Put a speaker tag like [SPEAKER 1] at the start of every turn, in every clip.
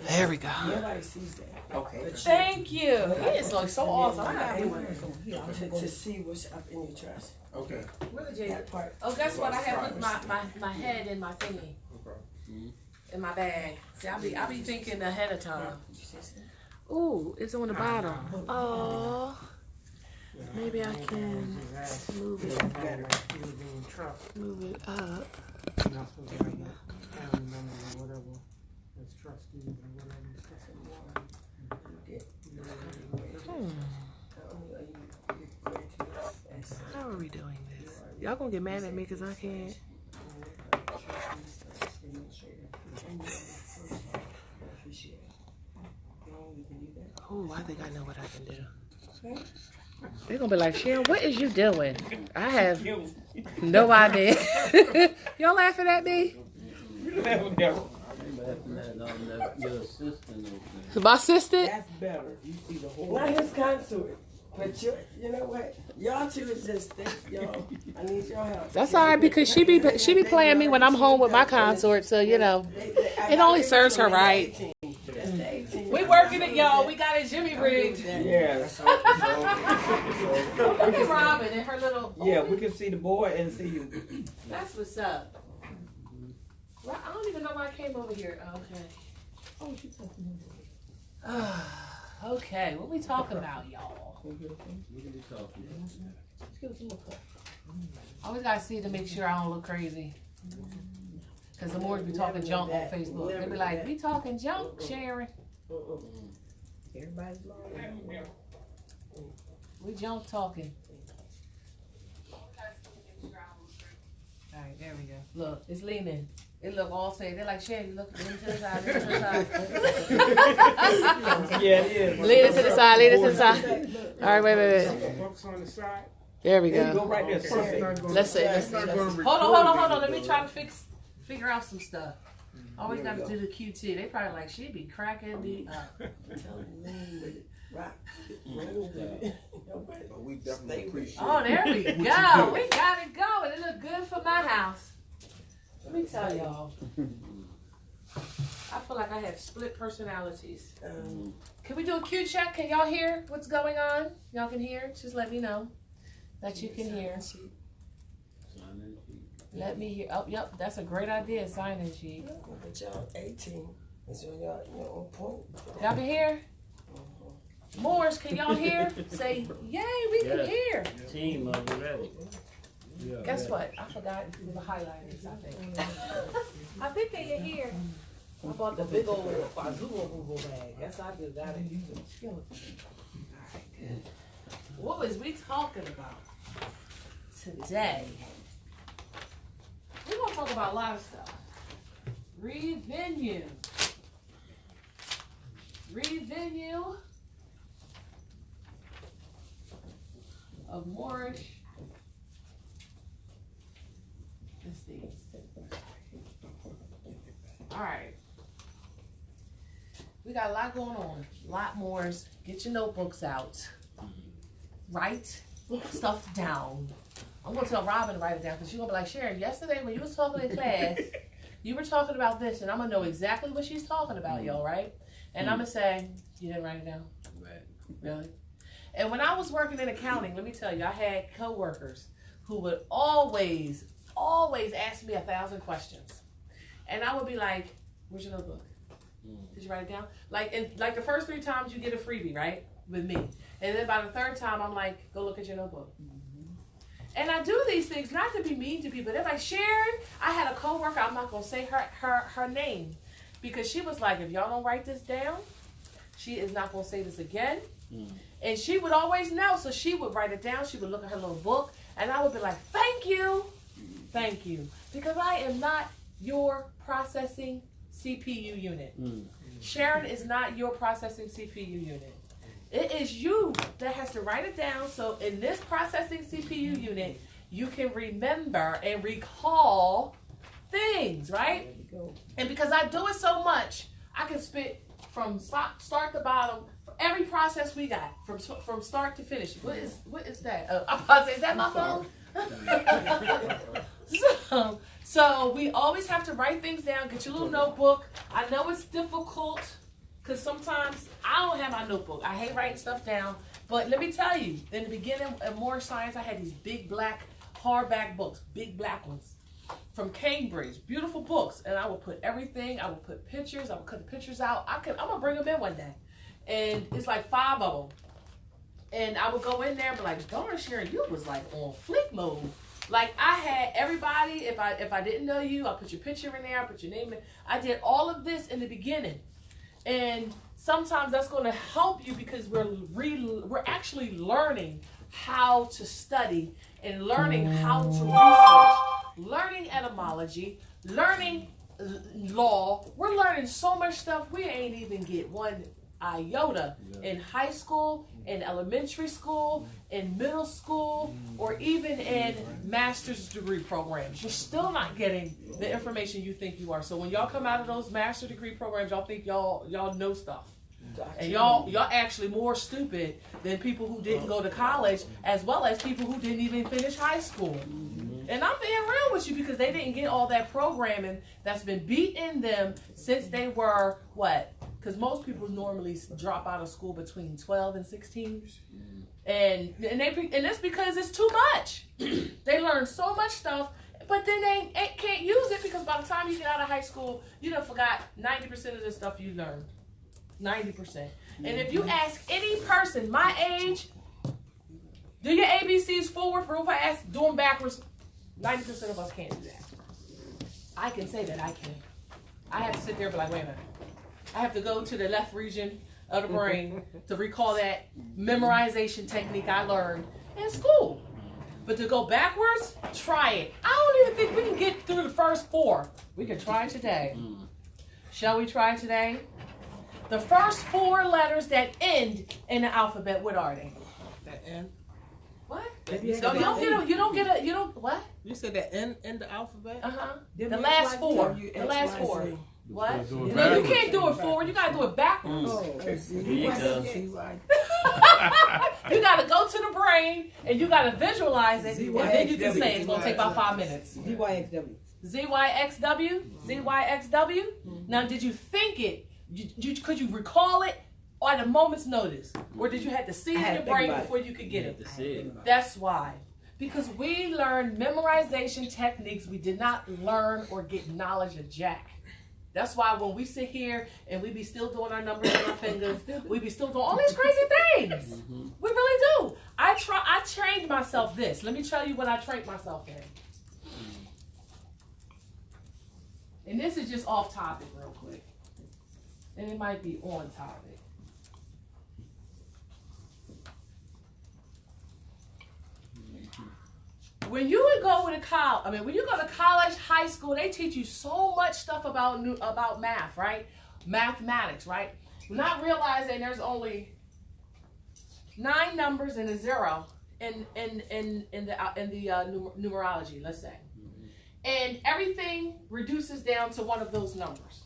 [SPEAKER 1] There we go.
[SPEAKER 2] Nobody sees that.
[SPEAKER 3] Okay.
[SPEAKER 1] Thank you. It is like so awesome. I got
[SPEAKER 2] To see what's up in your trust.
[SPEAKER 3] Okay.
[SPEAKER 2] That part.
[SPEAKER 1] Oh, guess what? I have put my head in my thingy. In my bag. See, I be thinking ahead of time. Ooh, it's on the bottom. Oh. Maybe I can move it better. Move it up. How are we doing this? Y'all gonna get mad at me because I can't. Oh, I think I know what I can do. They're gonna be like, Sharon, what is you doing? I have no idea. Y'all laughing at me? My assistant?
[SPEAKER 2] That's better. You see the whole. Not his consort. But you know what? Y'all two is just thick, y'all. I need your help.
[SPEAKER 1] That's all right because she be playing me when I'm home with my consort, so you know it only serves her right. We working it, y'all. We got it Jimmy rigged.
[SPEAKER 3] Yeah.
[SPEAKER 1] Look at Robin and her little.
[SPEAKER 3] Yeah, we can see the boy and see you.
[SPEAKER 1] That's what's up. Well, I don't even know why I came over here. Okay. Oh, she's talking. Okay, what we talking about, y'all? I always gotta see to make sure I don't look crazy. Cause the Moorish be talking junk on Facebook. They be like, "We talking junk, Sharon."
[SPEAKER 2] Everybody's lying.
[SPEAKER 1] We junk talking. All right, there we go. Look, it's leaning. It look all safe. They're like, Sharon, you look lean to the side, lean to the side.
[SPEAKER 3] Yeah, it is.
[SPEAKER 1] Lean it to the side, lean it to the side. All right, wait.
[SPEAKER 4] Focus on the side.
[SPEAKER 1] There we
[SPEAKER 3] There you go
[SPEAKER 1] go.
[SPEAKER 3] right there. Perfect.
[SPEAKER 1] Let's see. Hold on. Let me try to figure out some stuff. Always got to do the QT. They probably like, she'd be cracking me up.
[SPEAKER 2] Right.
[SPEAKER 5] But we definitely appreciate
[SPEAKER 1] Oh, there we go. We got it going. It look good for my house. Let me tell y'all. I feel like I have split personalities. Can we do a Q check? Can y'all hear what's going on? Y'all can hear? Just let me know that you can hear. Let me hear. Oh, yep. That's a great idea. Sign-in sheet.
[SPEAKER 2] But y'all 18 is when y'all on point.
[SPEAKER 1] Y'all can hear? Moors, can y'all hear? Say, yay, we can hear.
[SPEAKER 4] Team already. Yeah.
[SPEAKER 1] Guess what? I forgot to do the highlighters, I think. I think they can hear. I bought the big old Fazoo bag. Yes, I do. Got it. What was we talking about today? We're going to talk about a lot of stuff. Revenue. Of Moorish estates. All right. We got a lot going on. A lot more. Get your notebooks out. Write stuff down. I'm going to tell Robin to write it down because she's going to be like, Sharon, yesterday when you was talking in class, you were talking about this, and I'm going to know exactly what she's talking about, y'all, right? And I'm going to say, you didn't write it down?
[SPEAKER 4] Right.
[SPEAKER 1] Really? And when I was working in accounting, let me tell you, I had coworkers who would always ask me 1,000 questions. And I would be like, where's your notebook? Did you write it down? Like the first 3 times you get a freebie, right? With me. And then by the 3rd time, I'm like, go look at your notebook. And I do these things not to be mean to people. They're like, Sharon, I had a coworker, I'm not going to say her name. Because she was like, if y'all don't write this down, she is not going to say this again. And she would always know. So she would write it down. She would look at her little book. And I would be like, thank you. Thank you. Because I am not your processing CPU unit. Sharon is not your processing CPU unit. It is you that has to write it down. So in this processing CPU unit, you can remember and recall things, right? And because I do it so much, I can spit from start to bottom for every process we got from start to finish. What is that? I'm about to say, is that my phone? So we always have to write things down. Get your little notebook. I know it's difficult Because sometimes I don't have my notebook. I hate writing stuff down. But let me tell you, in the beginning of Moorish Science, I had these big black hardback books, big black ones from Cambridge, beautiful books. And I would put everything, I would put pictures, I would cut the pictures out. I'm going to bring them in one day. And it's like 5 of them. And I would go in there and be like, darn, Sharon, you was like on flick mode. Like I had everybody, if I didn't know you, I put your picture in there, I put your name in. I did all of this in the beginning. And sometimes that's going to help you because we're actually learning how to study and learning how to research, learning etymology, learning law. We're learning so much stuff we ain't even get one iota in high school, in elementary school, in middle school, or even in master's degree programs. You're still not getting the information you think you are. So when y'all come out of those master degree programs, y'all think y'all know stuff. And y'all actually more stupid than people who didn't go to college, as well as people who didn't even finish high school. And I'm being real with you because they didn't get all that programming that's been beat in them since they were, what? Because most people normally drop out of school between 12 and 16. And that's because it's too much. They learn so much stuff, but then they can't use it because by the time you get out of high school, you done forgot 90% of the stuff you learned. 90%. And if you ask any person my age, do your ABCs forward real fast, do them backwards, 90% of us can't do that. I can say that I can. I have to sit there and be like, wait a minute. I have to go to the left region of the brain to recall that memorization technique I learned in school. But to go backwards, try it. I don't even think we can get through the first 4. We can try today. Shall we try today? The first 4 letters that end in the alphabet, what are they?
[SPEAKER 5] That N?
[SPEAKER 1] What?
[SPEAKER 5] You
[SPEAKER 1] No, you don't, what?
[SPEAKER 5] You said that N in the alphabet?
[SPEAKER 1] Uh-huh. The last 4. The last 4. What? No, you can't do it forward. You got to do it backwards. You got to go to the brain and you got to visualize it. And then you can say it's going to take about 5 minutes.
[SPEAKER 3] ZYXW.
[SPEAKER 1] ZYXW? ZYXW? Now, did you think it? Could you recall it or at a moment's notice? Or did you have to see it in your brain before you could get it? That's why. Because we learned memorization techniques. We did not learn or get knowledge of jack. That's why when we sit here and we be still doing our numbers on our fingers, we be still doing all these crazy things. We really do. I trained myself this. Let me tell you what I trained myself in. And this is just off topic real quick. And it might be on topic. When you would go to college, when you go to college, high school, they teach you so much stuff about math, right? Mathematics, right? Not realizing there's only 9 numbers and a 0 in the numerology, let's say, and everything reduces down to one of those numbers.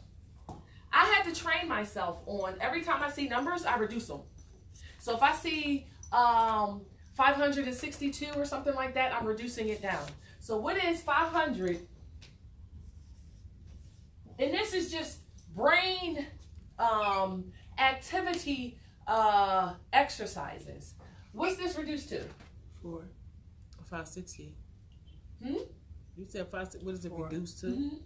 [SPEAKER 1] I had to train myself on every time I see numbers, I reduce them. So if I see 562 or something like that, I'm reducing it down. So what is 500? And this is just brain activity exercises. What's this reduced to?
[SPEAKER 5] 4. 560. You said 5. What is it
[SPEAKER 2] 4.
[SPEAKER 5] reduced to?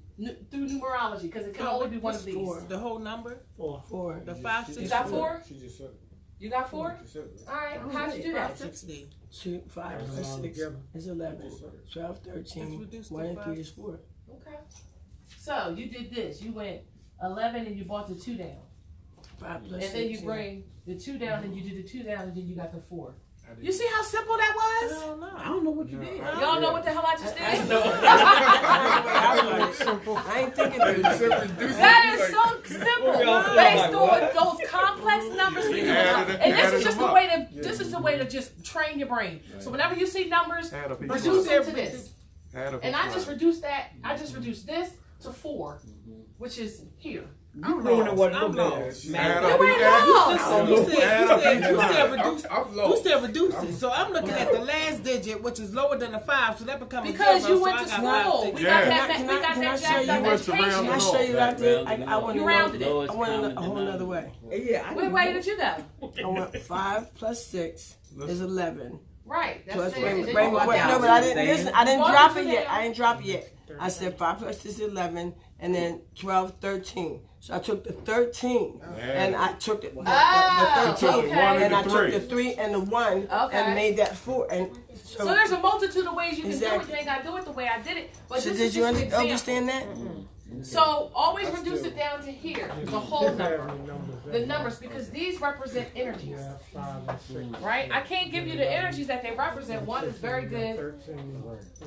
[SPEAKER 1] Through numerology, because it can only be one of these.
[SPEAKER 2] 4.
[SPEAKER 5] The whole number?
[SPEAKER 2] 4.
[SPEAKER 5] The 560.
[SPEAKER 1] You got 4?
[SPEAKER 4] She just said it.
[SPEAKER 1] You got 4?
[SPEAKER 4] She said it.
[SPEAKER 1] All right. How'd you do that?
[SPEAKER 5] 560.
[SPEAKER 2] 2, 5, 6 is 11. 12, 13. 1 and 3 is 4.
[SPEAKER 1] Okay. So you did this. You went 11 and you brought the 2 down.
[SPEAKER 2] 5 plus 6.
[SPEAKER 1] And then you bring the 2 down and you did the 2 down and then you got the 4. You see how simple that was?
[SPEAKER 2] I don't know what you did.
[SPEAKER 1] Y'all know what the hell I just did?
[SPEAKER 2] I ain't thinking of it.
[SPEAKER 1] That is so simple. Based on those complex numbers. And this is just the way to just train your brain. So whenever you see numbers, reduce it to this. And I just reduced that. I just reduced this to 4, which is here.
[SPEAKER 3] You ruining what
[SPEAKER 5] I'm
[SPEAKER 3] little
[SPEAKER 5] lost.
[SPEAKER 3] bit.
[SPEAKER 4] Add
[SPEAKER 3] Man,
[SPEAKER 4] up,
[SPEAKER 1] You
[SPEAKER 4] you
[SPEAKER 1] ain't
[SPEAKER 4] add-
[SPEAKER 1] lost.
[SPEAKER 5] You said
[SPEAKER 4] I'm
[SPEAKER 5] reduce.
[SPEAKER 4] lost.
[SPEAKER 5] You said reduce it. So I'm looking at the last digit, which is lower than a 5, so that becomes
[SPEAKER 1] Because
[SPEAKER 5] a 0.
[SPEAKER 1] you went
[SPEAKER 5] so
[SPEAKER 1] to
[SPEAKER 5] I got
[SPEAKER 1] school.
[SPEAKER 5] 5,
[SPEAKER 1] We
[SPEAKER 5] 6.
[SPEAKER 1] got
[SPEAKER 4] Yeah.
[SPEAKER 1] that.
[SPEAKER 2] Can
[SPEAKER 1] We
[SPEAKER 2] I
[SPEAKER 1] got
[SPEAKER 2] show
[SPEAKER 1] that
[SPEAKER 2] you
[SPEAKER 1] jacked up
[SPEAKER 4] You went to
[SPEAKER 1] education.
[SPEAKER 2] Can I
[SPEAKER 4] round
[SPEAKER 2] show you what I did?
[SPEAKER 6] Rounded
[SPEAKER 2] I want
[SPEAKER 1] You
[SPEAKER 2] to
[SPEAKER 1] rounded
[SPEAKER 2] know.
[SPEAKER 1] it.
[SPEAKER 2] I want a whole nother way.
[SPEAKER 3] Yeah, I
[SPEAKER 1] What way did you go?
[SPEAKER 2] I went 5 plus 6 is 11.
[SPEAKER 1] Right. That's
[SPEAKER 2] Plus,
[SPEAKER 1] it.
[SPEAKER 2] wait,
[SPEAKER 1] It
[SPEAKER 2] wait,
[SPEAKER 1] didn't
[SPEAKER 2] wait,
[SPEAKER 1] go
[SPEAKER 2] wait,
[SPEAKER 1] down.
[SPEAKER 2] no, but I didn't listen. I didn't
[SPEAKER 1] What
[SPEAKER 2] drop
[SPEAKER 1] was
[SPEAKER 2] it
[SPEAKER 1] it
[SPEAKER 2] yet.
[SPEAKER 1] now?
[SPEAKER 2] I didn't drop it yet. I said 5 plus 6 is 11, and then 12, 13. So I took the 13, and I took the 13,
[SPEAKER 1] okay.
[SPEAKER 2] and I
[SPEAKER 4] the
[SPEAKER 2] took
[SPEAKER 4] three.
[SPEAKER 2] the 3 and the 1,
[SPEAKER 1] Okay.
[SPEAKER 2] and made that 4. And
[SPEAKER 1] So there's a multitude of ways you can do it.
[SPEAKER 2] Exactly.
[SPEAKER 1] You ain't got to do it the way I did it. But
[SPEAKER 2] so
[SPEAKER 1] this
[SPEAKER 2] did
[SPEAKER 1] is
[SPEAKER 2] you
[SPEAKER 1] just an example.
[SPEAKER 2] understand that?
[SPEAKER 1] So always reduce it down to here, the whole number, the numbers, because these represent energies, right? I can't give you the energies that they represent. One is very good,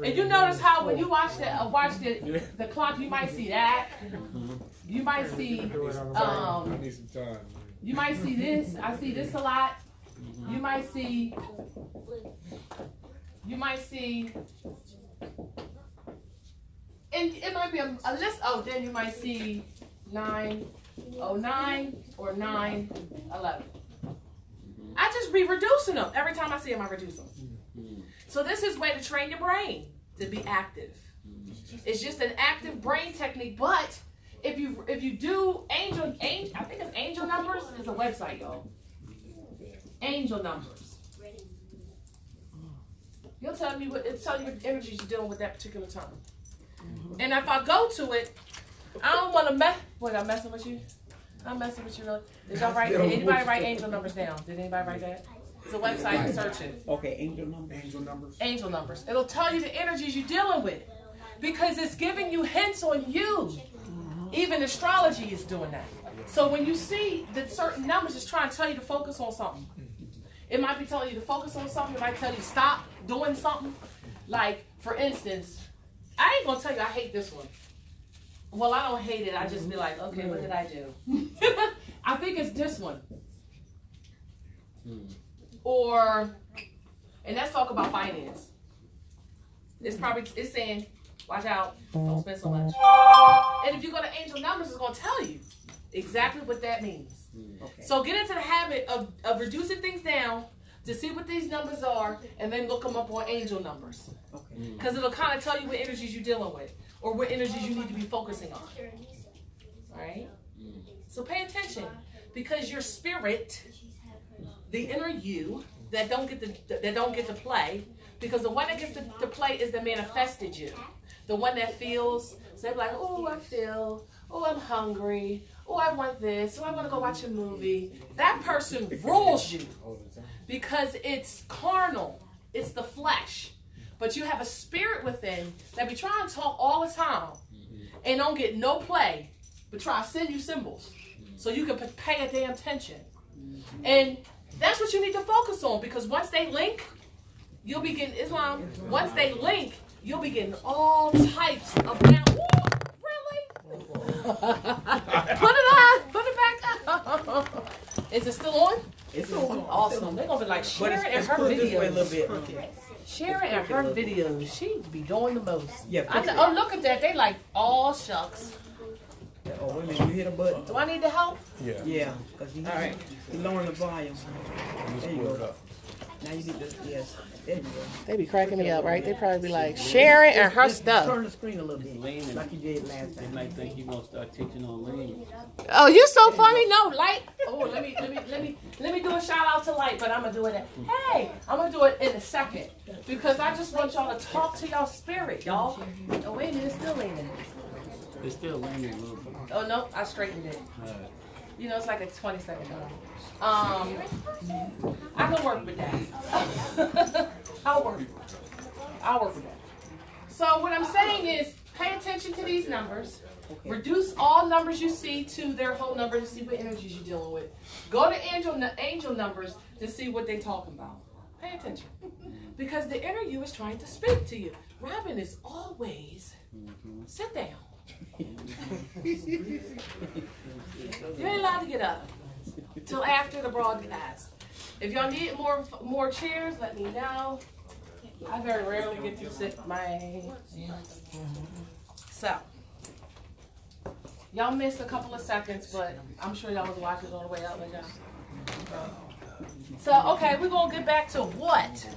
[SPEAKER 1] and you notice how when you watch the clock, you might see that, you might see,
[SPEAKER 4] I need some time.
[SPEAKER 1] you might see this. I see this a lot. You might see. And it might be a list. Oh, then you might see 909 or 911. I just be reducing them. Every time I see them, I reduce them. So this is a way to train your brain to be active. It's just an active brain technique. But if you do angel, I think it's Angel Numbers. It's a website, y'all. Angel Numbers. It'll tell you what energies you're dealing with that particular time. And if I go to it, I don't want to mess. What, I'm messing with you? I'm messing with you, really. Did y'all write? Did anybody write angel numbers down? Did anybody write that? It's a website. Search it.
[SPEAKER 3] Okay, angel numbers.
[SPEAKER 1] Angel numbers. It'll tell you the energies you're dealing with, because it's giving you hints on you. Even astrology is doing that. So when you see that certain numbers, it's trying to tell you to focus on something. It might be telling you to focus on something. It might tell you to stop doing something. Like, for instance, I ain't gonna tell you I hate this one. Well, I don't hate it. I just be like, okay, what did I do? I think it's this one. Or, and let's talk about finance. It's saying, watch out, don't spend so much. And if you go to Angel Numbers, it's gonna tell you exactly what that means.
[SPEAKER 3] Okay.
[SPEAKER 1] So get into the habit of reducing things down to see what these numbers are, and then look them up on Angel Numbers.
[SPEAKER 3] Okay.
[SPEAKER 1] Because it'll kind of tell you what energies you're dealing with, or what energies you need to be focusing on. All right? So pay attention, because your spirit, the inner you that don't get to play, because the one that gets to play is the manifested you, the one that feels. So they're like, oh, I feel. Oh, I'm hungry. Oh, I want this. Oh, I want to go watch a movie. That person rules you, because it's carnal. It's the flesh. But you have a spirit within that be trying to talk all the time and don't get no play, but try to send you symbols so you can pay a damn attention. And that's what you need to focus on, because once they link, you'll be getting Islam. Once they link, you'll be getting all types of now. Really? Put it on. Put it back up. Is it still on?
[SPEAKER 3] It's on.
[SPEAKER 1] Awesome. They're gonna be like,
[SPEAKER 3] But
[SPEAKER 1] share it in
[SPEAKER 3] it's
[SPEAKER 1] her
[SPEAKER 3] put this way a little
[SPEAKER 1] videos.
[SPEAKER 3] bit.
[SPEAKER 1] Share it in her videos. She be doing the most.
[SPEAKER 3] Yeah.
[SPEAKER 1] I know, oh, look at that. They like, all shucks.
[SPEAKER 3] Oh, wait a minute. You hit a button.
[SPEAKER 1] Do I need the help?
[SPEAKER 4] Yeah.
[SPEAKER 3] Yeah. Because he lowering the volume. There you go. Now you need to, yes. There you go.
[SPEAKER 1] They be cracking me up, right? They probably be like, share it and her
[SPEAKER 3] Just
[SPEAKER 1] stuff.
[SPEAKER 3] turn the screen a little bit.
[SPEAKER 6] Lean,
[SPEAKER 3] Like you did last
[SPEAKER 6] they
[SPEAKER 3] time.
[SPEAKER 6] might think you're gonna start teaching on lean.
[SPEAKER 1] Oh, you so funny. No, Light. Oh, let me do a shout out to Light, but I'm gonna do it. Hey, I'm gonna do it in a second, because I just want y'all to talk to y'all spirit, y'all. Oh wait a minute, it's still leaning.
[SPEAKER 6] It's still leaning a little bit.
[SPEAKER 1] Oh no, I straightened it. You know, it's like a 20-second delay. I can work with that. I'll work with that. So what I'm saying is, pay attention to these numbers. Okay. Reduce all numbers you see to their whole number to see what energies you're dealing with. Go to angel numbers to see what they're talking about. Pay attention. Because the inner you is trying to speak to you. Robin is always, sit down. You ain't allowed to get up till after the broadcast. If y'all need more chairs, let me know. I very rarely get to sit my. So Y'all missed a couple of seconds, but I'm sure y'all was watching on the way out. So, okay, we're going to get back to what?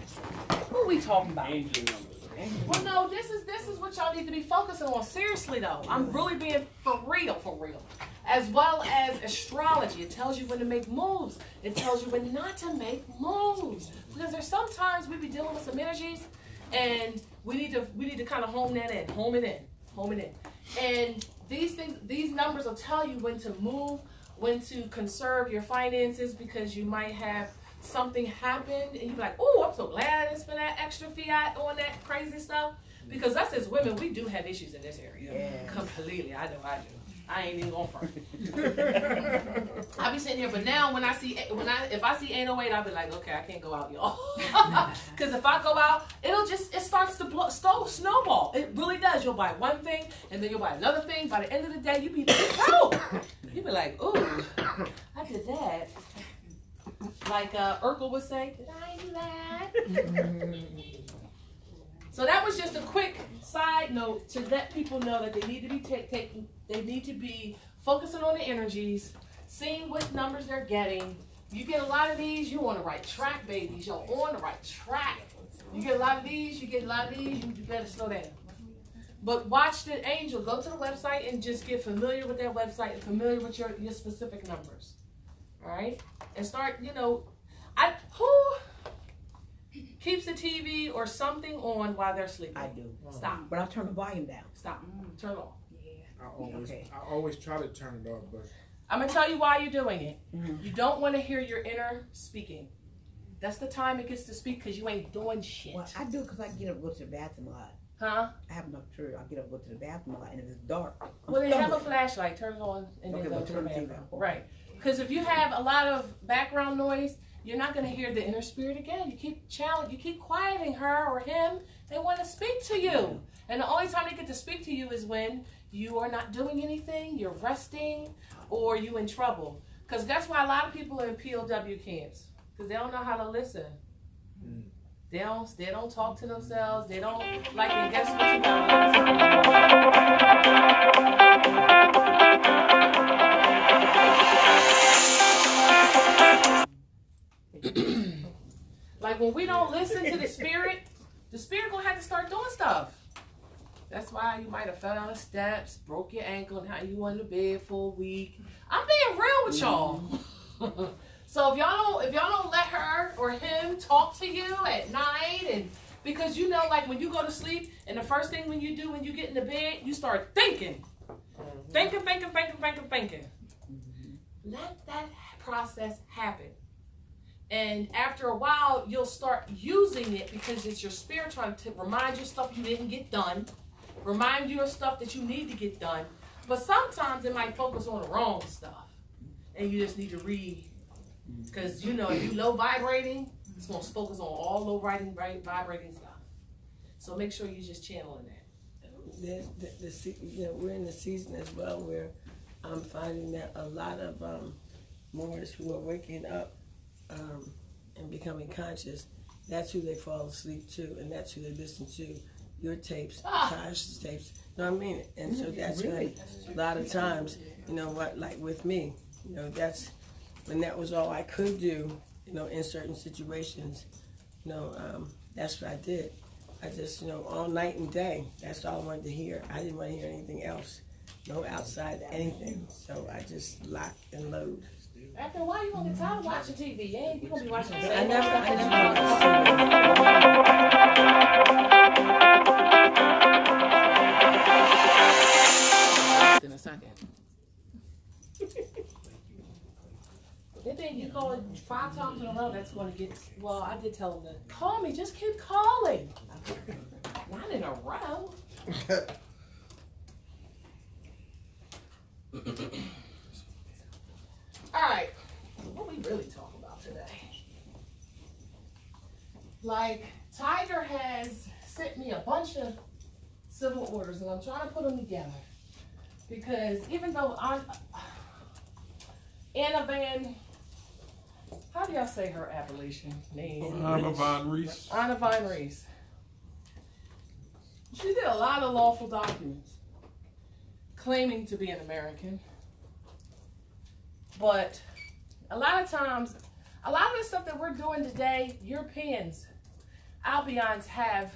[SPEAKER 1] Who are we talking about?
[SPEAKER 6] Angel numbers.
[SPEAKER 1] Well, no, this is what y'all need to be focusing on. Seriously, though. I'm really being for real. As well as astrology. It tells you when to make moves. It tells you when not to make moves. Because there's sometimes we be dealing with some energies, and we need to kind of home it in. And these numbers will tell you when to move, when to conserve your finances, because you might have something happen and you be like, oh, I'm so glad I didn't spend that extra fiat on that crazy stuff. Because us as women, we do have issues in this area. Yeah. Completely. I know I do. I ain't even going front. I be sitting here, but now if I see 808, I'll be like, okay, I can't go out, y'all. Because if I go out, it starts to snowball. It really does. You'll buy one thing, and then you'll buy another thing. By the end of the day, you be like, ooh, I did that. Like Urkel would say, did I do that? So that was just a quick side note to let people know that they need to be they need to be focusing on the energies, seeing what numbers they're getting. You get a lot of these, you're on the right track, babies. You're on the right track. You get a lot of these, you better slow down. But watch the angel. Go to the website and just get familiar with that website and familiar with your specific numbers. All right? And start, who keeps the TV or something on while they're sleeping?
[SPEAKER 3] I do.
[SPEAKER 1] Stop.
[SPEAKER 3] But I'll turn the volume down.
[SPEAKER 1] Stop. Turn it off.
[SPEAKER 4] I always try to turn it off, but
[SPEAKER 1] I'm going to tell you why you're doing it. Mm-hmm. You don't want to hear your inner speaking. That's the time it gets to speak because you ain't doing shit.
[SPEAKER 3] Well, I do because I get up and go to the bathroom a lot.
[SPEAKER 1] Huh?
[SPEAKER 3] I have enough church. I get up and go to the bathroom a lot, and if it's dark,
[SPEAKER 1] well, then have a flashlight. Turn it on and then go to the bathroom. Right. Because if you have a lot of background noise, you're not going to hear the inner spirit again. You keep quieting her or him. They want to speak to you. And the only time they get to speak to you is when you are not doing anything, you're resting, or you in trouble. Because that's why a lot of people are in POW camps. Because they don't know how to listen. They don't talk to themselves. They don't, like, and guess what you got? Like, when we don't listen to the spirit gonna have to start doing stuff. That's why you might have fell down the steps, broke your ankle, and how you on the bed for a week. I'm being real with y'all. So if y'all don't let her or him talk to you at night, and because like when you go to sleep, and the first thing when you do when you get in the bed, you start thinking. Thinking. Let that process happen. And after a while, you'll start using it because it's your spirit trying to remind you of stuff you didn't get done, remind you of stuff that you need to get done. But sometimes it might focus on the wrong stuff, and you just need to read. Because, if you low vibrating, it's going to focus on all low vibrating stuff. So make sure you're just channeling that.
[SPEAKER 2] We're in the season as well where I'm finding that a lot of Moorish who are waking up and becoming conscious, that's who they fall asleep to, and that's who they listen to. Your tapes, Tasha's tapes. You know what I mean? And so that's really? When a lot of times, like with me, that's when that was all I could do, in certain situations, that's what I did. I just, all night and day, that's all I wanted to hear. I didn't want to hear anything else, no outside anything. So I just locked and load.
[SPEAKER 1] After a while, you're going to get tired of watching TV. You're going to be watching the
[SPEAKER 2] I never
[SPEAKER 1] in a second. They think you call it 5 times in a row, that's going to get, well, I did tell them to call me, just keep calling. Not in a row. All right, what we really talking about today? Like, Tiger has sent me a bunch of civil orders, and I'm trying to put them together. Because even though Anna Van, how do y'all say her appellation name?
[SPEAKER 4] Anna Von Reese.
[SPEAKER 1] Anna Von Reese. She did a lot of lawful documents. claiming to be an American. But a lot of times, a lot of the stuff that we're doing today, Europeans, Albions have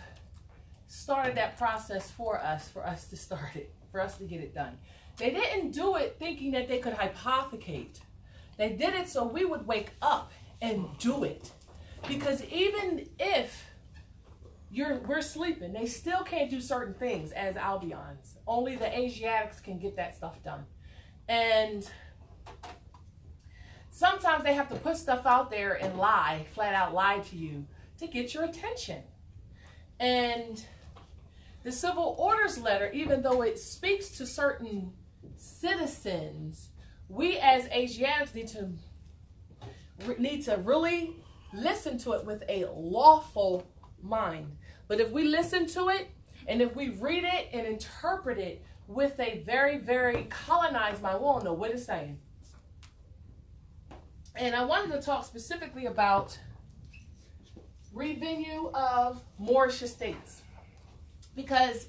[SPEAKER 1] started that process for us to start it, for us to get it done. They didn't do it thinking that they could hypothecate. They did it so we would wake up and do it. Because even if we're sleeping, they still can't do certain things as Albions. Only the Asiatics can get that stuff done. And sometimes they have to put stuff out there and lie, flat out lie to you to get your attention. And the Civil Orders letter, even though it speaks to certain citizens, we as Asiatics need to really listen to it with a lawful mind. But if we listen to it and if we read it and interpret it with a very, very colonized mind, we won't know what it's saying. And I wanted to talk specifically about revenue of Moorish estates, because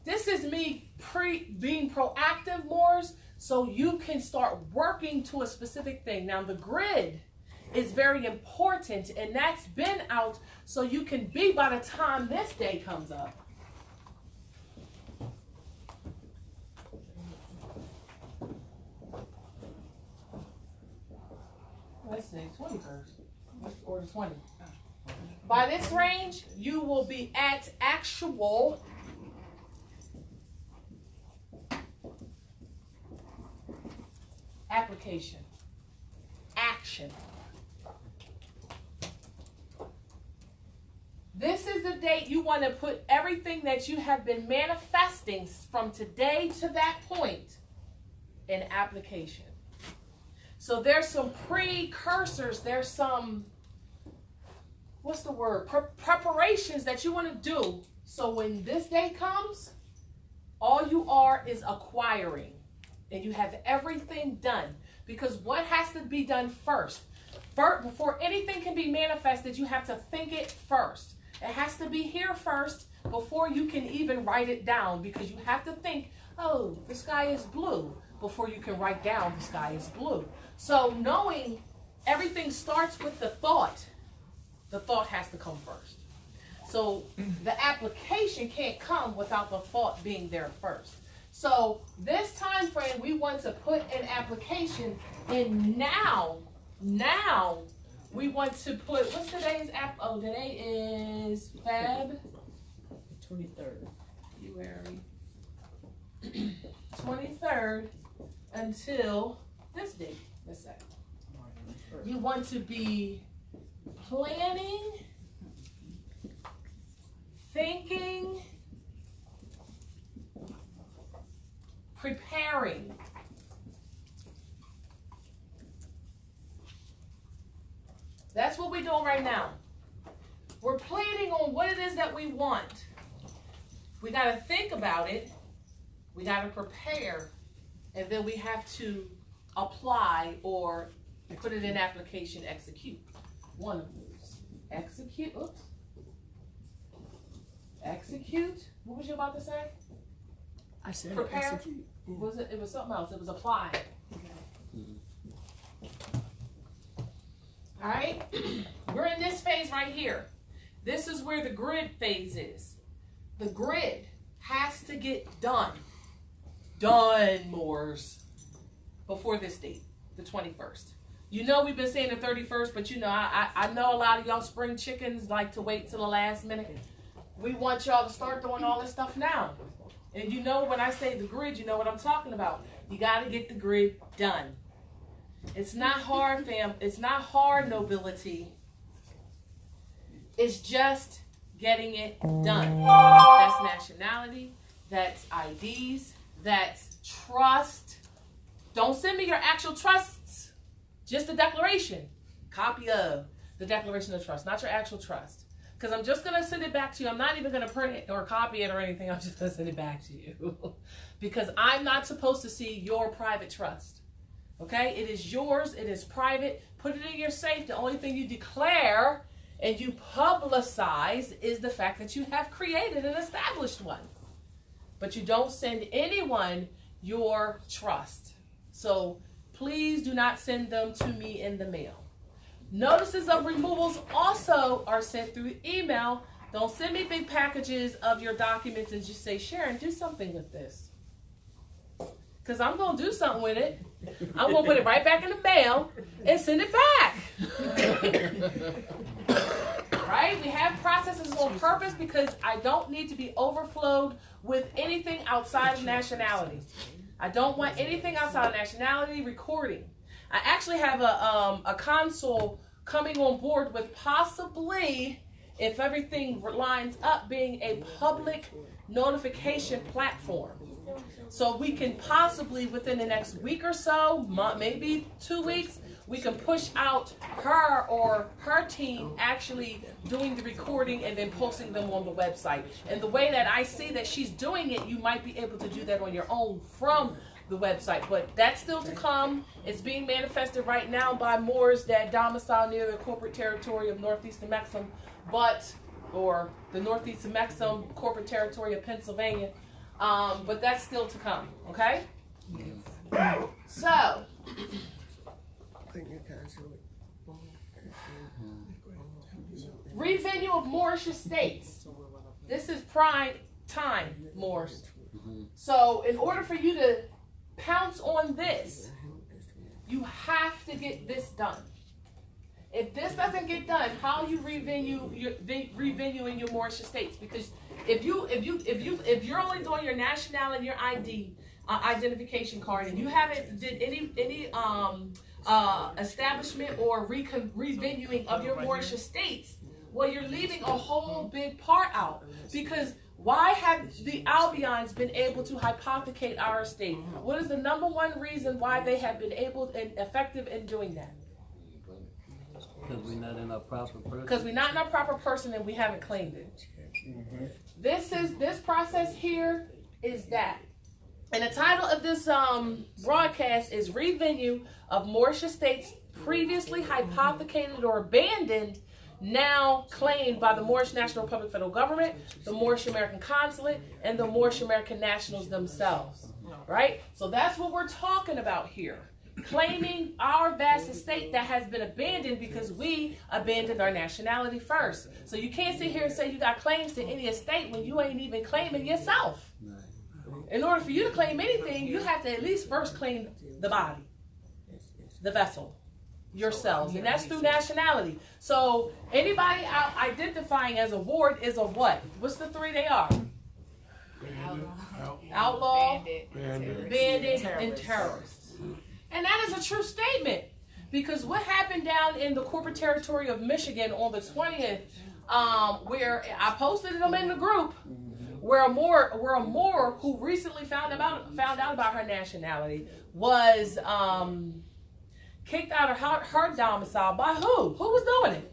[SPEAKER 1] this is me being proactive, Moors, so you can start working to a specific thing. Now, the grid is very important, and that's been out so you can be by the time this day comes up. Let's see, 21st or the 20th. By this range, you will be at actual application, action. This is the date you want to put everything that you have been manifesting from today to that point in application. So there's some precursors, there's some, what's the word, preparations that you want to do. So when this day comes, all you are is acquiring. And you have everything done. Because what has to be done first? Before anything can be manifested, you have to think it first. It has to be here first before you can even write it down. Because you have to think, oh, the sky is blue, before you can write down the sky is blue. So knowing everything starts with the thought has to come first. So the application can't come without the thought being there first. So this time frame, we want to put an application in now. Now we want to put, what's today's app? Oh, today is Feb
[SPEAKER 2] 23rd.
[SPEAKER 1] February 23rd until this date. Let's say. You want to be planning, thinking, preparing. That's what we're doing right now. We're planning on what it is that we want. We got to think about it. We got to prepare. And then we have to apply or put it in application, execute. One of those. Execute. Oops. Execute. What was you about to say?
[SPEAKER 2] I said
[SPEAKER 1] Prepare.
[SPEAKER 2] execute. Yeah.
[SPEAKER 1] Was it? It was something else. It was apply. All right. We're in this phase right here. This is where the grid phase is. The grid has to get done. Done, Moors. Before this date, the 21st. You know we've been saying the 31st, but you know, I know a lot of y'all spring chickens like to wait till the last minute. We want y'all to start doing all this stuff now. And you know when I say the grid, you know what I'm talking about. You got to get the grid done. It's not hard, fam. It's not hard, nobility. It's just getting it done. That's nationality. That's IDs. That's trust. Don't send me your actual trusts. Just the declaration. Copy of the declaration of trust, not your actual trust. Because I'm just going to send it back to you. I'm not even going to print it or copy it or anything. I'm just going to send it back to you. Because I'm not supposed to see your private trust. Okay? It is yours. It is private. Put it in your safe. The only thing you declare and you publicize is the fact that you have created and established one. but you don't send anyone your trust. So please do not send them to me in the mail. Notices of removals also are sent through email. Don't send me big packages of your documents and just say, Sharon, do something with this. Because I'm going to do something with it. I'm going to put it right back in the mail and send it back. Right? We have processes on purpose because I don't need to be overflowed with anything outside of nationality. I don't want anything outside of nationality recording. I actually have a consul coming on board with possibly, if everything lines up, being a public notification platform. So we can possibly, within the next week or so, maybe 2 weeks, we can push out her or her team actually doing the recording and then posting them on the website. And the way that I see that she's doing it, you might be able to do that on your own from the website. But that's still to come. It's being manifested right now by Moors that domicile near the corporate territory of Northeast New Mexico, or the Northeast New Mexico corporate territory of Pennsylvania. But that's still to come, okay? So, revenue of Moorish estates. This is prime time, Moorish. So, in order for you to pounce on this, you have to get this done. If this doesn't get done, how are you revenuing your Moorish estates? Because if you're only doing your nationality, your ID identification card, and you haven't did any establishment or revenuing of your Moorish estates, well, you're leaving a whole big part out. Because why have the Albions been able to hypothecate our estate? What is the number one reason why they have been able and effective in doing that?
[SPEAKER 6] Because we're not in our proper person.
[SPEAKER 1] Because we're not in our proper person and we haven't claimed it. This process here is that. And the title of this broadcast is Revenue of Moorish Estates Previously Hypothecated or Abandoned, Now Claimed by the Moorish National Republic Federal Government, the Moorish American Consulate, and the Moorish American Nationals themselves. Right? So that's what we're talking about here. Claiming our vast estate that has been abandoned because we abandoned our nationality first. So you can't sit here and say you got claims to any estate when you ain't even claiming yourself. In order for you to claim anything, you have to at least first claim the body, the vessel, yourselves, and that's through nationality. So anybody out identifying as a ward is a what? What's the three they are? Outlaw, bandit, and terrorist. And that is a true statement, because what happened down in the corporate territory of Michigan on the 20th, where I posted them in the group, where a Moor who recently found out about her nationality was kicked out of her domicile by who? Who was doing it?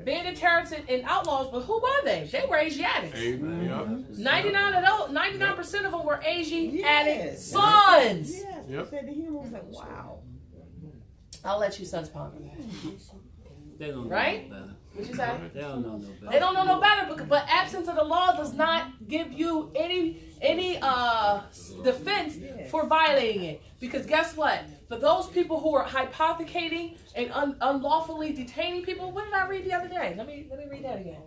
[SPEAKER 1] Bandit, terrorists, and outlaws, but who were they? They were Asiatics. 99% of them were Asiatic sons.
[SPEAKER 3] Yes.
[SPEAKER 4] Yep.
[SPEAKER 3] Said to him, I was like, wow.
[SPEAKER 1] I'll let you sons ponder that.
[SPEAKER 6] They don't know
[SPEAKER 1] Right?
[SPEAKER 6] no better.
[SPEAKER 1] What you say?
[SPEAKER 6] They don't know no better.
[SPEAKER 1] They don't know no better, but absence of the law does not give you any defense for violating it. Because guess what? For those people who are hypothecating and unlawfully detaining people, what did I read the other day? Let me read that again.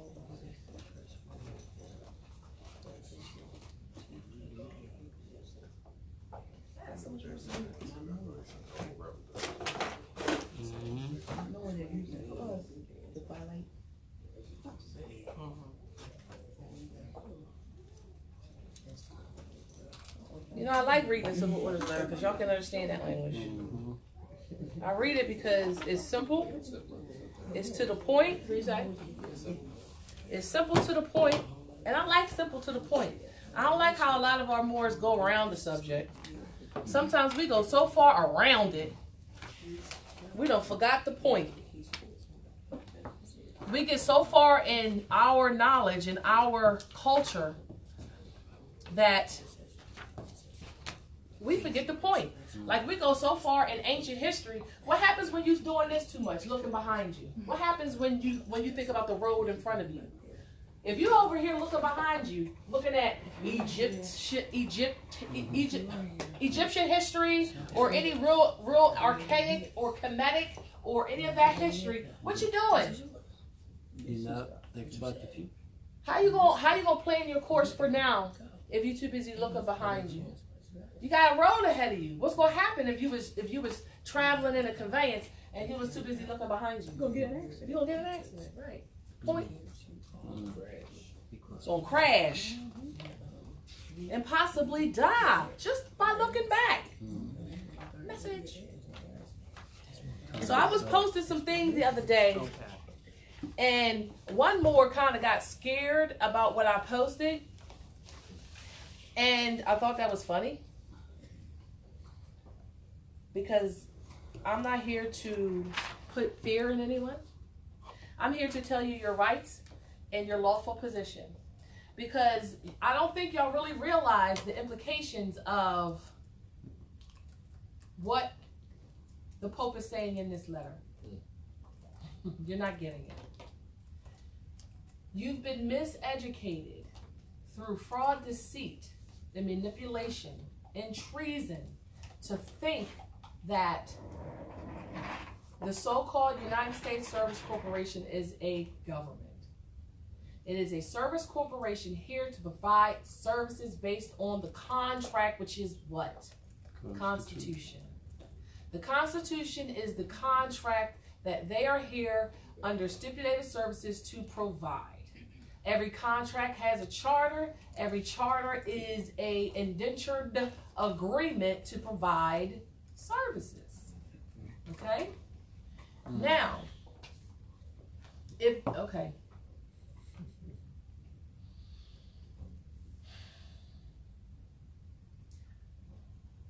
[SPEAKER 1] You know, I like reading the Civil Orders Letter because y'all can understand that language. I read it because it's simple, it's to the point. What do you say? It's simple to the point, and I like simple to the point. I don't like how a lot of our Moors go around the subject. Sometimes we go so far around it, we done forgot the point. We get so far in our knowledge and our culture that we forget the point. Like we go so far in ancient history. What happens when you're doing this too much, looking behind you? What happens when you think about the road in front of you? If you over here looking behind you, looking at Egyptian history or any real archaic or Kemetic or any of that history, what you doing?
[SPEAKER 6] You not thinking about the future.
[SPEAKER 1] How you gonna plan your course for now if you too busy looking behind you? You got a road ahead of you. What's gonna happen if you was traveling in a conveyance and you was too busy looking behind you?
[SPEAKER 3] You're gonna get an accident.
[SPEAKER 1] You're gonna get an accident, right? Point. It's gonna crash and possibly die just by looking back. Message. So I was posting some things the other day, and one more kind of got scared about what I posted, and I thought that was funny because I'm not here to put fear in anyone. I'm here to tell you your rights and your lawful position, because I don't think y'all really realize the implications of what the Pope is saying in this letter. You're not getting it. You've been miseducated through fraud, deceit, and manipulation and treason to think that the so-called United States Service Corporation is a government. It is a service corporation here to provide services based on the contract, which is what? Constitution. The Constitution is the contract that they are here under stipulated services to provide. Every contract has a charter. Every charter is a indentured agreement to provide services. Okay? Now, okay.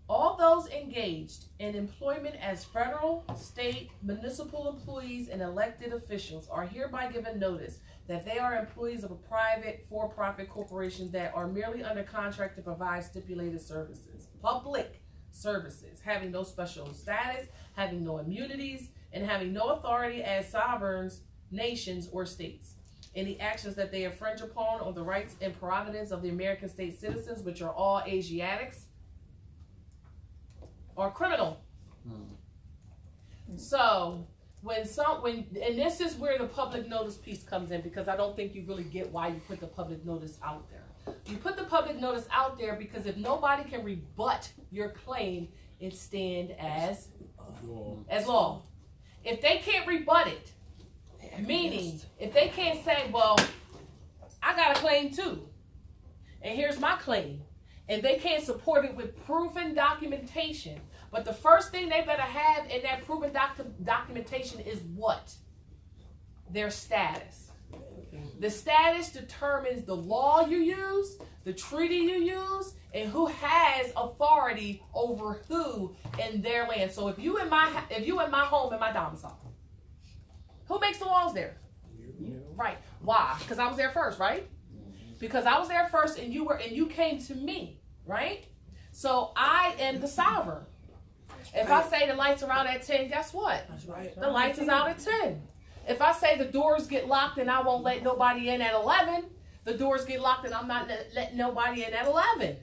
[SPEAKER 1] All those engaged in employment as federal, state, municipal employees and elected officials are hereby given notice that they are employees of a private, for-profit corporation that are merely under contract to provide stipulated services, public services, having no special status, having no immunities, and having no authority as sovereigns, nations, or states. Any actions that they infringe upon on the rights and prerogatives of the American state citizens, which are all Asiatics, are criminal. So and this is where the public notice piece comes in, because I don't think you really get why you put the public notice out there. You put the public notice out there because if nobody can rebut your claim, it stands as law. If they can't rebut it, meaning if they can't say, well, I got a claim too, and here's my claim, and they can't support it with proven documentation. But the first thing they better have in that proven documentation is what? Their status. The status determines the law you use, the treaty you use, and who has authority over who in their land. So if you in my home, in my domicile, who makes the laws there? You. Right. Why? Because I was there first, right? Because I was there first, and you came to me, right? So I am the sovereign. If I say the lights are out at 10, guess what?
[SPEAKER 3] That's right.
[SPEAKER 1] The lights is out at 10. If I say the doors get locked and I won't let nobody in at 11, the doors get locked and I'm not letting nobody in at 11.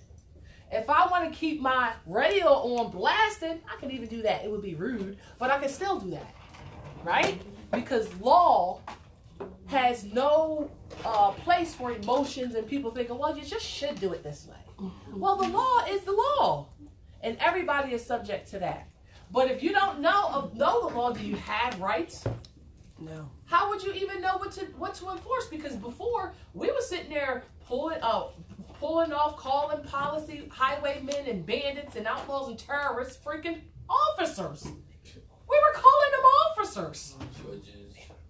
[SPEAKER 1] If I want to keep my radio on blasting, I can even do that. It would be rude, but I can still do that, right? Because law has no place for emotions and people thinking, well, you just should do it this way. Well, the law is the law, and everybody is subject to that. But if you don't know the law, do you have rights?
[SPEAKER 2] No.
[SPEAKER 1] How would you even know what to enforce? Because before, we were sitting there pulling off, calling policy highwaymen and bandits and outlaws and terrorists freaking officers. We were calling them officers.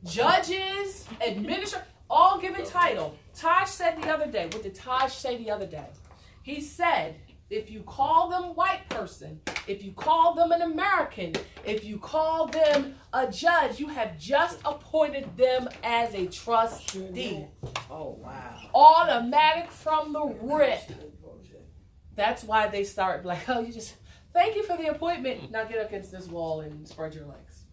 [SPEAKER 1] Judges, administrators, all given title. Taj said the other day, what did Taj say the other day? He said, if you call them white person, if you call them an American, if you call them a judge, you have just appointed them as a trustee.
[SPEAKER 2] Oh, wow.
[SPEAKER 1] Automatic from the rip. That's why they start like, oh, thank you for the appointment. Now get against this wall and spread your legs.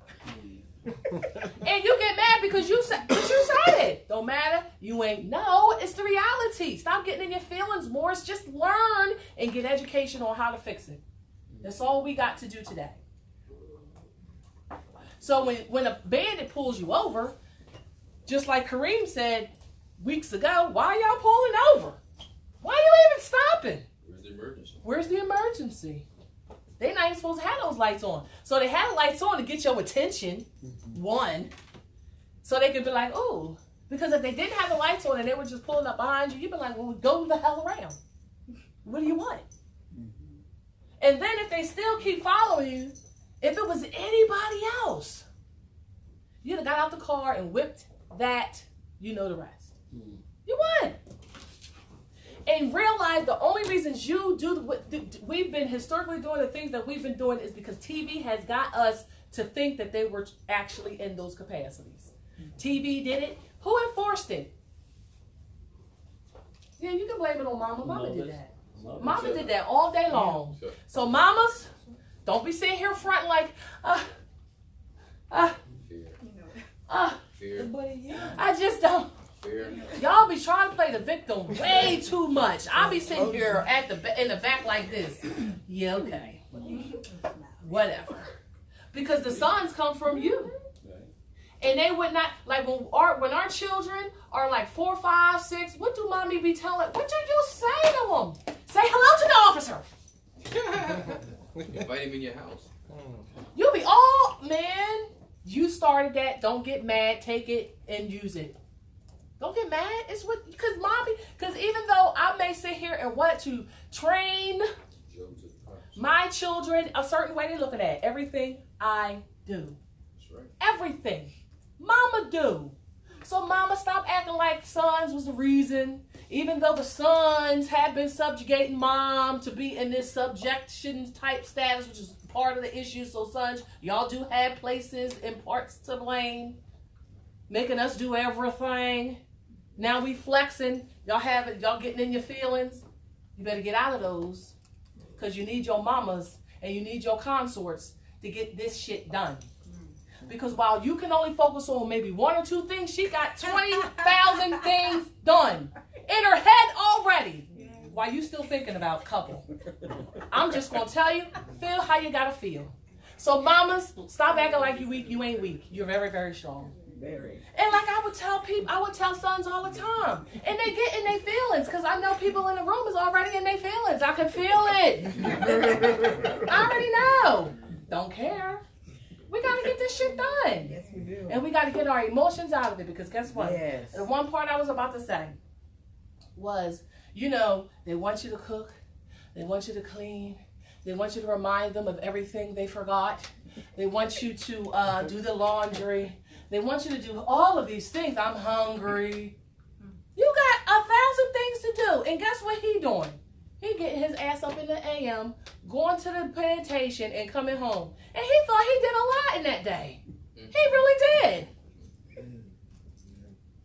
[SPEAKER 1] And you get mad because you said it. Don't matter. You ain't. No, it's the reality. Stop getting in your feelings, Morris. Just learn and get education on how to fix it. That's all we got to do today. So when a bandit pulls you over, just like Kareem said weeks ago, why are y'all pulling over? Why are you even stopping?
[SPEAKER 7] Where's the emergency?
[SPEAKER 1] Where's the emergency? They not even supposed to have those lights on. So they had the lights on to get your attention, one, so they could be like, oh, because if they didn't have the lights on and they were just pulling up behind you, you'd be like, well, go the hell around. What do you want? And then if they still keep following you, if it was anybody else, you'd have got out the car and whipped that, you know the rest. You won. And realize the only reasons you do what we've been historically doing, the things that we've been doing, is because TV has got us to think that they were actually in those capacities. TV did it. Who enforced it? Yeah, you can blame it on Mama. Mama did that. Mama did that all day long. So mamas, don't be sitting here fronting like,
[SPEAKER 7] Fear.
[SPEAKER 1] I just don't.
[SPEAKER 7] Fear.
[SPEAKER 1] Y'all be trying to play the victim way too much. I'll be sitting here in the back like this. Yeah, okay. Whatever. Because the sons come from you. And they would not, like when our children are like 4, 5, 6, what do mommy be telling? What do you say to them? Say hello to the officer.
[SPEAKER 7] Invite him in your house.
[SPEAKER 1] You be all, man, you started that. Don't get mad. Take it and use it. Don't get mad. It's what, because even though I may sit here and want to train my children a certain way, they looking at everything I do.
[SPEAKER 7] That's right.
[SPEAKER 1] Everything. Mama do. So mama, stop acting like sons was the reason. Even though the sons have been subjugating mom to be in this subjection type status, which is part of the issue. So sons, y'all do have places and parts to blame. Making us do everything. Now we flexing. Y'all getting in your feelings. You better get out of those. Because you need your mamas and you need your consorts to get this shit done. Because while you can only focus on maybe 1 or 2 things, she got 20,000 things done in her head already. While you still thinking about couple. I'm just going to tell you, feel how you got to feel. So mamas, stop acting like you weak. You ain't weak. You're very, very strong.
[SPEAKER 2] Very.
[SPEAKER 1] And like I would tell sons all the time. And they get in their feelings because I know people in the room is already in their feelings. I can feel it. I already know. Don't care. We got to get this shit done.
[SPEAKER 2] Yes, we do.
[SPEAKER 1] And we got to get our emotions out of it because guess what?
[SPEAKER 2] Yes.
[SPEAKER 1] The one part I was about to say was, they want you to cook. They want you to clean. They want you to remind them of everything they forgot. They want you to do the laundry. They want you to do all of these things. I'm hungry. You got 1,000 things to do. And guess what he doing? He getting his ass up in the AM, going to the plantation and coming home. And he thought he did a lot in that day. He really did.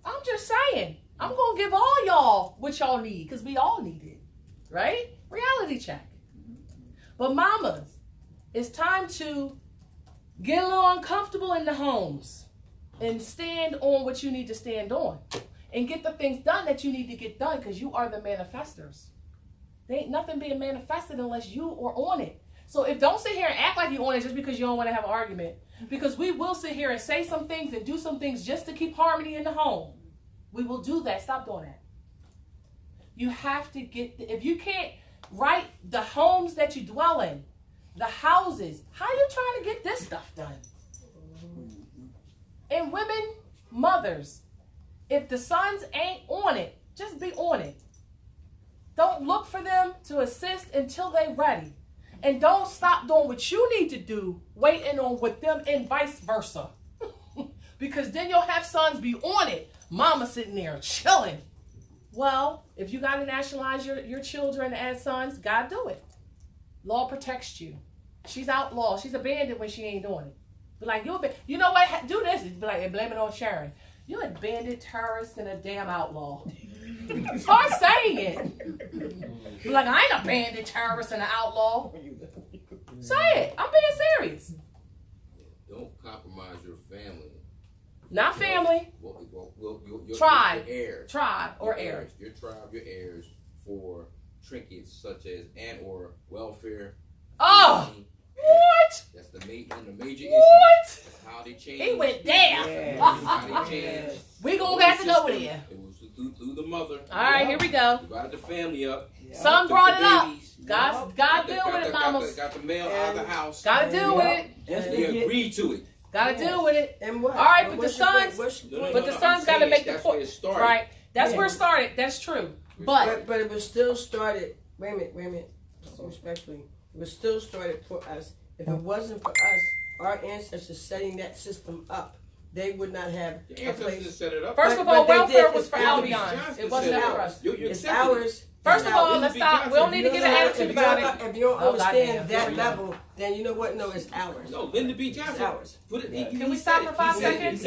[SPEAKER 1] I'm just saying. I'm going to give all y'all what y'all need because we all need it. Right? Reality check. But mamas, it's time to get a little uncomfortable in the homes and stand on what you need to stand on and get the things done that you need to get done because you are the manifestors. There ain't nothing being manifested unless you are on it. So don't sit here and act like you're on it just because you don't want to have an argument. Because we will sit here and say some things and do some things just to keep harmony in the home. We will do that. Stop doing that. You have to if you can't write the homes that you dwell in, the houses, how are you trying to get this stuff done? And women, mothers, if the sons ain't on it, just be on it. Don't look for them to assist until they're ready. And don't stop doing what you need to do, waiting on with them and vice versa. Because then you'll have sons be on it. Mama sitting there chilling. Well, if you got to nationalize your children as sons, God do it. Law protects you. She's outlaw. She's abandoned when she ain't doing it. Be like, you know what? Do this. Be like, and blame it on Sharon. You're a bandit, terrorist, and a damn outlaw. Start saying it. Be like, I ain't a bandit, terrorist, and an outlaw. Say it. I'm being serious.
[SPEAKER 7] Don't compromise your family
[SPEAKER 1] Not family.
[SPEAKER 7] Your
[SPEAKER 1] Tribe.
[SPEAKER 7] heirs.
[SPEAKER 1] Tribe or
[SPEAKER 7] Your
[SPEAKER 1] heirs.
[SPEAKER 7] Your tribe, your heirs for trinkets such as and or welfare.
[SPEAKER 1] Oh!
[SPEAKER 7] money.
[SPEAKER 1] What?
[SPEAKER 7] That's the major issue.
[SPEAKER 1] What?
[SPEAKER 7] That's how they changed.
[SPEAKER 1] He went down.
[SPEAKER 7] How they changed.
[SPEAKER 1] We gonna have to go with it.
[SPEAKER 7] It was through the mother.
[SPEAKER 1] All right, here we go.
[SPEAKER 7] Divided the family up.
[SPEAKER 1] Son
[SPEAKER 7] Took
[SPEAKER 1] brought
[SPEAKER 7] the
[SPEAKER 1] it up.
[SPEAKER 7] babies.
[SPEAKER 1] God deal with it, mamas.
[SPEAKER 7] Got the male out of the house.
[SPEAKER 1] Gotta deal with it.
[SPEAKER 7] They agreed to it.
[SPEAKER 1] Gotta deal with it.
[SPEAKER 2] And what?
[SPEAKER 1] All right, but the
[SPEAKER 2] What's your
[SPEAKER 1] sons,
[SPEAKER 2] point?
[SPEAKER 1] but the sons gotta make the point. Right. That's where it started. That's true. But
[SPEAKER 2] But it was still started. Wait a minute. Respectfully, it was still started for us. If it wasn't for us, our ancestors setting that system up, they would not have
[SPEAKER 7] The
[SPEAKER 2] a
[SPEAKER 7] ancestors
[SPEAKER 2] place.
[SPEAKER 7] set it up.
[SPEAKER 1] first of
[SPEAKER 2] But
[SPEAKER 1] all,
[SPEAKER 2] they
[SPEAKER 1] welfare
[SPEAKER 2] did.
[SPEAKER 1] was for
[SPEAKER 2] It's
[SPEAKER 1] Albion. It wasn't for us.
[SPEAKER 2] It's ours.
[SPEAKER 1] First of all,
[SPEAKER 2] It's
[SPEAKER 1] let's stop. We don't need to get an attitude about it.
[SPEAKER 2] If you don't
[SPEAKER 1] Oh,
[SPEAKER 2] understand
[SPEAKER 1] goddamn.
[SPEAKER 2] that level, then you know what? No, it's ours.
[SPEAKER 7] No, Lyndon B.
[SPEAKER 2] It's
[SPEAKER 7] Johnson.
[SPEAKER 2] ours.
[SPEAKER 7] Put it.
[SPEAKER 1] Can we stop for 5 seconds?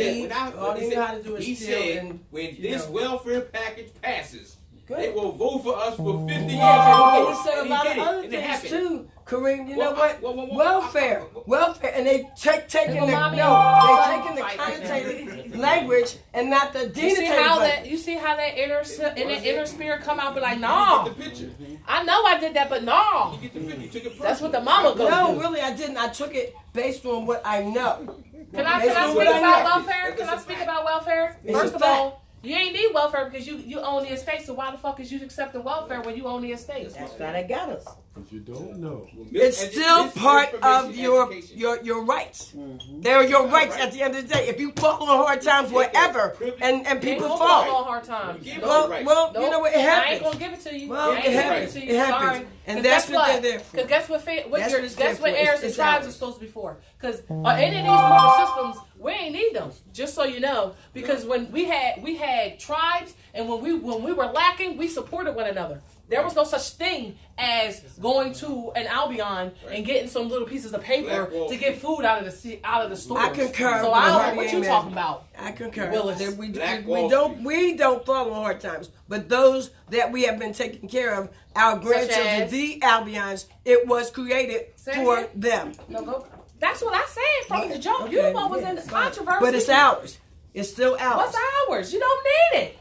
[SPEAKER 2] All they know how to do is
[SPEAKER 7] He
[SPEAKER 2] steal
[SPEAKER 7] said,
[SPEAKER 2] and,
[SPEAKER 7] when
[SPEAKER 2] you
[SPEAKER 7] this
[SPEAKER 2] know.
[SPEAKER 7] welfare package passes,
[SPEAKER 2] Good.
[SPEAKER 7] they will vote for us for 50 years.
[SPEAKER 2] And he said a
[SPEAKER 7] And
[SPEAKER 2] lot
[SPEAKER 7] he
[SPEAKER 2] of
[SPEAKER 7] did it,
[SPEAKER 2] other
[SPEAKER 7] and it
[SPEAKER 2] things
[SPEAKER 7] happened.
[SPEAKER 2] too, Kareem. You
[SPEAKER 7] Well,
[SPEAKER 2] know what? Welfare, and they taking
[SPEAKER 1] Well,
[SPEAKER 2] the
[SPEAKER 1] mommy,
[SPEAKER 2] they taking the
[SPEAKER 1] fight right
[SPEAKER 2] connotated language and not the
[SPEAKER 1] you see
[SPEAKER 2] denotated.
[SPEAKER 1] how
[SPEAKER 2] language.
[SPEAKER 1] that inner spirit come out, be like,
[SPEAKER 7] You
[SPEAKER 1] no.
[SPEAKER 7] get the picture.
[SPEAKER 1] I know I did that, but no.
[SPEAKER 7] You get the picture. You took it
[SPEAKER 1] That's what the
[SPEAKER 7] personal.
[SPEAKER 1] mama goes
[SPEAKER 2] No,
[SPEAKER 1] do.
[SPEAKER 2] really, I didn't. I took it based on what I know.
[SPEAKER 1] Can I
[SPEAKER 2] Based
[SPEAKER 1] speak
[SPEAKER 2] on what I
[SPEAKER 1] about
[SPEAKER 2] know.
[SPEAKER 1] welfare? Can I speak about welfare?
[SPEAKER 2] It's
[SPEAKER 1] First
[SPEAKER 2] a
[SPEAKER 1] of
[SPEAKER 2] fact.
[SPEAKER 1] all, you ain't need welfare because you own the estate. So why the fuck is you accepting welfare when you own the estate?
[SPEAKER 3] That's why they got us.
[SPEAKER 4] But you don't know.
[SPEAKER 2] It's still part of your rights. They're your rights at the end of the day. If you fall on hard times, whatever, and
[SPEAKER 1] Ain't
[SPEAKER 2] people
[SPEAKER 1] gonna
[SPEAKER 2] fall.
[SPEAKER 1] fall on hard times.
[SPEAKER 2] Well, you know what? It
[SPEAKER 1] I ain't
[SPEAKER 2] happens.
[SPEAKER 1] gonna give it to you.
[SPEAKER 2] Well,
[SPEAKER 1] I ain't
[SPEAKER 2] it
[SPEAKER 1] gonna
[SPEAKER 2] happens.
[SPEAKER 1] give it to you.
[SPEAKER 2] It happens.
[SPEAKER 1] Sorry.
[SPEAKER 2] And
[SPEAKER 1] 'Cause
[SPEAKER 2] that's
[SPEAKER 1] guess
[SPEAKER 2] what they're there for.
[SPEAKER 1] Because guess what?
[SPEAKER 2] That's what
[SPEAKER 1] Heirs and
[SPEAKER 2] it's
[SPEAKER 1] tribes are
[SPEAKER 2] ours.
[SPEAKER 1] supposed to be for. Because any of these corporate systems, we ain't need them. Just so you know. Because when we had tribes, and when we were lacking, we supported one another. There was no such thing as going to an Albion and getting some little pieces of paper to get food out of the store.
[SPEAKER 2] I concur.
[SPEAKER 1] So
[SPEAKER 2] with
[SPEAKER 1] I don't know
[SPEAKER 2] Hardy
[SPEAKER 1] what you
[SPEAKER 2] Amen.
[SPEAKER 1] talking about.
[SPEAKER 2] I concur.
[SPEAKER 1] Willis.
[SPEAKER 2] That
[SPEAKER 7] Black
[SPEAKER 2] we
[SPEAKER 7] Wall
[SPEAKER 2] don't fall on hard times, but those that we have been taking care of, our grandchildren,
[SPEAKER 1] as?
[SPEAKER 2] the Albions, it was created
[SPEAKER 1] Say
[SPEAKER 2] for
[SPEAKER 1] again?
[SPEAKER 2] them.
[SPEAKER 1] No, go. That's what I said from the jump. You
[SPEAKER 2] Okay,
[SPEAKER 1] the one was
[SPEAKER 2] yeah,
[SPEAKER 1] in the
[SPEAKER 2] fine.
[SPEAKER 1] controversy.
[SPEAKER 2] But it's ours. It's still ours.
[SPEAKER 1] What's ours? You don't need it.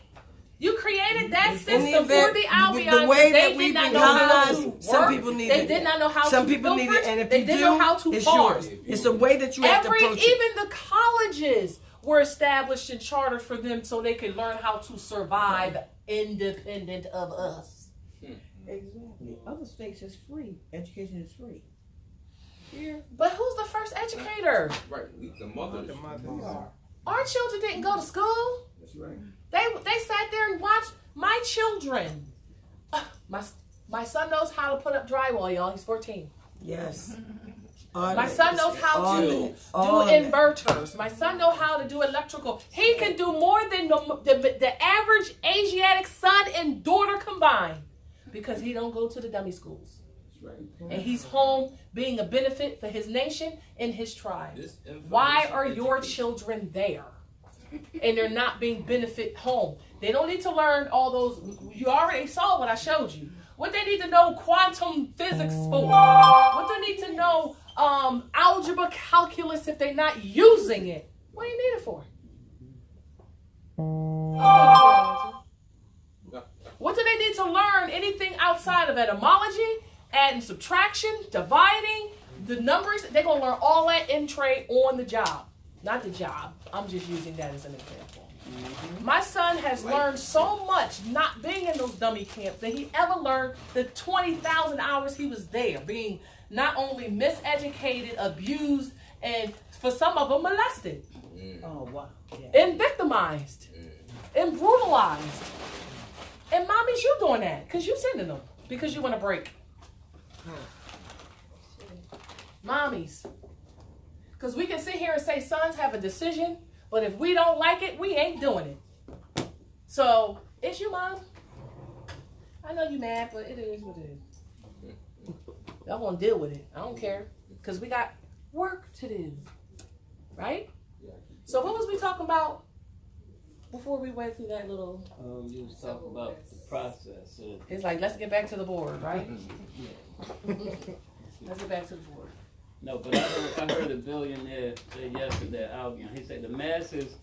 [SPEAKER 1] You created that system
[SPEAKER 2] In the event,
[SPEAKER 1] for the Albion.
[SPEAKER 2] the way
[SPEAKER 1] they
[SPEAKER 2] that
[SPEAKER 1] did
[SPEAKER 2] we've
[SPEAKER 1] not
[SPEAKER 2] been
[SPEAKER 1] know how
[SPEAKER 2] colonized,
[SPEAKER 1] to work.
[SPEAKER 2] some people need
[SPEAKER 1] They
[SPEAKER 2] it.
[SPEAKER 1] did not know how
[SPEAKER 2] Some
[SPEAKER 1] to
[SPEAKER 2] people need it, and if
[SPEAKER 1] they
[SPEAKER 2] you
[SPEAKER 1] didn't
[SPEAKER 2] do,
[SPEAKER 1] know how to
[SPEAKER 2] it's
[SPEAKER 1] farm.
[SPEAKER 2] yours. It's a way that you have to approach it.
[SPEAKER 1] Even the colleges were established and chartered for them so they could learn how to survive independent of us.
[SPEAKER 3] Exactly. Other states is free. Education is free. Here,
[SPEAKER 1] But who's the first educator?
[SPEAKER 7] Right. The mothers.
[SPEAKER 1] Our children didn't go to school.
[SPEAKER 7] That's right.
[SPEAKER 1] They sat there and watched my children. My son knows how to put up drywall, y'all. He's 14.
[SPEAKER 2] Yes.
[SPEAKER 1] My son knows how to do
[SPEAKER 2] all of it.
[SPEAKER 1] inverters. My son knows how to do electrical. He can do more than the average Asiatic son and daughter combined because he don't go to the dummy schools.
[SPEAKER 7] That's right.
[SPEAKER 1] And he's home being a benefit for his nation and his tribe.
[SPEAKER 7] This information
[SPEAKER 1] Why are your
[SPEAKER 7] education.
[SPEAKER 1] children there? And they're not being benefit home. They don't need to learn all those. You already saw what I showed you. What they need to know quantum physics for. What they need to know algebra, calculus if they're not using it. What do you need it for? What do they need to learn? Anything outside of etymology, adding, subtraction, dividing, the numbers? They're going to learn all that in trade on the job. Not the job. I'm just using that as an example. My son has learned so much not being in those dummy camps that he ever learned the 20,000 hours he was there, being not only miseducated, abused, and for some of them molested,
[SPEAKER 3] oh wow. Yeah.
[SPEAKER 1] and victimized, and brutalized. And mommies, you doing that because you sending them because you want a break. Mommies. Because we can sit here and say sons have a decision, but if we don't like it, we ain't doing it. So, it's you, Mom. I know you mad, but it is what it is. Y'all want to deal with it. I don't care. Because we got work to do. Right? So, what was we talking about before we went through that little...
[SPEAKER 6] You was talking about the process.
[SPEAKER 1] It's like, let's get back to the board, right? Let's get back to the board.
[SPEAKER 6] No, but I heard a billionaire say yesterday, Albion. He said the masses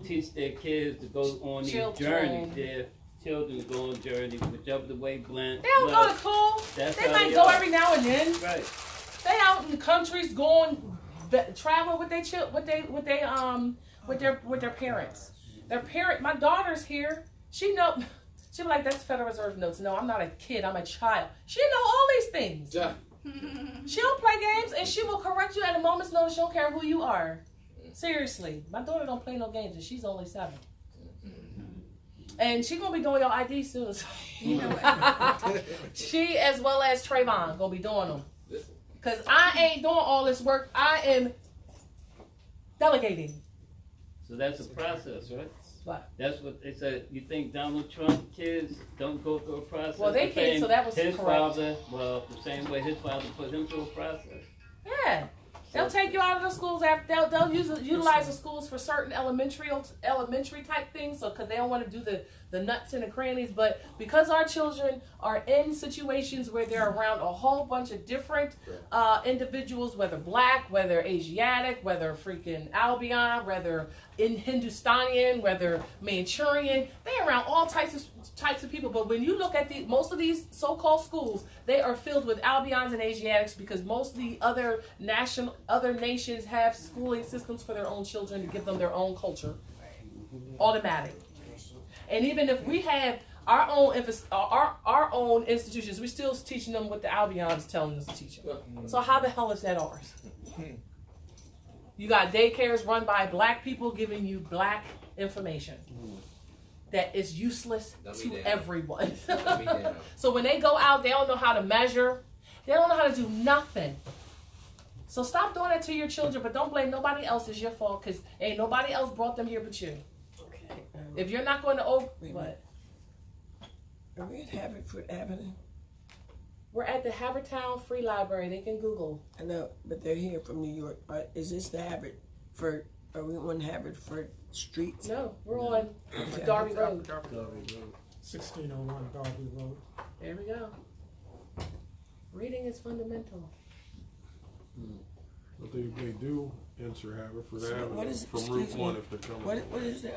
[SPEAKER 6] teach their kids to go on these journeys. Their children go on journeys, whichever the way blend.
[SPEAKER 1] They don't go to school. They might go every now and then.
[SPEAKER 6] Right.
[SPEAKER 1] They out in the countries going travel with their with their parents. Their parent. My daughter's here. She be like, that's Federal Reserve notes. No, I'm not a kid. I'm a child. She know all these things.
[SPEAKER 7] Yeah.
[SPEAKER 1] She don't play games, and she will correct you at a moment's notice. She don't care who you are. Seriously, my daughter don't play no games, and she's only 7. And she gonna be doing your ID soon. She, as well as Trayvon, gonna be doing them. Cause I ain't doing all this work. I am delegating.
[SPEAKER 6] So that's a process, right?
[SPEAKER 1] What?
[SPEAKER 6] That's what they said. You think Donald Trump kids don't go through a process?
[SPEAKER 1] Well, they kids, so that was
[SPEAKER 6] his
[SPEAKER 1] correct.
[SPEAKER 6] father. Well, the same way his father put him through a process.
[SPEAKER 1] Yeah. They'll take you out of the schools after they'll utilize the schools for certain elementary type things, so because they don't want to do the nuts and the crannies. But because our children are in situations where they're around a whole bunch of different individuals, whether black, whether Asiatic, whether freaking Albion, whether in Hindustanian, whether Manchurian, they're around all types of people. But when you look at most of these so-called schools, they are filled with Albions and Asiatics, because most of the other nations have schooling systems for their own children to give them their own culture, automatic. And even if we have our own institutions, we're still teaching them what the Albions telling us to teach them. So how the hell is that ours? You got daycares run by black people giving you black information that is useless to everyone. So when they go out, they don't know how to measure. They don't know how to do nothing. So stop doing that to your children, but don't blame nobody else. It's your fault, because ain't nobody else brought them here but you.
[SPEAKER 2] Okay.
[SPEAKER 1] If you're not going to what?
[SPEAKER 2] Are we at Haverford Avenue?
[SPEAKER 1] We're at the Havertown Free Library. They can Google.
[SPEAKER 2] I know, but they're here from New York. Is this the Haverford? Are we on Haverford Street?
[SPEAKER 1] No, we're on Darby Road.
[SPEAKER 4] 1601 Darby Road.
[SPEAKER 1] There we go. Reading is fundamental.
[SPEAKER 8] But they do enter Haverford
[SPEAKER 2] So
[SPEAKER 8] Avenue
[SPEAKER 2] what is-
[SPEAKER 8] from
[SPEAKER 2] excuse
[SPEAKER 8] Route 1
[SPEAKER 2] me,
[SPEAKER 8] if they're coming.
[SPEAKER 2] What is the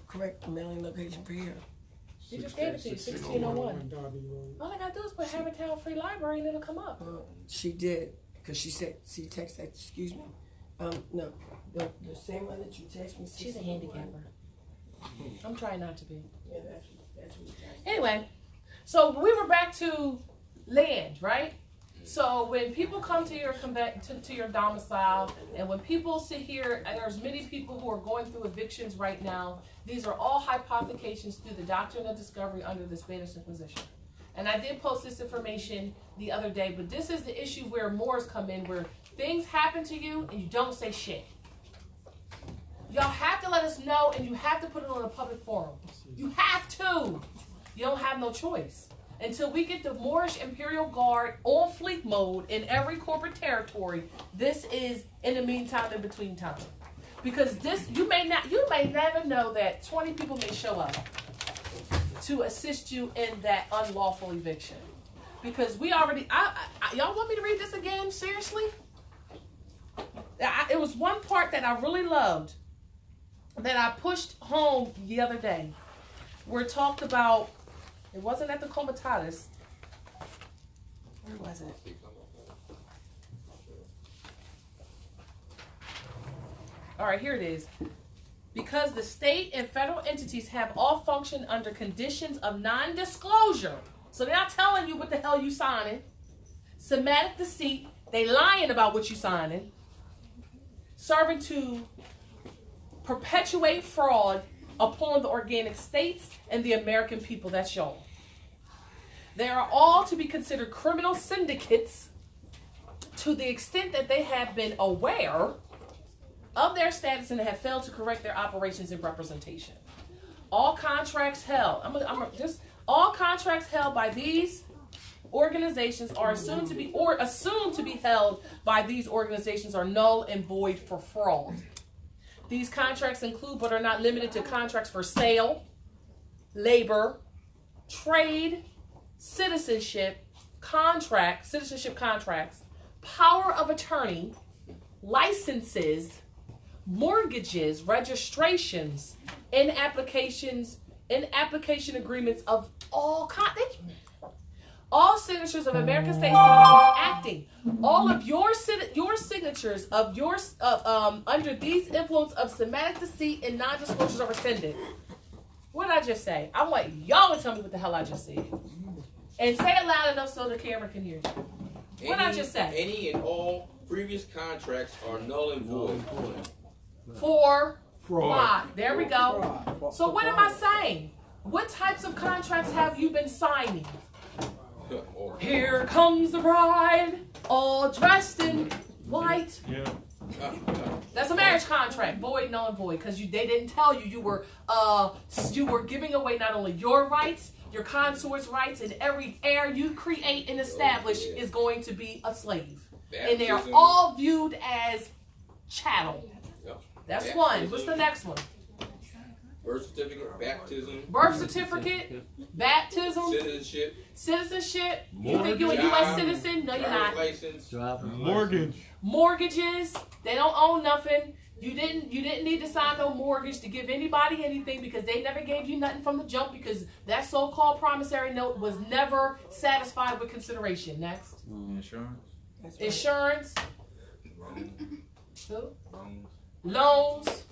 [SPEAKER 2] correct mailing location for here?
[SPEAKER 1] He just gave it to you, 1601.
[SPEAKER 4] Darby Road.
[SPEAKER 1] All I gotta do is put Havertown Free Library and it'll come up.
[SPEAKER 2] She did, because she texted, excuse me. No, the same one that you texted me.
[SPEAKER 1] She's a handicapper. I'm trying not to be.
[SPEAKER 2] Yeah, that's what you texted.
[SPEAKER 1] Anyway, so we were back to land, right? So when people come to your to your domicile, and when people sit here, and there's many people who are going through evictions right now, these are all hypothecations through the doctrine of discovery under the Spanish Inquisition. And I did post this information the other day, but this is the issue where Moors come in, where things happen to you and you don't say shit. Y'all have to let us know, and you have to put it on a public forum. You have to. You don't have no choice. Until we get the Moorish Imperial Guard on fleek mode in every corporate territory, this is in the meantime, in between time. Because this, you may never know that 20 people may show up to assist you in that unlawful eviction. Because we already, y'all want me to read this again? Seriously? It was one part that I really loved that I pushed home the other day, where it talked about, it wasn't at the Comitatus. Where was it? All right, here it is. Because the state and federal entities have all functioned under conditions of non-disclosure. So they're not telling you what the hell you signing. Semantic deceit. They lying about what you signing. Serving to perpetuate fraud upon the organic states and the American people. That's y'all. They are all to be considered criminal syndicates to the extent that they have been aware of their status and have failed to correct their operations and representation. All contracts held, all contracts held by these organizations are assumed to be held by these organizations are null and void for fraud. These contracts include, but are not limited to, contracts for sale, labor, trade, citizenship contracts, power of attorney, licenses, mortgages, registrations, in application agreements of all kinds. All signatures of American state citizens acting. All of your signatures of under these influence of semantic deceit and non-disclosures are rescinded. What did I just say? I want y'all to tell me what the hell I just said. And say it loud enough so the camera can hear you. What did I just say?
[SPEAKER 7] Any and all previous contracts are null and void.
[SPEAKER 1] For
[SPEAKER 8] Fraud.
[SPEAKER 1] why? There we go. So what am I saying? What types of contracts have you been signing? Here comes the bride, all dressed in white.
[SPEAKER 8] Yeah.
[SPEAKER 1] That's a marriage contract, void, null and void, because they didn't tell you you were giving away not only your rights, your consort's rights, and every heir you create and establish is going to be a slave, and they are all viewed as chattel. That's one. What's the next one?
[SPEAKER 7] Birth certificate, baptism.
[SPEAKER 1] Birth certificate, baptism, citizenship. You think you're a U.S. citizen? No, you're not.
[SPEAKER 7] License.
[SPEAKER 8] Mortgage.
[SPEAKER 1] Mortgages, they don't own nothing. You didn't need to sign no mortgage to give anybody anything because they never gave you nothing from the jump because that so-called promissory note was never satisfied with consideration. Next.
[SPEAKER 7] Insurance.
[SPEAKER 1] Insurance. Loans.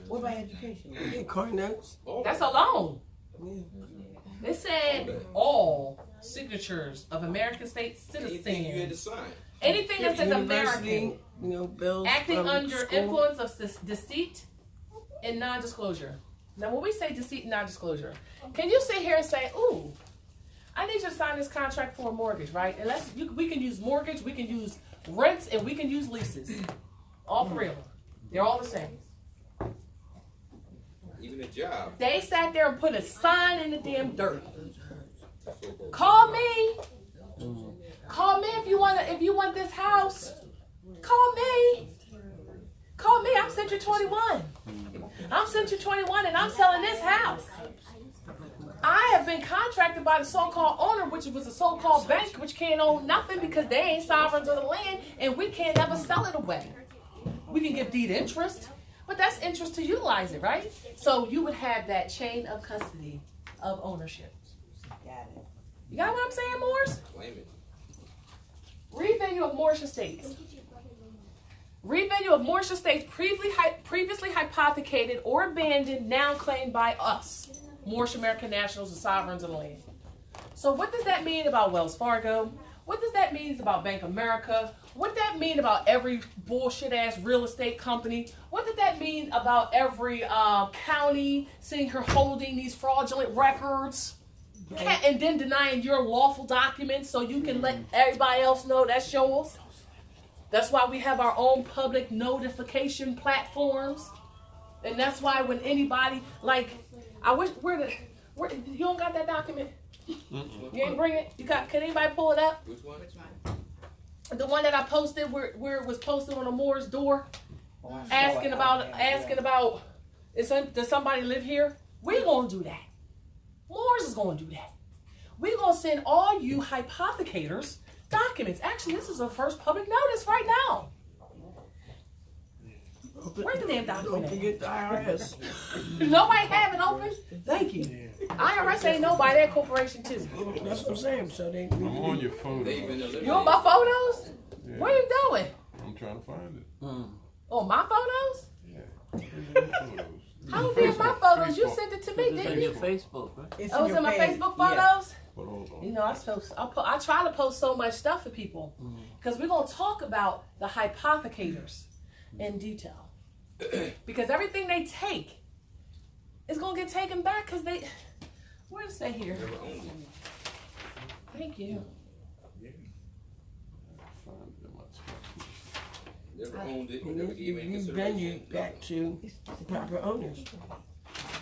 [SPEAKER 2] What about education? Yeah, car notes.
[SPEAKER 1] That's a loan.
[SPEAKER 2] Yeah.
[SPEAKER 1] It said all signatures of American state
[SPEAKER 7] Anything you had to
[SPEAKER 1] citizens.
[SPEAKER 7] sign.
[SPEAKER 1] Anything that says
[SPEAKER 2] University,
[SPEAKER 1] American.
[SPEAKER 2] you know, bills
[SPEAKER 1] Acting
[SPEAKER 2] from
[SPEAKER 1] under
[SPEAKER 2] school.
[SPEAKER 1] influence of deceit and non-disclosure. Now, when we say deceit and non-disclosure, can you sit here and say, ooh, I need you to sign this contract for a mortgage, right? And we can use mortgage, we can use rents, and we can use leases. All three of them. They're all the same.
[SPEAKER 7] Even a job.
[SPEAKER 1] They sat there and put a sign in the damn dirt. Call me. Call me if you want this house. Call me. Call me. I'm Century 21. I'm Century 21 and I'm selling this house. I have been contracted by the so-called owner, which was a so-called bank, which can't own nothing because they ain't sovereigns of the land, and we can't ever sell it away. We can give deed interest, but that's interest to utilize it, right? So you would have that chain of custody of ownership.
[SPEAKER 2] Got it.
[SPEAKER 1] You got what I'm saying, Moors?
[SPEAKER 7] Claim it.
[SPEAKER 1] Revenue of Moorish estates. Revenue of Moorish estates previously hypothecated or abandoned, now claimed by us, Moorish American nationals and sovereigns of the land. So what does that mean about Wells Fargo? What does that mean about Bank of America? What does that mean about every bullshit-ass real estate company? What did that mean about every county sitting here holding these fraudulent records and then denying your lawful documents so you can let everybody else know that's yours? That's why we have our own public notification platforms. And that's why when anybody, like, I wish, you don't got that document? You ain't bring it? Can anybody pull it up?
[SPEAKER 7] Which one?
[SPEAKER 1] The one that I posted where it was posted on a Moore's door, asking about, does somebody live here? We're gonna do that. Moore's is gonna do that. We're gonna send all you hypothecators documents. Actually, this is the first public notice right now. Where's the damn document?
[SPEAKER 2] Don't forget the IRS.
[SPEAKER 1] Nobody have it open? Thank you. IRS ain't nobody, they're a corporation too.
[SPEAKER 2] That's what I'm saying. So they.
[SPEAKER 8] I'm on your photo.
[SPEAKER 7] They've been eliminated.
[SPEAKER 1] You on my photos?
[SPEAKER 8] Yeah.
[SPEAKER 1] What are you doing?
[SPEAKER 8] I'm trying to find it.
[SPEAKER 1] On my photos?
[SPEAKER 8] Yeah.
[SPEAKER 1] How be in my photos? You sent it to me,
[SPEAKER 5] It's
[SPEAKER 1] didn't
[SPEAKER 5] on your
[SPEAKER 1] you?
[SPEAKER 5] Facebook, right?
[SPEAKER 2] It's
[SPEAKER 1] Oh, it's in my
[SPEAKER 2] page.
[SPEAKER 1] Facebook
[SPEAKER 2] Yeah.
[SPEAKER 1] photos?
[SPEAKER 8] But hold on.
[SPEAKER 1] You know, I try to post so much stuff for people because we're going to talk about the hypothecators in detail. Because everything they take is going to get taken back because they... Where does it say here?
[SPEAKER 7] Never owned it.
[SPEAKER 1] Thank you.
[SPEAKER 7] Never owned it.
[SPEAKER 2] And
[SPEAKER 7] Never gave any
[SPEAKER 2] you
[SPEAKER 7] consideration.
[SPEAKER 2] venue back to the proper owners.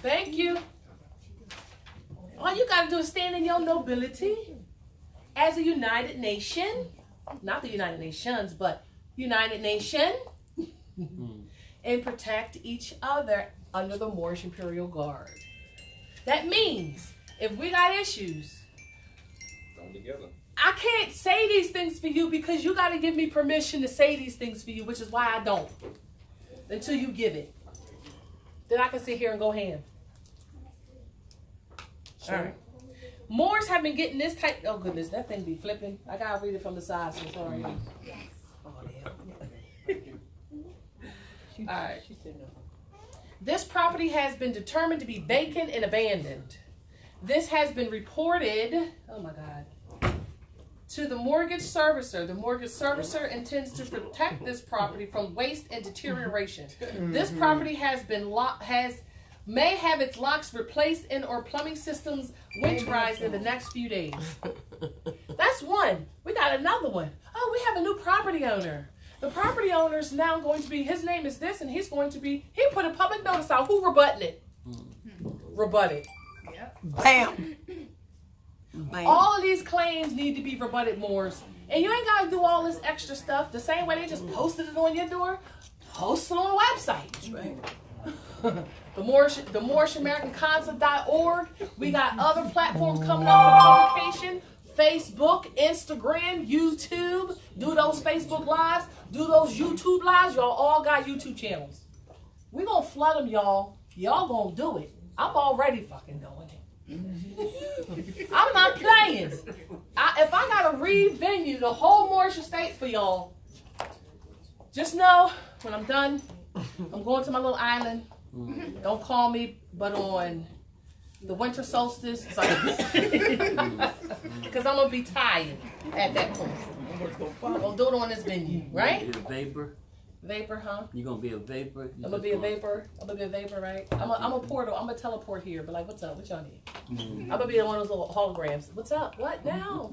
[SPEAKER 1] Thank you. All you got to do is stand in your nobility as a United Nation. Not the United Nations, but United Nation. And protect each other under the Moorish Imperial Guard. That means if we got issues,
[SPEAKER 7] Come together.
[SPEAKER 1] I can't say these things for you because you got to give me permission to say these things for you, which is why I don't. until you give it. Then I can sit here and go ham. All right. Moors have been getting this type. Oh goodness, that thing be flipping. I gotta read it from the side. So sorry. Oh damn. All right. This property has been determined to be vacant and abandoned. This has been reported. Oh my God. To the mortgage servicer. The mortgage servicer intends to protect this property from waste and deterioration. This property may have its locks replaced and or plumbing systems winterized in the next few days. That's one. We got another one. Oh, we have a new property owner. The property owner is now going to be, his name is this, and he's going to be, he put a public notice out. Who rebutting it? Rebut it.
[SPEAKER 2] Yep. Bam. Bam.
[SPEAKER 1] All of these claims need to be rebutted, Moors. And you ain't got to do all this extra stuff. The same way they just posted it on your door, post it on the website.
[SPEAKER 2] That's right.
[SPEAKER 1] The Moorish American Consulate.org. We got other platforms coming up for publication. Facebook, Instagram, YouTube. Do those Facebook lives. Do those YouTube lives. Y'all all got YouTube channels. We gonna flood them, y'all. Y'all gonna do it. I'm already fucking doing it. I'm not playing. If I gotta re-venue the whole Moorish estate for y'all, just know when I'm done, I'm going to my little island. Don't call me, but on the winter solstice, because I'm gonna be tired at that point. I'm gonna do it on this venue, right?
[SPEAKER 6] You gonna be a vapor?
[SPEAKER 1] Vapor, huh?
[SPEAKER 6] You gonna be a vapor?
[SPEAKER 1] I'm gonna be a vapor. I'm gonna be a vapor, right? I'm a portal. I'm gonna teleport here, but like, what's up? What y'all need? I'm gonna be one of those little holograms. What's up? What now?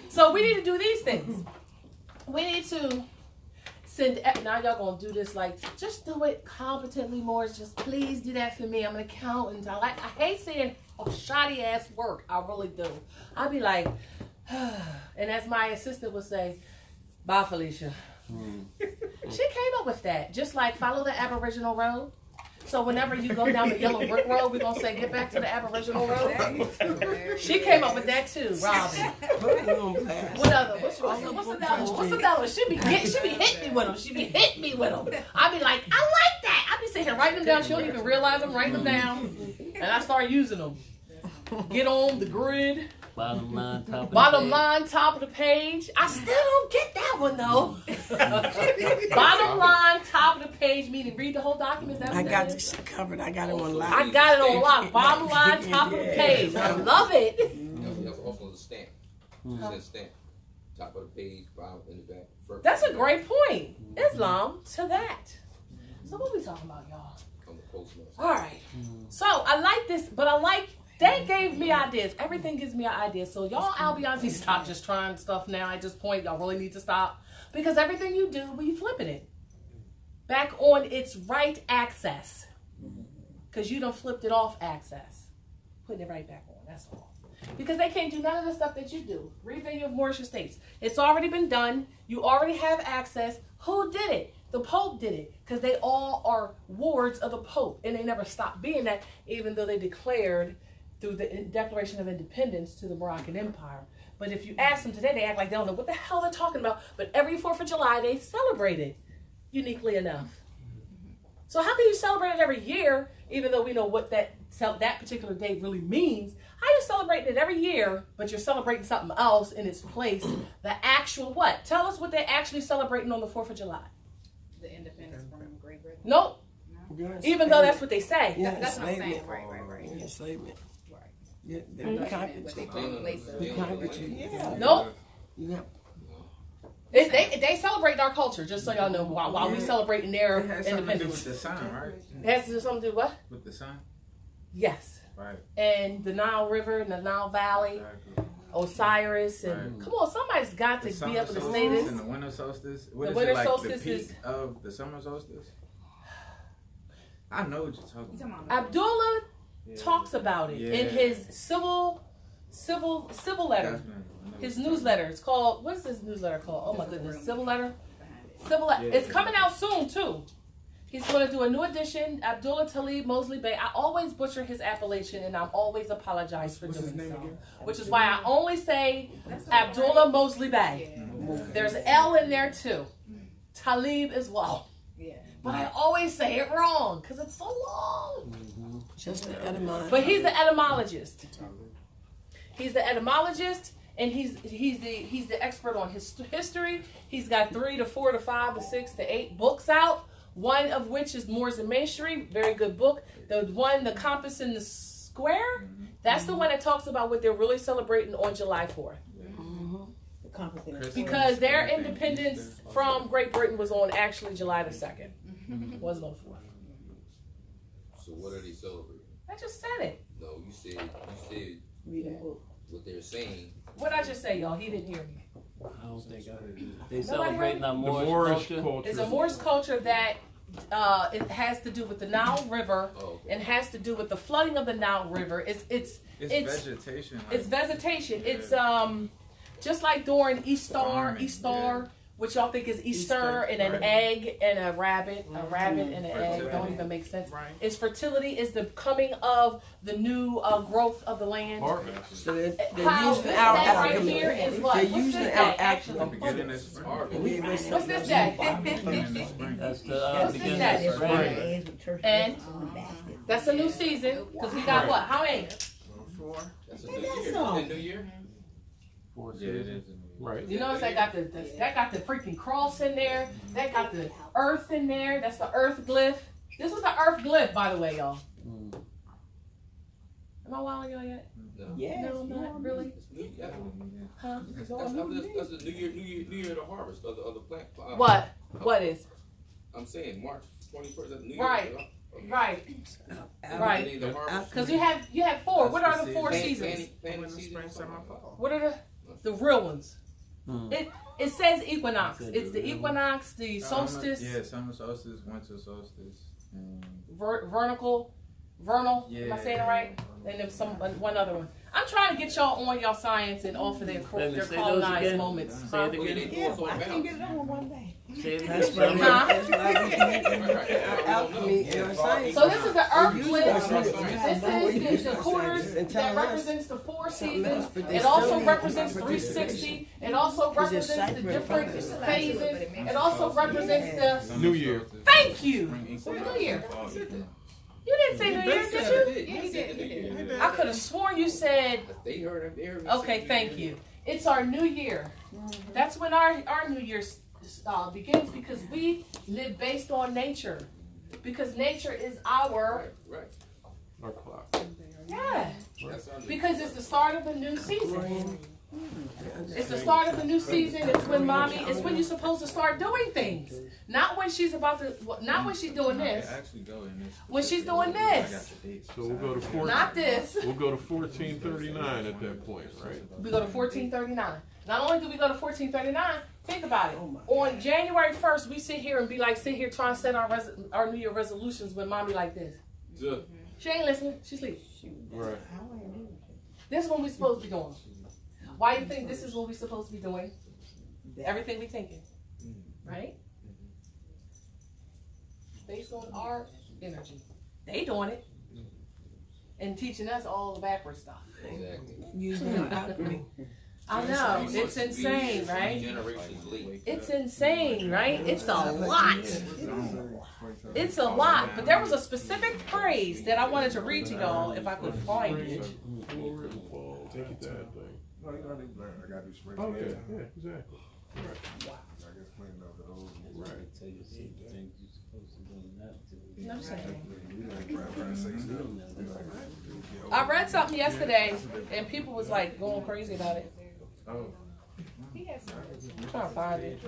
[SPEAKER 1] So we need to do these things. We need to send. Now y'all gonna do this like, just do it competently, more. Just please do that for me. I'm an accountant. I hate seeing shoddy ass work. I really do. I'd be like, and as my assistant would say, bye, Felicia. She came up with that. Just like follow the Aboriginal road. So whenever you go down the yellow brick road, we're gonna say get back to the Aboriginal road. She came up with that too, Robin. What other? What's another one? What's another one? She be hitting me with them. She be hitting me with them. I be like, I like that. I be sitting here writing them down. She don't even realize I'm writing them down, and I start using them. Get on the grid.
[SPEAKER 6] Bottom line,
[SPEAKER 1] top of the page. I still don't get that one though. Bottom line, top of the page, meaning read the whole document.
[SPEAKER 2] I got this covered. I got it on lock.
[SPEAKER 1] I got it on lock. Bottom line, top of the page. I love it.
[SPEAKER 7] That's also the stamp. Says stamp. Top of the page, bottom in the back. First
[SPEAKER 1] That's a great point. Islam to that. So what we talking about, y'all? All right. So I like this, but I like. They gave me ideas. Everything gives me an idea. So y'all Albions, stop just trying stuff now at this point. Y'all really need to stop. Because everything you do, we flipping it. Back on its right access. Because you done flipped it off access. Putting it right back on. That's all. Because they can't do none of the stuff that you do. Revenue of Moorish estates. It's already been done. You already have access. Who did it? The Pope did it. Because they all are wards of the Pope. And they never stopped being that, even though they declared through the Declaration of Independence to the Moroccan Empire. But if you ask them today, they act like they don't know what the hell they're talking about. But every 4th of July, they celebrate it, uniquely enough. So how can you celebrate it every year, even though we know what that particular date really means? How are you celebrating it every year, but you're celebrating something else in its place? The actual what? Tell us what they're actually celebrating on the 4th of July.
[SPEAKER 9] The independence from Great Britain.
[SPEAKER 1] Nope. Even though that's what they say.
[SPEAKER 2] Yeah,
[SPEAKER 9] That's what I'm saying.
[SPEAKER 2] enslavement.
[SPEAKER 9] Right.
[SPEAKER 2] Enslavement. Yeah, they conquered
[SPEAKER 9] But they
[SPEAKER 2] you.
[SPEAKER 9] took place of
[SPEAKER 2] They conquered you. Yeah.
[SPEAKER 1] Nope.
[SPEAKER 2] Yeah.
[SPEAKER 1] They celebrate our culture, just so y'all know, while we celebrating their
[SPEAKER 10] It has something to do
[SPEAKER 1] independence.
[SPEAKER 10] with the sun, right?
[SPEAKER 1] It has to do something to do with what?
[SPEAKER 10] With the sun,
[SPEAKER 1] Yes.
[SPEAKER 10] right?
[SPEAKER 1] And the Nile River and the Nile Valley,
[SPEAKER 10] Exactly.
[SPEAKER 1] Osiris, and
[SPEAKER 10] Right.
[SPEAKER 1] come on, somebody's got to
[SPEAKER 10] The
[SPEAKER 1] be able to
[SPEAKER 10] summer
[SPEAKER 1] say
[SPEAKER 10] solstice
[SPEAKER 1] this.
[SPEAKER 10] and the winter solstice. What
[SPEAKER 1] The
[SPEAKER 10] is
[SPEAKER 1] winter
[SPEAKER 10] it, like
[SPEAKER 1] solstice
[SPEAKER 10] the peak
[SPEAKER 1] is-
[SPEAKER 10] of the summer solstice. I know what you're talking
[SPEAKER 9] You talking
[SPEAKER 10] about.
[SPEAKER 9] about
[SPEAKER 1] Abdullah
[SPEAKER 10] Yeah.
[SPEAKER 1] talks about it in
[SPEAKER 10] Yeah.
[SPEAKER 1] his civil letter.
[SPEAKER 10] Definitely. I know
[SPEAKER 1] His
[SPEAKER 10] what you're
[SPEAKER 1] newsletter. It's called, what is this newsletter called? Oh my goodness, civil letter.
[SPEAKER 9] behind it?
[SPEAKER 10] Yeah.
[SPEAKER 1] It's coming out soon too. He's going to do a new edition. Abdullah Talib Mosley Bey. I always butcher his appellation, and I'm always apologize for
[SPEAKER 10] What's
[SPEAKER 1] doing
[SPEAKER 10] his name
[SPEAKER 1] so.
[SPEAKER 10] again?
[SPEAKER 1] Which is why I only say
[SPEAKER 9] That's
[SPEAKER 1] Abdullah Mosley Bey.
[SPEAKER 9] Yeah.
[SPEAKER 1] There's L in there too. Talib as well.
[SPEAKER 9] Yeah.
[SPEAKER 1] But I always say it wrong because it's so long.
[SPEAKER 2] Just the etymology.
[SPEAKER 1] But he's the etymologist. He's the etymologist, and he's the expert on history. He's got 3 to 4 to 5 to 6 to 8 books out. One of which is Moors and Masonry, very good book. The one, The Compass in the Square, that's the one that talks about what they're really celebrating on July 4th. Because their independence from Great Britain was on actually July the 2nd. It wasn't on the 4th.
[SPEAKER 7] So what are they celebrating?
[SPEAKER 1] I just said it.
[SPEAKER 7] No, you said
[SPEAKER 2] Read a book.
[SPEAKER 7] what they're saying.
[SPEAKER 1] What I just say, y'all? He didn't hear me.
[SPEAKER 6] I don't think I heard it. They celebrating our
[SPEAKER 8] The
[SPEAKER 6] Moorish
[SPEAKER 8] Moorish
[SPEAKER 6] culture.
[SPEAKER 8] culture.
[SPEAKER 1] It's a Moorish culture that it has to do with the Nile River and has to do with the flooding of the Nile River. It's
[SPEAKER 10] vegetation.
[SPEAKER 1] It's vegetation. It's just like during Easter, which y'all think is Easter and an egg and a rabbit and an egg. Don't even make sense.
[SPEAKER 5] Right.
[SPEAKER 1] It's fertility. Is the coming of the new growth of the land.
[SPEAKER 8] Harvest.
[SPEAKER 2] So they're
[SPEAKER 1] How
[SPEAKER 2] using
[SPEAKER 1] this
[SPEAKER 2] our
[SPEAKER 1] day right
[SPEAKER 2] alchemy.
[SPEAKER 1] here is what?
[SPEAKER 2] They're
[SPEAKER 1] What's
[SPEAKER 2] using
[SPEAKER 1] this
[SPEAKER 2] our
[SPEAKER 1] day, actually?
[SPEAKER 2] alchemy.
[SPEAKER 10] Beginning of spring.
[SPEAKER 1] What's this day?
[SPEAKER 10] Beginning of spring.
[SPEAKER 6] That's the
[SPEAKER 1] What's this
[SPEAKER 6] beginning
[SPEAKER 1] day?
[SPEAKER 6] of spring.
[SPEAKER 1] And that's a new season because we got what? How many?
[SPEAKER 5] 4.
[SPEAKER 7] That's a new year. Is that New Year?
[SPEAKER 10] Yeah, it is.
[SPEAKER 8] Right.
[SPEAKER 1] You notice that got the freaking cross in there. That got the earth in there. That's the earth glyph. This was the earth glyph, by the way, y'all. Am I wilding y'all yet?
[SPEAKER 7] No.
[SPEAKER 2] Yes.
[SPEAKER 1] No, I'm not really.
[SPEAKER 7] It's new, yeah.
[SPEAKER 1] Huh?
[SPEAKER 7] That's the New Year the harvest of the plant.
[SPEAKER 1] What? What is?
[SPEAKER 7] I'm saying March 21st. That's New Year.
[SPEAKER 1] Right. Right. Right.
[SPEAKER 7] The harvest.
[SPEAKER 1] Because you have 4. What are the 4 seasons?
[SPEAKER 7] Fanny
[SPEAKER 5] Spring, summer, fall.
[SPEAKER 1] What are the real ones? It says equinox. It's the equinox, the solstice.
[SPEAKER 10] Yeah, summer solstice, winter solstice.
[SPEAKER 1] Vernal. Am I saying it right? And then one other one. I'm trying to get y'all on y'all science and off of their colonized moments.
[SPEAKER 6] Say it again.
[SPEAKER 2] Yeah, well, I can get it on one day.
[SPEAKER 6] Say it
[SPEAKER 2] That's
[SPEAKER 6] again.
[SPEAKER 2] why we can our alchemy and our science.
[SPEAKER 1] So this is the earth
[SPEAKER 2] Use
[SPEAKER 1] glyph.
[SPEAKER 2] our science.
[SPEAKER 1] This is the quarters
[SPEAKER 2] And tell
[SPEAKER 1] that
[SPEAKER 2] us
[SPEAKER 1] represents the 4
[SPEAKER 2] something else,
[SPEAKER 1] seasons.
[SPEAKER 2] but they
[SPEAKER 1] It
[SPEAKER 2] still
[SPEAKER 1] also
[SPEAKER 2] need
[SPEAKER 1] represents
[SPEAKER 2] our
[SPEAKER 1] 360. It also
[SPEAKER 2] Because it's
[SPEAKER 1] represents the
[SPEAKER 2] sacred
[SPEAKER 1] different
[SPEAKER 2] purpose.
[SPEAKER 1] phases. It also represents the
[SPEAKER 8] New Year.
[SPEAKER 1] Thank you. New Year. You didn't say New Year, did you?
[SPEAKER 7] Yeah, he said the New Year.
[SPEAKER 1] I could have sworn you said.
[SPEAKER 7] They heard me.
[SPEAKER 1] Okay, thank you. It's our new year. That's when our New Year begins because we live based on nature. Because nature is our
[SPEAKER 7] Right.
[SPEAKER 8] Our clock.
[SPEAKER 1] yeah.
[SPEAKER 7] That's our
[SPEAKER 1] Because it's the start of a new season. It's the start of a new season. It's when it's when you're supposed to start doing things. Not when she's not when she's doing this.
[SPEAKER 10] Actually go in this.
[SPEAKER 1] When she's doing this.
[SPEAKER 8] So we'll go to 14.
[SPEAKER 1] Not this.
[SPEAKER 8] We'll go to 1439 at that point, right?
[SPEAKER 1] We go to 1439. Not only do we go to 1439, think about it. On January 1st, we sit here trying to set our New Year resolutions with mommy like this.
[SPEAKER 7] Good.
[SPEAKER 1] She ain't listening. She's asleep.
[SPEAKER 8] Right.
[SPEAKER 1] This is what we're supposed to be doing. Why do you think this is what we're supposed to be doing? Everything we thinking. Right? Based on our energy. They doing it. And teaching us all the backward stuff.
[SPEAKER 7] Exactly.
[SPEAKER 2] using our alchemy.
[SPEAKER 1] I know. It's insane, right?
[SPEAKER 7] Generations late.
[SPEAKER 1] It's insane, right? It's a lot. It's a lot. But there was a specific phrase that I wanted to read to y'all if I could find it.
[SPEAKER 8] Forward and fall. Take it that thing.
[SPEAKER 11] No, you gotta do spring. I gotta do spring.
[SPEAKER 8] Oh, yeah, exactly. Right.
[SPEAKER 11] I guess cleaning up the old.
[SPEAKER 8] Right.
[SPEAKER 1] No saying.
[SPEAKER 11] Right, say stuff.
[SPEAKER 1] I read something yesterday and people was like going crazy about it.
[SPEAKER 11] Oh.
[SPEAKER 1] I'm trying to find it.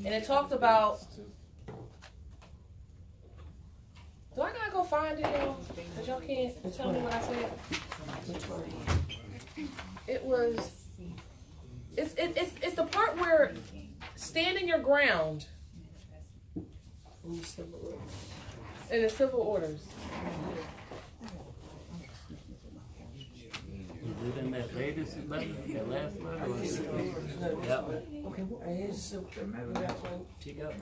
[SPEAKER 1] And it talked about. Do I gotta go find it, y'all? Cause y'all can't tell me what I said. It was. It's the part where standing your ground in the civil orders.
[SPEAKER 6] Is it in that latest letter? That last letter? That one?
[SPEAKER 2] Okay, well, here's the
[SPEAKER 6] She got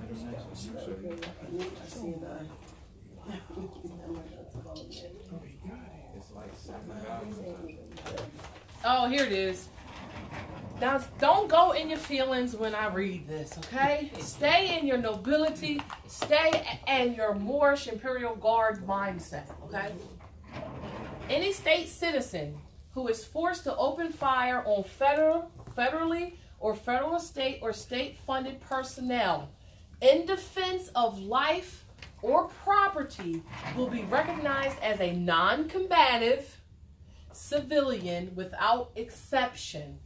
[SPEAKER 1] Oh, here it is. Now, don't go in your feelings when I read this, okay? Stay in your nobility, stay in your Moorish Imperial Guard mindset, okay? Any state citizen who is forced to open fire on federally or federal state or state-funded personnel in defense of life or property will be recognized as a non-combative civilian without exception,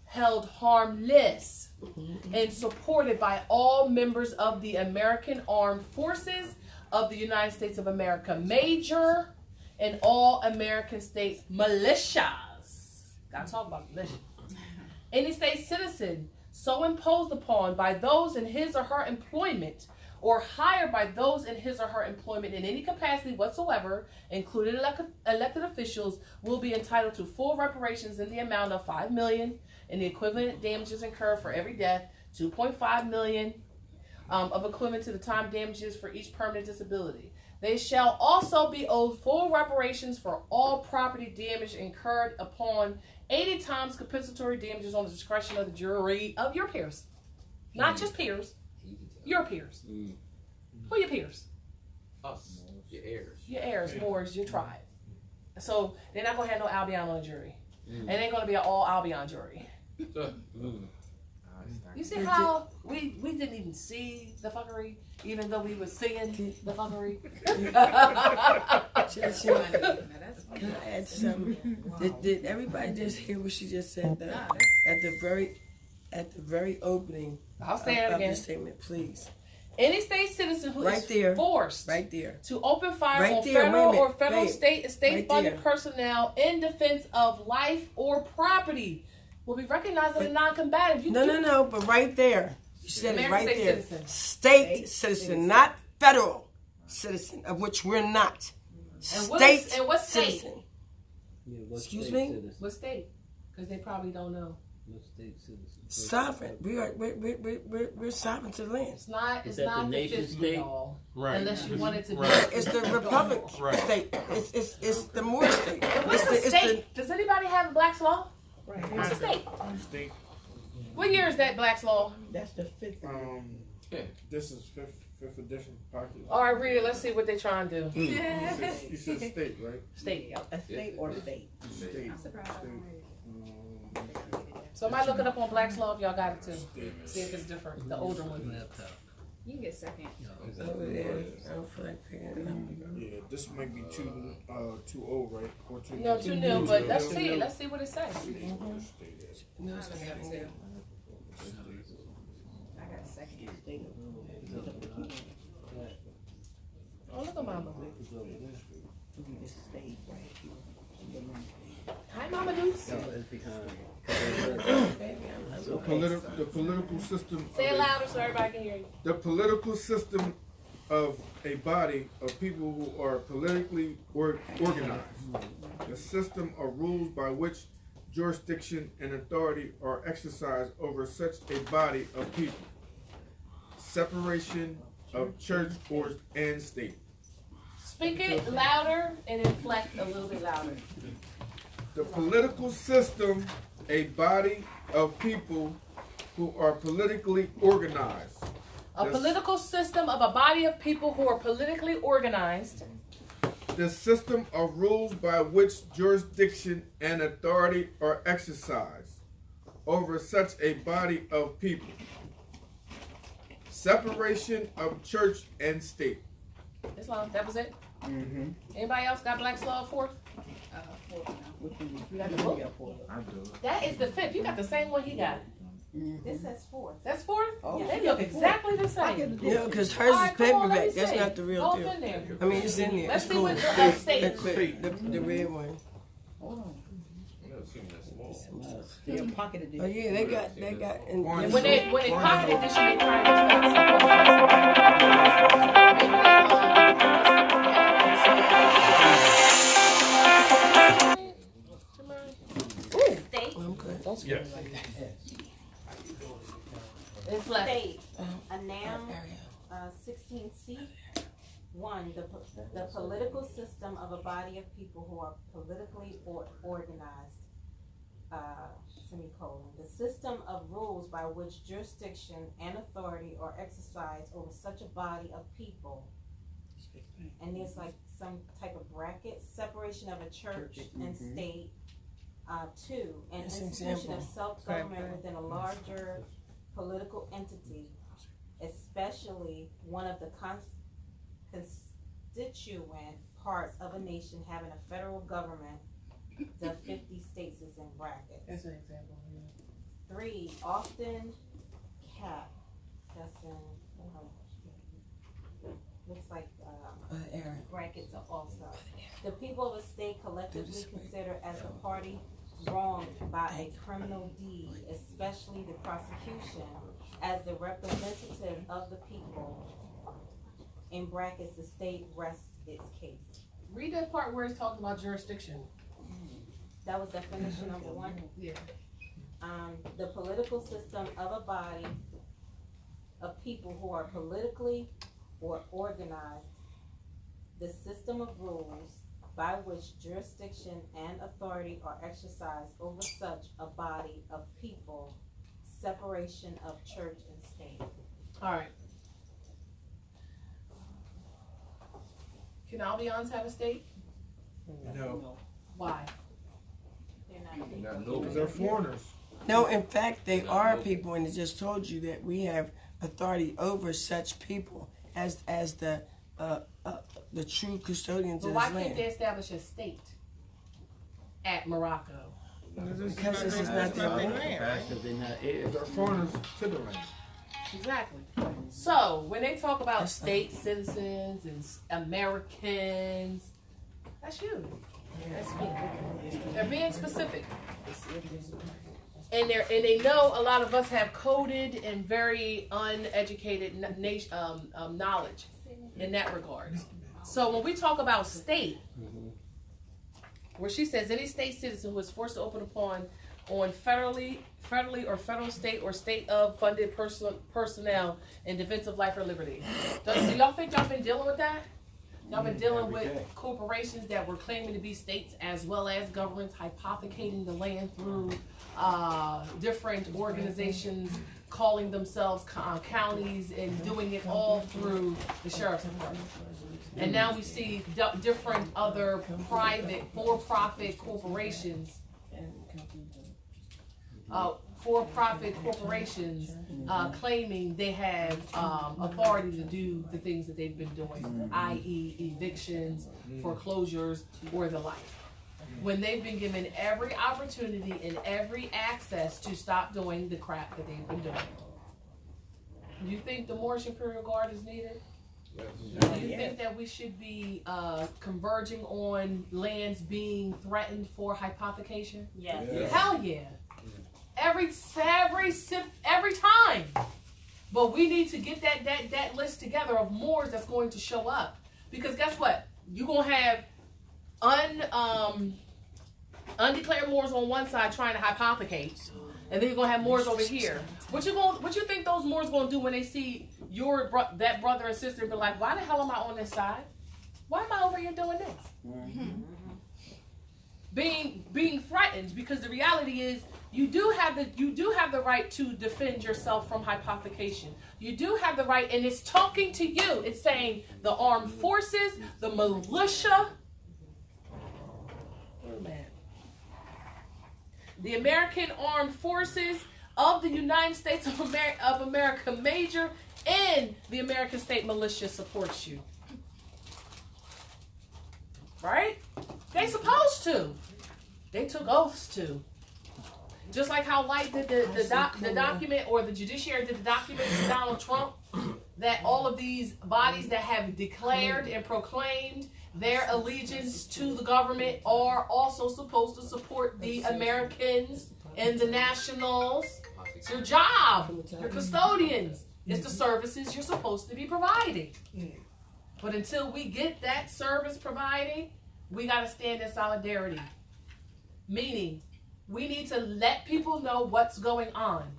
[SPEAKER 1] held harmless, and supported by all members of the American Armed Forces of the United States of America, Major, and all American state militias. Gotta talk about militia. Any state citizen so imposed upon by those in his or her employment or hired by those in his or her employment in any capacity whatsoever, including elected officials, will be entitled to full reparations in the amount of $5 million and the equivalent damages incurred for every death, $2.5 million of equivalent to the time damages for each permanent disability. They shall also be owed full reparations for all property damage incurred upon 80 times compensatory damages on the discretion of the jury of your peers. Not just peers, your peers. Who are your peers?
[SPEAKER 7] Us, your heirs.
[SPEAKER 1] Your heirs, Moors, your tribe. So they're not going to have no Albion on the jury. And it ain't going to be an all Albion jury. You see how we didn't even see the fuckery, even though we were singing the fuckery?
[SPEAKER 2] Can I add something? Did everybody just hear what she just said? Though? At the very opening
[SPEAKER 1] I'll say it
[SPEAKER 2] of
[SPEAKER 1] again.
[SPEAKER 2] the statement, please.
[SPEAKER 1] Any state citizen who is forced to open fire on federal or federal state and state-funded personnel in defense of life or property will be recognized as a non-combative.
[SPEAKER 2] No, but right there. You said it right there.
[SPEAKER 1] Citizen.
[SPEAKER 2] State citizen, not federal citizen, of which we're not.
[SPEAKER 1] And what state?
[SPEAKER 2] Citizen.
[SPEAKER 6] Yeah,
[SPEAKER 2] Excuse me?
[SPEAKER 6] Citizen?
[SPEAKER 1] What state? Because they probably don't know.
[SPEAKER 6] What state citizen?
[SPEAKER 2] Sovereign. We're sovereign to the land.
[SPEAKER 1] It's not
[SPEAKER 6] Is
[SPEAKER 1] the
[SPEAKER 6] that the nation state?
[SPEAKER 8] Right.
[SPEAKER 1] Unless you want it to be.
[SPEAKER 2] It's the republic state. It's the Moorish state.
[SPEAKER 1] What's the state? Does anybody have a Black's Law?
[SPEAKER 3] Right.
[SPEAKER 1] What's the state?
[SPEAKER 10] State.
[SPEAKER 1] What year is that Black's Law?
[SPEAKER 3] That's the 5th.
[SPEAKER 10] This is fifth edition popular.
[SPEAKER 1] All right, read it. Let's see what they're trying to do.
[SPEAKER 10] You said state, right?
[SPEAKER 1] State, yeah.
[SPEAKER 3] A state or state?
[SPEAKER 10] State.
[SPEAKER 9] I'm surprised I don't read it.
[SPEAKER 1] Somebody look it up on Black's Law if y'all got it too. See if it's different. The older one.
[SPEAKER 9] You can get second.
[SPEAKER 2] Over there. I don't feel like picking it up.
[SPEAKER 10] Yeah, this might be too old, right? Or too
[SPEAKER 1] No, too new, but let's see it. Let's see what it says.
[SPEAKER 2] No, it's not happening.
[SPEAKER 9] I got second.
[SPEAKER 1] Oh, look at Mama. Hi, Mama Dukes.
[SPEAKER 10] The political system.
[SPEAKER 1] Say it louder so everybody can hear you.
[SPEAKER 10] The political system of a body of people who are politically organized. The system of rules by which jurisdiction and authority are exercised over such a body of people. Separation of church and state.
[SPEAKER 1] Speak it louder and inflect a little bit louder.
[SPEAKER 10] The political system, a body of people who are politically organized.
[SPEAKER 1] A political system of a body of people who are politically organized.
[SPEAKER 10] The system of rules by which jurisdiction and authority are exercised over such a body of people. Separation of church and state.
[SPEAKER 1] Islam, that was it?
[SPEAKER 10] Mm-hmm.
[SPEAKER 1] Anybody else got Black's Law 4th?
[SPEAKER 9] Fourth now.
[SPEAKER 1] You got the book? That is the 5th. You got the same one he got.
[SPEAKER 9] This says fourth.
[SPEAKER 1] That's 4th?
[SPEAKER 3] Oh,
[SPEAKER 1] They look exactly the same.
[SPEAKER 2] Yeah, because hers
[SPEAKER 1] All
[SPEAKER 2] is
[SPEAKER 1] right, come on, let
[SPEAKER 2] paperback.
[SPEAKER 1] me
[SPEAKER 2] That's
[SPEAKER 1] see.
[SPEAKER 2] not the real
[SPEAKER 1] Go
[SPEAKER 2] deal.
[SPEAKER 1] in there.
[SPEAKER 2] I mean, it's in there.
[SPEAKER 1] Let's
[SPEAKER 2] It's
[SPEAKER 1] see
[SPEAKER 2] cool.
[SPEAKER 1] what the state.
[SPEAKER 2] The red one.
[SPEAKER 3] They're pocket edition.
[SPEAKER 2] Oh yeah, they got. And
[SPEAKER 1] When they pocket it, they should be trying
[SPEAKER 9] State.
[SPEAKER 8] Yes.
[SPEAKER 1] It's left.
[SPEAKER 12] State. A noun. 16C. 1. The political system of a body of people who are politically organized. semicolon, the system of rules by which jurisdiction and authority are exercised over such a body of people. And there's like some type of bracket, separation of a church and state. Two, an institution of self-government within a larger political entity, especially one of the constituent parts of a nation having a federal government. The 50 states is in brackets.
[SPEAKER 1] That's an example. Yeah.
[SPEAKER 12] 3, often cap. That's in. Looks like brackets are also. The people of a state collectively considered as a party wronged by a criminal deed, especially the prosecution, as the representative of the people. In brackets, the state rests its case.
[SPEAKER 1] Read that part where it's talking about jurisdiction.
[SPEAKER 12] That was definition number 1.
[SPEAKER 1] Yeah.
[SPEAKER 12] The political system of a body of people who are politically or organized, the system of rules by which jurisdiction and authority are exercised over such a body of people, separation of church and state.
[SPEAKER 1] All right. Can Albions have a state?
[SPEAKER 10] No.
[SPEAKER 1] Why?
[SPEAKER 12] They're not.
[SPEAKER 10] Because they're foreigners.
[SPEAKER 2] No, in fact, they are people, and it just told you that we have authority over such people as the true custodians
[SPEAKER 1] But
[SPEAKER 2] of
[SPEAKER 1] why
[SPEAKER 2] this
[SPEAKER 1] can't
[SPEAKER 2] land.
[SPEAKER 1] they establish a state at Morocco?
[SPEAKER 2] Because this is not their land.
[SPEAKER 6] They're not heirs.
[SPEAKER 10] They're foreigners to the land.
[SPEAKER 1] Exactly. So when they talk about state citizens and Americans, that's you. That's me. They're being specific, and they know a lot of us have coded and very uneducated knowledge in that regard. So when we talk about state, where she says any state citizen who is forced to open upon on federally or federal, state, or state of funded personnel in defense of life or liberty. Do y'all think y'all been dealing with that? Y'all been dealing with corporations that were claiming to be states as well as governments hypothecating the land through different organizations calling themselves counties and doing it all through the sheriff's department. And now we see different other private for-profit corporations claiming they have authority to do the things that they've been doing, i.e. evictions, foreclosures, or the like. When they've been given every opportunity and every access to stop doing the crap that they've been doing. Do you think the Moorish Imperial Guard is needed? Do you think that we should be converging on lands being threatened for hypothecation?
[SPEAKER 12] Yes.
[SPEAKER 1] Hell yeah. Every time. But we need to get that list together of Moors that's going to show up. Because guess what? You're going to have undeclared Moors on one side trying to hypothecate, and then you're going to have Moors over here. What you think those Moors going to do when they see that brother and sister and be like, why the hell am I on this side? Why am I over here doing this? Mm-hmm. Being threatened, because the reality is you do have the right to defend yourself from hypothecation. You do have the right, and it's talking to you. It's saying the armed forces, the militia, the American Armed Forces of the United States of America Major, and the American State Militia supports you. Right? They supposed to. They took oaths to. Just like how Light did the document, or the judiciary did the document to Donald Trump, that all of these bodies that have declared and proclaimed their allegiance to the government are also supposed to support the Americans and the nationals. It's your job. Your custodians. It's the services you're supposed to be providing. But until we get that service provided, we got to stand in solidarity. Meaning, we need to let people know what's going on.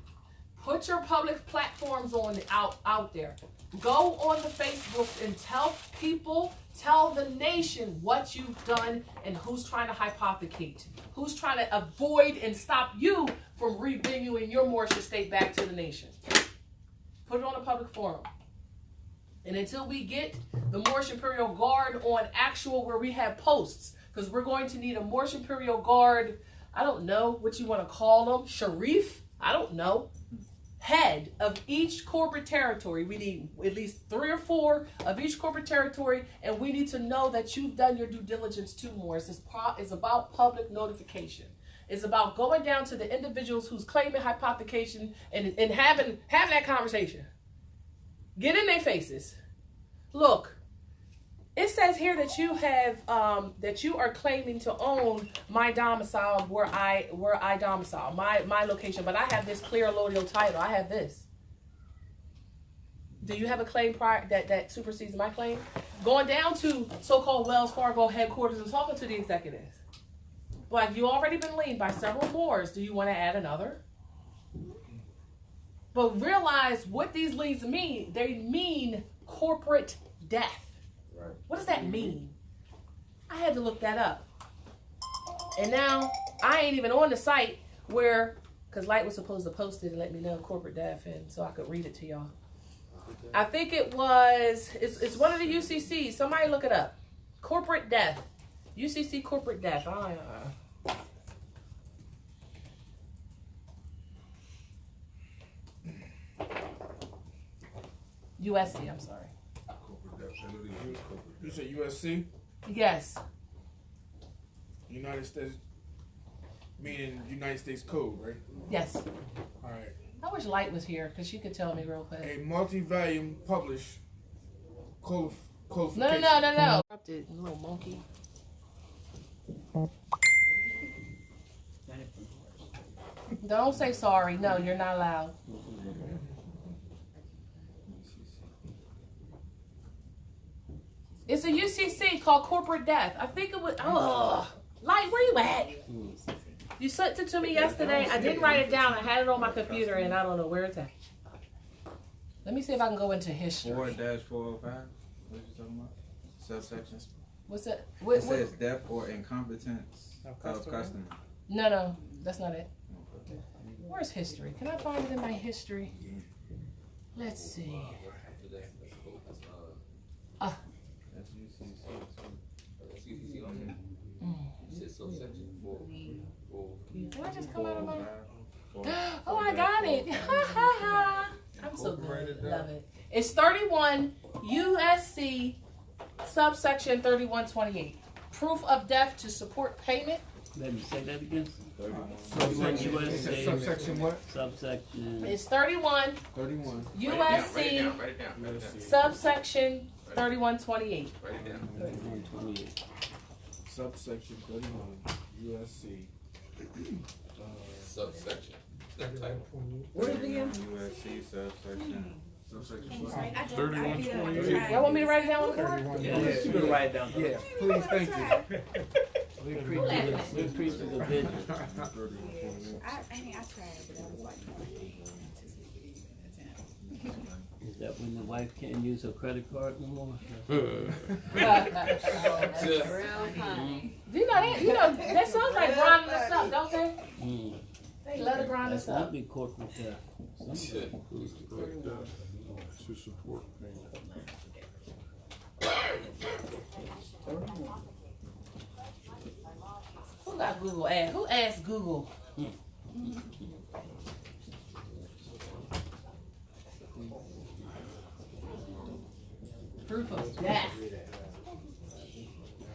[SPEAKER 1] Put your public platforms out there. Go on the Facebook and tell people, tell the nation what you've done and who's trying to hypothecate, who's trying to avoid and stop you from revenuing your Moorish estate back to the nation. Put it on a public forum. And until we get the Moorish Imperial Guard on actual where we have posts, because we're going to need a Moorish Imperial Guard, I don't know what you want to call them, Sharif, I don't know, head of each corporate territory. We need at least 3 or 4 of each corporate territory, and we need to know that you've done your due diligence too, Morris. It's about public notification. It's about going down to the individuals who's claiming hypothecation and having that conversation. Get in their faces. Look, it says here that you have that you are claiming to own my domicile where I domicile, my location, but I have this clear allodial title. I have this. Do you have a claim prior that supersedes my claim? Going down to so-called Wells Fargo headquarters and talking to the executives. Like, you already been leaned by several Moors. Do you want to add another? But realize what these liens mean. They mean corporate death.
[SPEAKER 7] Right.
[SPEAKER 1] What does that mean? I had to look that up. And now I ain't even on the site where, because Light was supposed to post it and let me know corporate death, and so I could read it to y'all. I think it was, it's one of the UCCs. Somebody look it up. Corporate death. UCC corporate death. USC, I'm sorry.
[SPEAKER 10] You said USC?
[SPEAKER 1] Yes.
[SPEAKER 10] United States, meaning United States Code, right?
[SPEAKER 1] Yes.
[SPEAKER 10] All right.
[SPEAKER 1] I wish Light was here because she could tell me real quick.
[SPEAKER 10] A multi-volume published codification.
[SPEAKER 1] No. Little monkey. Don't say sorry. No, you're not allowed. It's a UCC called Corporate Death. I think it was. Light, where you at? You sent it to me yesterday. I didn't write it down. I had it on my computer, and I don't know where it's at. Let me see if I can go into history.
[SPEAKER 13] 4-405. What you talking about? Subsections.
[SPEAKER 1] What's that?
[SPEAKER 13] It says death or incompetence of customer.
[SPEAKER 1] No, that's not it. Where's history? Can I find it in my history? Let's see.
[SPEAKER 13] That's UCC.
[SPEAKER 7] CCC on there. It says subsection 4.
[SPEAKER 1] Can I just come out of my... Oh, I got it. I'm so good. Love it. It's 31 USC subsection 3128. Proof of death to support payment.
[SPEAKER 6] Let me say that again.
[SPEAKER 10] 31
[SPEAKER 6] USC.
[SPEAKER 10] Subsection what?
[SPEAKER 6] Subsection.
[SPEAKER 1] It's 31 USC
[SPEAKER 7] Write it down.
[SPEAKER 1] subsection 3128.
[SPEAKER 7] Write it down.
[SPEAKER 6] 3128.
[SPEAKER 10] Subsection 31 USC.
[SPEAKER 7] Subsection. That title.
[SPEAKER 2] What is it again?
[SPEAKER 13] USC subsection.
[SPEAKER 11] Subsection what?
[SPEAKER 8] 3128.
[SPEAKER 1] Y'all want me to write it down on the board?
[SPEAKER 3] Yeah, you can write it down.
[SPEAKER 10] Yeah, please, thank you.
[SPEAKER 6] We increase the division.
[SPEAKER 9] I mean, I tried, but I was like,
[SPEAKER 6] Is that when the wife can't use her credit card no more?
[SPEAKER 1] That's
[SPEAKER 9] real funny.
[SPEAKER 1] You know, that sounds like grinding us up, don't they? They love to grind us
[SPEAKER 6] That's not
[SPEAKER 1] up.
[SPEAKER 6] be corporate death.
[SPEAKER 7] Shit.
[SPEAKER 8] To support payment.
[SPEAKER 1] Who got Google ads? Who asked Google? Proof of death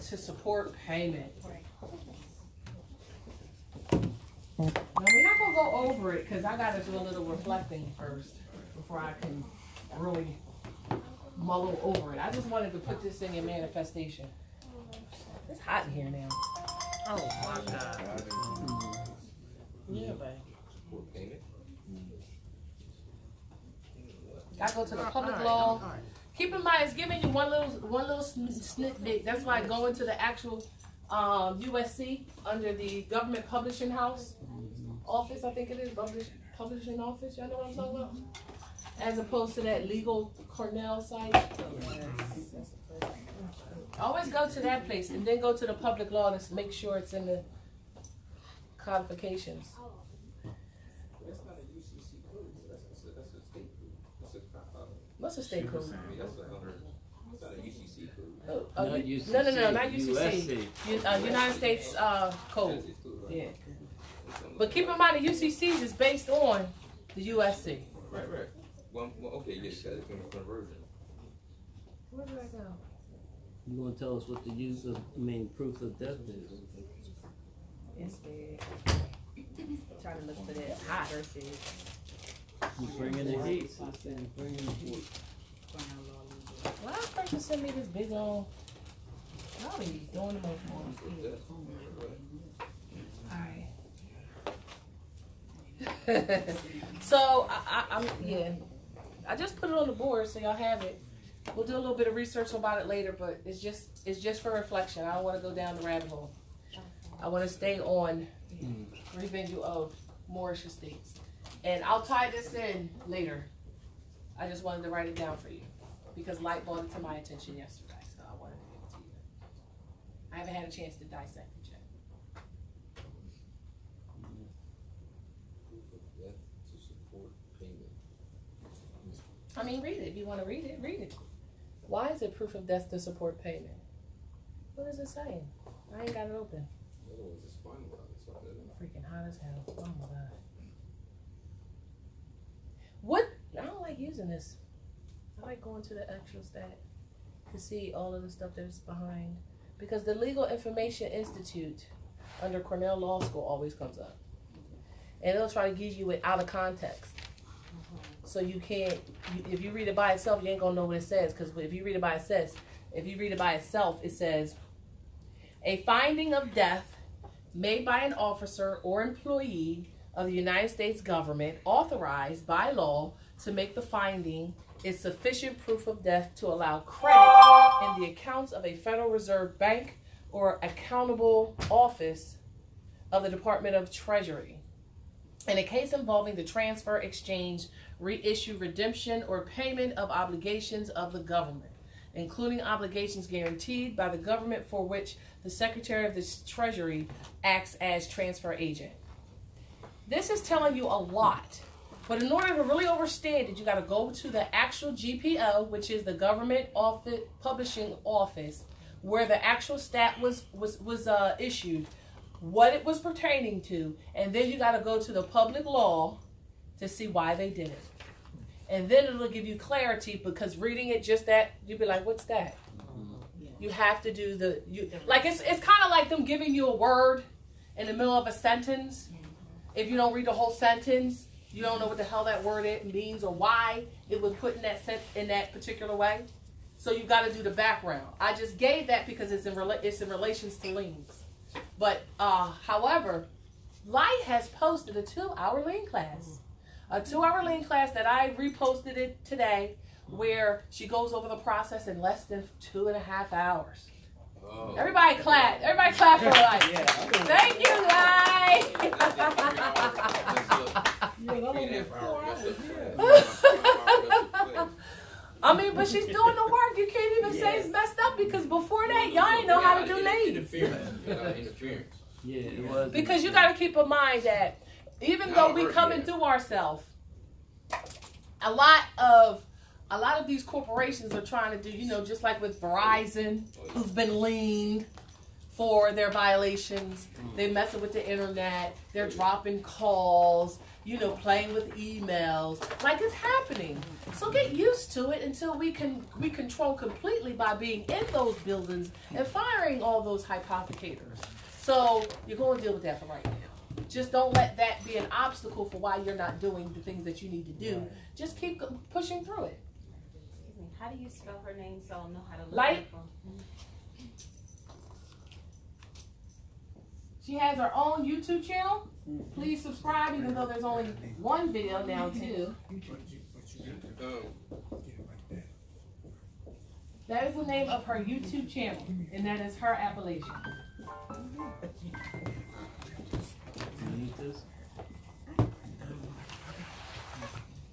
[SPEAKER 1] to support payment. Now we're not gonna go over it because I gotta do a little reflecting first before I can really mull over it. I just wanted to put this in your manifestation. It's hot in here now.
[SPEAKER 5] Oh my God.
[SPEAKER 1] Yeah, babe.
[SPEAKER 7] Support payment.
[SPEAKER 1] I go to the public law. Keep in mind, it's giving you one little snippet. That's why I go into the actual USC under the government publishing house. office, I think it is, publishing office, y'all know what I'm talking about? As opposed to that legal Cornell site. Always go to that place and then go to the public law to make sure it's in the codifications.
[SPEAKER 7] That's not a UCC code. That's a state code.
[SPEAKER 1] What's a state code?
[SPEAKER 7] That's not a UCC code.
[SPEAKER 1] No, not UCC. United States code. Yeah. But keep in mind the UCCs is based on the USC.
[SPEAKER 7] Right. Well, okay, yes, that's been a conversion.
[SPEAKER 1] Where did I go?
[SPEAKER 6] You want to tell us what the use of, proof of death is?
[SPEAKER 9] Instead, trying to look for that hot versus.
[SPEAKER 6] You bring in the heat. Bring in the heat.
[SPEAKER 1] Why did person send me this big old? I'll be doing the most more. Alright. So I just put it on the board so y'all have it. We'll do a little bit of research about it later, but it's just for reflection. I don't want to go down the rabbit hole. I want to stay on revenue of Moorish estates. And I'll tie this in later. I just wanted to write it down for you because Light brought it to my attention yesterday, so I wanted to give it to you. I haven't had a chance to dissect it yet.
[SPEAKER 7] To support payment.
[SPEAKER 1] Read it. If you want to read it, read it. Why is it proof of death to support payment? What is it saying? I ain't got it open.
[SPEAKER 7] Otherwise, it's fine without it.
[SPEAKER 1] Freaking hot as hell. Oh my god. What? I don't like using this. I like going to the actual stat to see all of the stuff that's behind. Because the Legal Information Institute under Cornell Law School always comes up. And it'll try to give you it out of context. So you can't, if you read it by itself, you ain't gonna know what it says. Because if you read it by itself, it says, a finding of death made by an officer or employee of the United States government authorized by law to make the finding is sufficient proof of death to allow credit in the accounts of a Federal Reserve Bank or accountable office of the Department of Treasury. In a case involving the transfer, exchange, reissue, redemption, or payment of obligations of the government, including obligations guaranteed by the government for which the Secretary of the Treasury acts as transfer agent. This is telling you a lot. But in order to really understand it, you got to go to the actual GPO, which is the Government Publishing Office, where the actual stat was issued, what it was pertaining to, and then you got to go to the public law to see why they did it. And then it'll give you clarity, because reading it just that, you'll be like, what's that? You have to do it's kind of like them giving you a word in the middle of a sentence. If you don't read the whole sentence, you don't know what the hell that word means or why it was put in that particular way. So you got to do the background. I just gave that because it's in relations to liens. But however, Light has posted a 2-hour lien class. A 2-hour lien class that I reposted it today, where she goes over the process in less than 2.5 hours. Oh. Everybody clap. Everybody clap for Light. Yeah. Thank you, Light. But she's doing the work. You can't even say it's messed up, because before that, y'all didn't know how to do liens.
[SPEAKER 7] Interference.
[SPEAKER 6] Yeah, it was.
[SPEAKER 1] Because you got to keep in mind that even though we coming through ourselves, a lot of these corporations are trying to do, just like with Verizon, who's been leaned for their violations. They messing with the internet. They're dropping calls, playing with emails. Like, it's happening. So get used to it until we control completely by being in those buildings and firing all those hypothecators. So you're going to deal with that for right now. Just don't let that be an obstacle for why you're not doing the things that you need to do. Right. Just keep pushing through it.
[SPEAKER 12] Excuse me, how do you spell her name so I'll know how to look
[SPEAKER 1] Light.
[SPEAKER 12] her up?
[SPEAKER 1] She has her own YouTube channel. Please subscribe, even though there's only one video now, too. That is the name of her YouTube channel, and that is her appellation.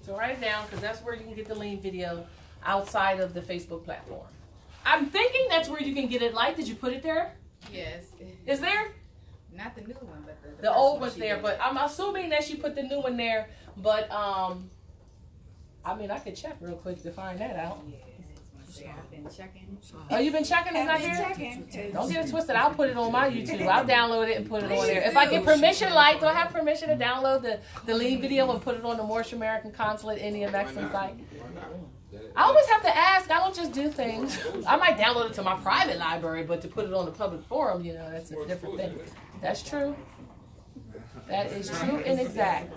[SPEAKER 1] So write it down because that's where you can get the lean video outside of the Facebook platform. I'm thinking that's where you can get it. Like, did you put it there?
[SPEAKER 9] Yes.
[SPEAKER 1] Is there?
[SPEAKER 9] Not the new one, but
[SPEAKER 1] the old one's there. But I'm assuming that she put the new one there. But I mean, I could check real quick to find that out.
[SPEAKER 9] I've been checking.
[SPEAKER 1] Oh, you've been checking? It's not here? Don't get it twisted. I'll put it on my YouTube. I'll download it and put it on there. If I get permission, like, do I have permission to download the lead video and put it on the Moorish American Consulate Indian Mexican site? I always have to ask. I don't just do things. I might download it to my private library, but to put it on the public forum, you know, that's a different thing. That's true. That is true and exact.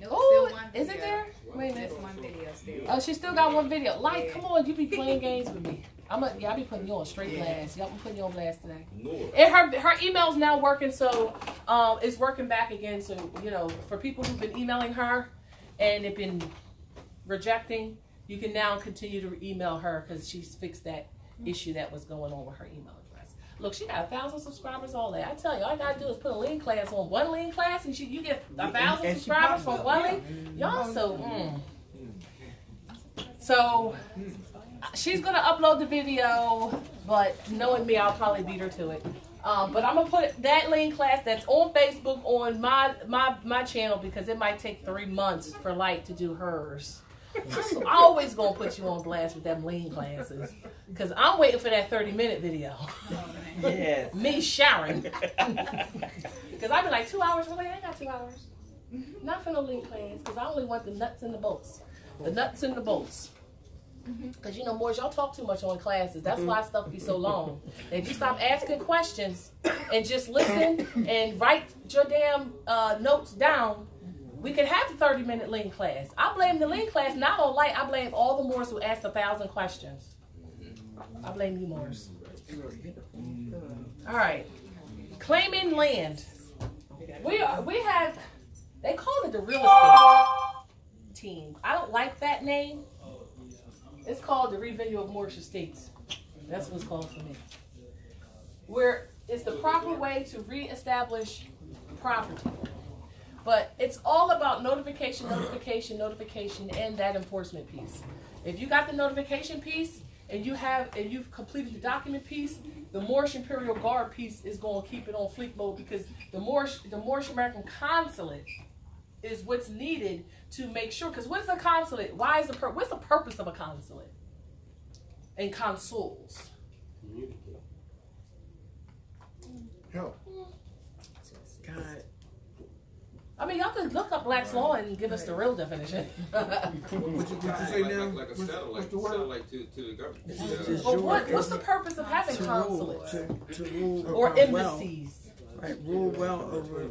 [SPEAKER 1] Oh, is it there? Wait a minute.
[SPEAKER 9] Just one video still.
[SPEAKER 1] Oh, she still got one video. Like, come on, you be playing games with me. I'll be putting you on straight blast. I'm putting you on blast today. And her email's now working, so it's working back again. So, you know, for people who've been emailing her and have been rejecting, you can now continue to email her because she's fixed that issue that was going on with her email address. Look, she got 1,000 subscribers, all that. I tell you, all I gotta do is put a lean class on one lean class, and you get 1,000 subscribers from one lean. Y'all so she's gonna upload the video, but knowing me, I'll probably beat her to it. But I'm gonna put that lean class that's on Facebook on my channel because it might take 3 months for Light to do hers. So I'm always gonna put you on blast with them lean classes because I'm waiting for that 30-minute video.
[SPEAKER 3] Yes.
[SPEAKER 1] Me showering. Because I be like 2 hours. Really, I ain't got 2 hours. Not for no lean class because I only want the nuts and the bolts. The nuts and the bolts. Because you know, Moorish, y'all talk too much on classes. That's why stuff be so long. If you stop asking questions and just listen and write your damn notes down, we could have the 30-minute lean class. I blame the lean class not on Light. I blame all the Moors who asked 1,000 questions. I blame you, Moors. All right, claiming land. We have. They call it the real estate team. I don't like that name. It's called the Revenue of Moorish Estates. That's what it's called for me. Where it's the proper way to reestablish property. But it's all about notification, and that enforcement piece. If you got the notification piece and you've completed the document piece, the Moorish Imperial Guard piece is going to keep it on fleek mode because the Moorish American Consulate is what's needed to make sure. Because what's a consulate? What's the purpose of a consulate? And consuls?
[SPEAKER 10] Help.
[SPEAKER 2] God.
[SPEAKER 1] I mean, y'all could look up Black's Law and give us the real definition.
[SPEAKER 10] What you say now?
[SPEAKER 7] Like a satellite to the government.
[SPEAKER 1] But what's the purpose of having consulates?
[SPEAKER 2] To rule
[SPEAKER 1] or embassies?
[SPEAKER 2] Right, rule well over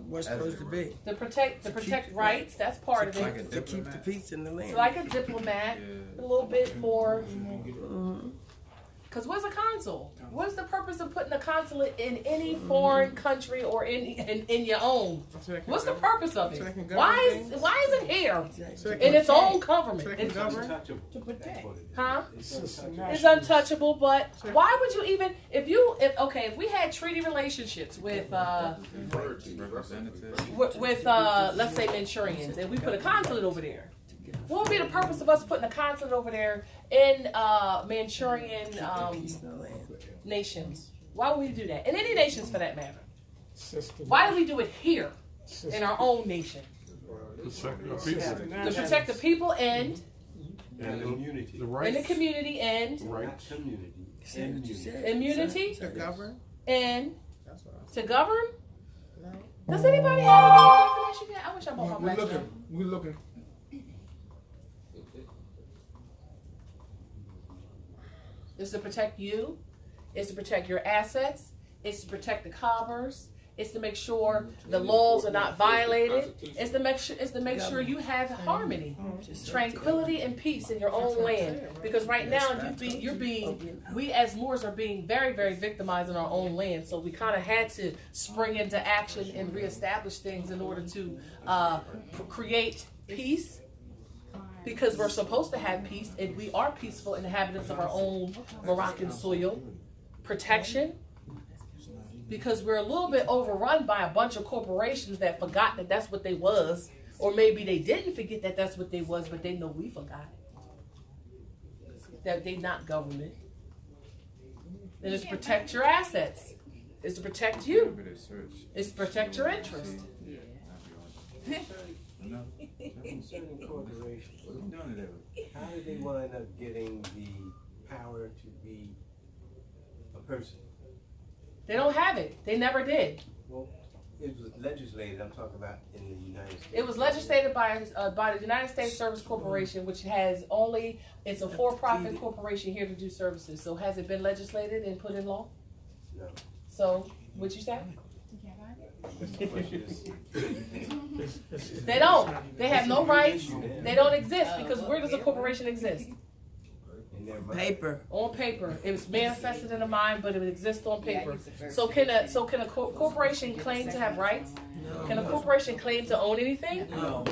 [SPEAKER 2] what's supposed to be.
[SPEAKER 1] To protect rights, that's part of it.
[SPEAKER 2] To keep the peace in the land.
[SPEAKER 1] So like a diplomat, a little bit more. Because what's a consul? What's the purpose of putting a consulate in any foreign country or in your own? What's the purpose of it? Why is it here in its own government? To protect. Huh? It's untouchable, but why would you even if we had treaty relationships with let's say Manchurians and we put a consulate over there? What would be the purpose of us putting a consulate over there in Manchurian nations? Why would we do that? In any nations for that matter. Why do we do it here in our own nation? To protect the people and the rights, and the community and
[SPEAKER 8] rights.
[SPEAKER 1] Immunity
[SPEAKER 2] to govern
[SPEAKER 1] and to govern. Does anybody have any definition yet? I wish I bought my black.
[SPEAKER 10] We're looking.
[SPEAKER 1] It's to protect you. It's to protect your assets. It's to protect the commerce. It's to make sure the laws are not violated. It's to make sure you have harmony, tranquility, and peace in your own land. Because right now we as Moors are being very, very victimized in our own land. So we kind of had to spring into action and reestablish things in order to create peace. Because we're supposed to have peace, and we are peaceful inhabitants of our own Moroccan soil. protection, because we're a little bit overrun by a bunch of corporations that forgot that that's what they was, or maybe they didn't forget that that's what they was, but they know we forgot that they not government. And it's to protect your assets. It's to protect you. It's to protect your interest.
[SPEAKER 14] Concerning corporations, how did they wind up getting the power to be a person?
[SPEAKER 1] They don't have it. They never did.
[SPEAKER 14] Well, it was legislated. I'm talking about in the United States.
[SPEAKER 1] It was legislated by the United States Service Corporation, which has only, it's a for-profit corporation here to do services. So has it been legislated and put in law?
[SPEAKER 14] No.
[SPEAKER 1] So, what'd you say?
[SPEAKER 14] The question is,
[SPEAKER 1] They don't. They have no rights. They don't exist because where does a corporation exist?
[SPEAKER 2] Paper.
[SPEAKER 1] On paper. It was manifested in the mind, but it exists on paper. So can a corporation claim to have rights?
[SPEAKER 2] No.
[SPEAKER 1] Can a corporation claim to own anything?
[SPEAKER 2] No.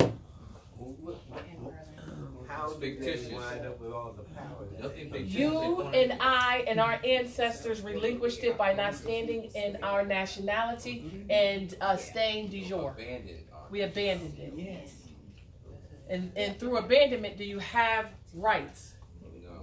[SPEAKER 14] how did they wind up with all the power?
[SPEAKER 1] You and I and our ancestors relinquished it by not standing in our nationality and staying de jure. We abandoned it. Yes. And through abandonment, do you have rights?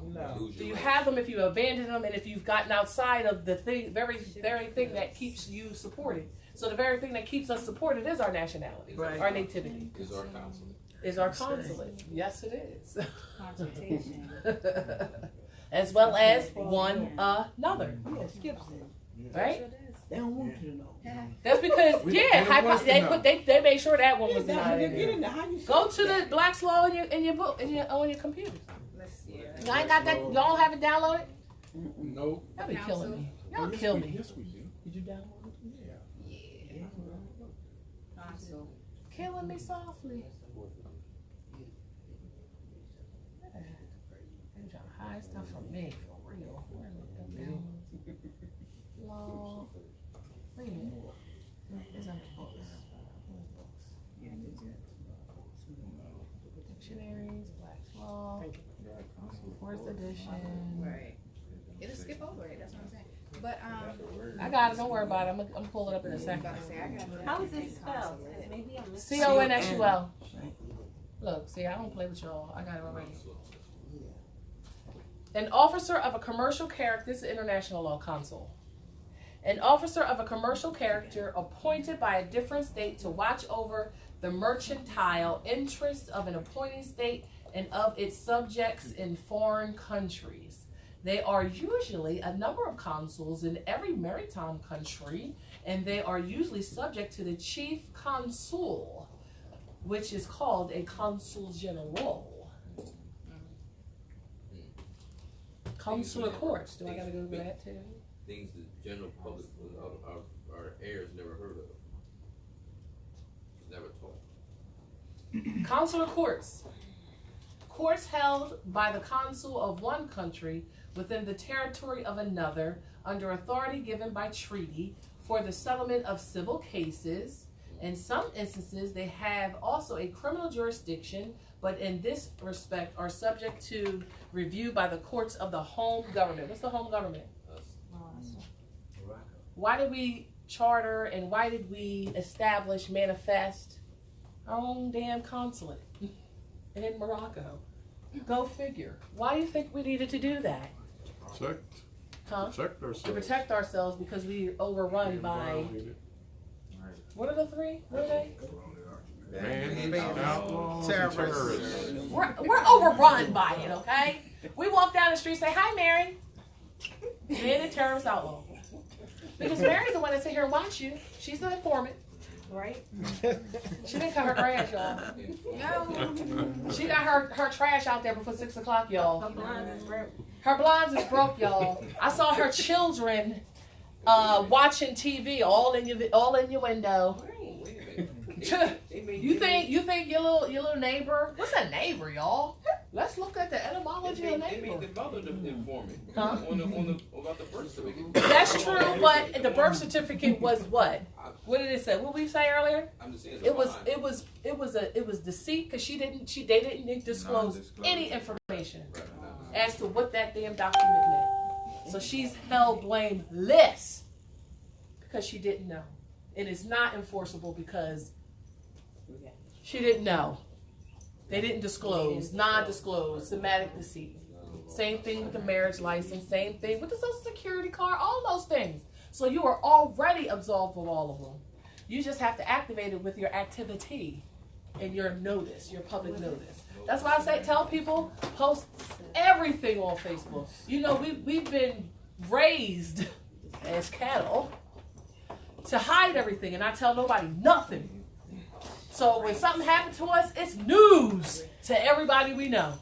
[SPEAKER 1] No. Do you have them if you abandon them and if you've gotten outside of the thing, very thing that keeps you supported? So the very thing that keeps us supported is our nationality, right. Our nativity.
[SPEAKER 7] Is our consulate.
[SPEAKER 1] Is our consulate. Yes, it is.
[SPEAKER 9] Consultation.
[SPEAKER 1] As well as one another.
[SPEAKER 2] Yeah, skips it.
[SPEAKER 1] Right?
[SPEAKER 2] They don't want you to know.
[SPEAKER 1] That's because, they made sure that one was
[SPEAKER 2] not
[SPEAKER 1] in
[SPEAKER 2] in
[SPEAKER 1] there.
[SPEAKER 2] there.
[SPEAKER 1] Go to the Black's Law in your book, on your computer. Y'all ain't got that, y'all don't have it downloaded?
[SPEAKER 10] No.
[SPEAKER 1] Y'all be killing me. Y'all kill me.
[SPEAKER 10] Yes, we do.
[SPEAKER 1] Did you download it? Yeah. Killing me softly. They trying to hide stuff from me, for real. Where are they? Law. Wait a minute. It's under books. Dictionaries, Black's Law. Fourth edition.
[SPEAKER 9] Right. It'll skip over it. That's what I'm saying. But
[SPEAKER 1] I got it. Don't worry about it. I'm gonna pull it up in a second.
[SPEAKER 12] How is it spelled? Maybe I'm missing.
[SPEAKER 1] CONSUL. Look, see, I don't play with y'all. I got it already. An officer of a commercial character. This is international law, consul. An officer of a commercial character appointed by a different state to watch over the mercantile interests of an appointing state and of its subjects in foreign countries. They are usually a number of consuls in every maritime country, and they are usually subject to the chief consul, which is called a consul general. Consular courts. Do I gotta go over that too?
[SPEAKER 7] Things the general public, our heirs never heard of. It's never taught.
[SPEAKER 1] Consular courts. Courts held by the consul of one country within the territory of another under authority given by treaty for the settlement of civil cases. In some instances, they have also a criminal jurisdiction, but in this respect are subject to review by the courts of the home government. What's the home government? Why did we charter and why did we establish, manifest our own damn consulate in Morocco? Go figure. Why do you think we needed to do that?
[SPEAKER 8] Protect ourselves.
[SPEAKER 1] To protect ourselves because we overrun by. What are the three? What are they?
[SPEAKER 8] Terrorists.
[SPEAKER 1] We're overrun by it, okay? We walk down the street, say, "Hi, Mary." Then the terrorist outlaw. Because Mary's the one that sit here and watch you. She's the informant. Right? She didn't cut her trash, y'all. No. She got her trash out there before 6 o'clock, y'all. Her blinds is broke, y'all. I saw her children watching TV all in your window. You think your little neighbor? What's a neighbor, y'all? Let's look at the etymology of neighbor.
[SPEAKER 7] They made the mother the informant about the birth certificate.
[SPEAKER 1] That's true, but the birth certificate was what? What did it say? What did we say earlier?
[SPEAKER 7] I'm just saying
[SPEAKER 1] it was deceit because they didn't disclose any information as to what that damn document meant. So she's held blameless because she didn't know. And it's not enforceable because she didn't know. They didn't disclose, non-disclosed, somatic deceit. Same thing with the marriage license, same thing with the Social Security card, all those things. So you are already absolved of all of them. You just have to activate it with your activity and your notice, your public notice. That's why I say, tell people, post everything on Facebook. You know, we've been raised as cattle to hide everything and not tell nobody nothing. So when something happened to us, it's news to everybody we know.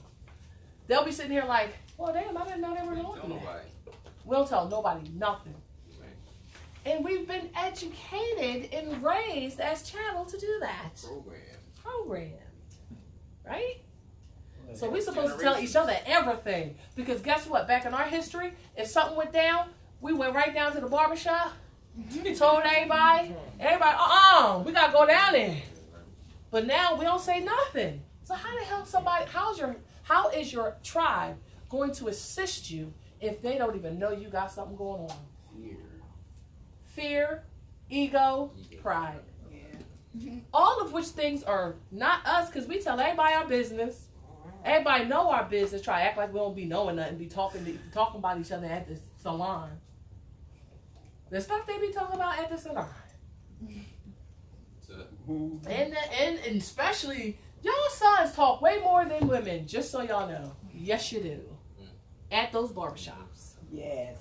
[SPEAKER 1] They'll be sitting here like, well, damn, I didn't know they were doing that. We don't tell nobody nothing. And we've been educated and raised as chattel to do that. Programmed. Right? So we're supposed to tell each other everything. Because guess what? Back in our history, if something went down, we went right down to the barbershop. Told everybody, we got to go down there. But now we don't say nothing. So how the hell how is your tribe going to assist you if they don't even know you got something going on? Fear, ego, pride. All of which things are not us, because we tell everybody our business. Everybody know our business. Try to act like we don't be knowing nothing. Be talking about each other at the salon. The stuff they be talking about at the salon. And especially, y'all sons talk way more than women, just so y'all know. Yes, you do. At those barbershops.
[SPEAKER 2] Yes.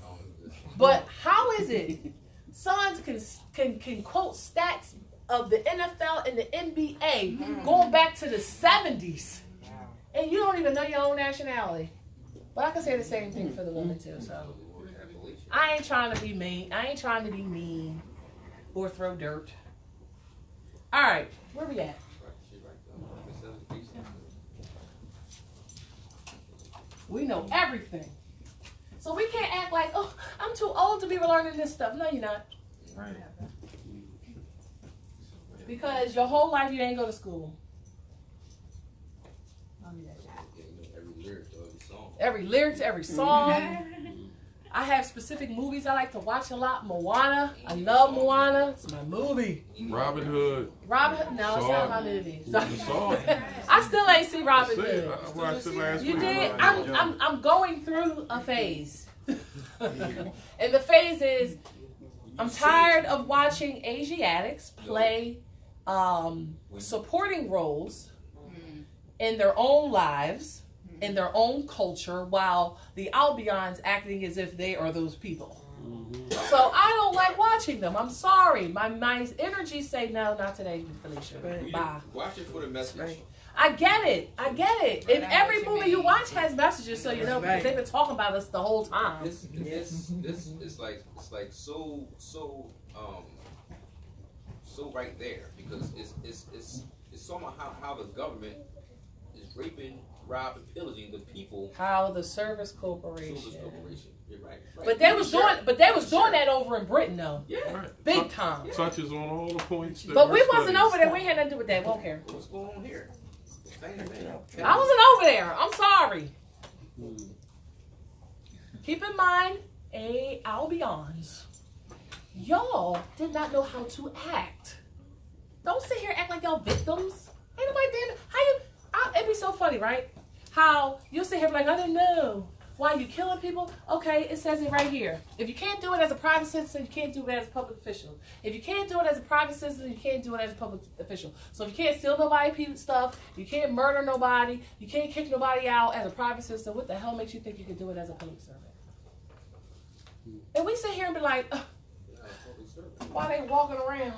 [SPEAKER 1] But how is it sons can quote stats of the NFL and the NBA going back to the 70s, and you don't even know your own nationality? But I can say the same thing for the women too. So I ain't trying to be mean or throw dirt. All right, where we at? We know everything. So we can't act like, oh, I'm too old to be learning this stuff. No, you're not. Right. Because your whole life you ain't go to school. Every lyric to every song. I have specific movies I like to watch a lot. Moana. I love Moana. It's my movie.
[SPEAKER 8] Robin Hood.
[SPEAKER 1] No, it's not my movie. I still ain't see Robin Hood.
[SPEAKER 8] I watched it last week.
[SPEAKER 1] You did? I'm going through a phase. And the phase is, I'm tired of watching Asiatics play supporting roles in their own lives, in their own culture, while the Albions acting as if they are those people. So I don't like watching them. I'm sorry. My energy say, no, not today, Felicia. Bye.
[SPEAKER 7] Watch it for the message.
[SPEAKER 1] I get it. And every movie you watch has messages, so you know, because they've been talking about us the whole time.
[SPEAKER 7] This is like so right there, because it's somehow how the government is raping, robbing, pillaging the people.
[SPEAKER 1] How the Service Corporation.
[SPEAKER 7] You're right.
[SPEAKER 1] But they was doing that over in Britain though.
[SPEAKER 7] Yeah.
[SPEAKER 8] Right.
[SPEAKER 1] Big time.
[SPEAKER 8] Touches on all the points.
[SPEAKER 1] But we wasn't over there. We had nothing to do with that. We don't care.
[SPEAKER 7] What's going on here?
[SPEAKER 1] I wasn't over there. I'm sorry. Keep in mind, Albions, y'all did not know how to act. Don't sit here and act like y'all victims. Ain't nobody did. It'd be so funny, right? How you'll sit here and be like, I didn't know. Why are you killing people? Okay, it says it right here. If you can't do it as a private citizen, you can't do it as a public official. If you can't do it as a private citizen, you can't do it as a public official. So if you can't steal nobody's stuff, you can't murder nobody, you can't kick nobody out as a private citizen, what the hell makes you think you can do it as a public servant? And we sit here and be like, why they walking around?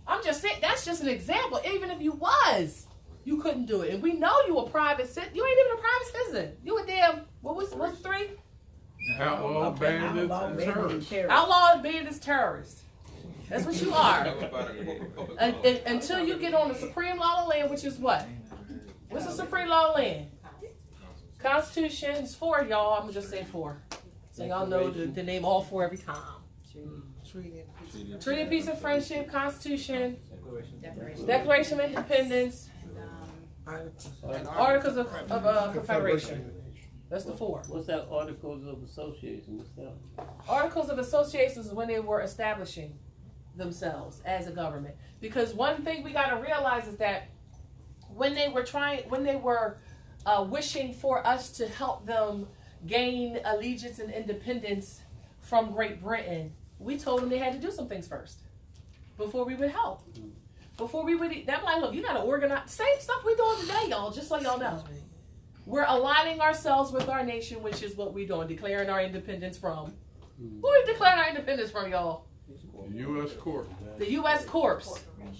[SPEAKER 1] I'm just saying, that's just an example. Even if you was, you couldn't do it. And we know you a private citizen. You ain't even a private citizen. You a damn, what's 3?
[SPEAKER 8] Outlaw, bandits, and terrorists.
[SPEAKER 1] Outlaw, bandits, terrorists. That's what you are. Until you get on the supreme law of the land, which is what? What's the supreme law of the land? Constitution's 4, y'all. I'm going to just say 4. So y'all know to name all 4 every time. Treaty of Peace and Friendship, Constitution, Declaration of Independence, and Articles of Confederation. That's the 4.
[SPEAKER 6] What's that Articles of Association? What's that?
[SPEAKER 1] Articles of Association is when they were establishing themselves as a government. Because one thing we got to realize is that when they were wishing for us to help them gain allegiance and independence from Great Britain, we told them they had to do some things first before we would help. Before we would, they're like, look, you got to organize. Same stuff we're doing today, y'all, just so y'all know. We're aligning ourselves with our nation, which is what we're doing, declaring our independence from. Who are we declaring our independence from, y'all?
[SPEAKER 8] The U.S. Corp.
[SPEAKER 1] The U.S. Corps,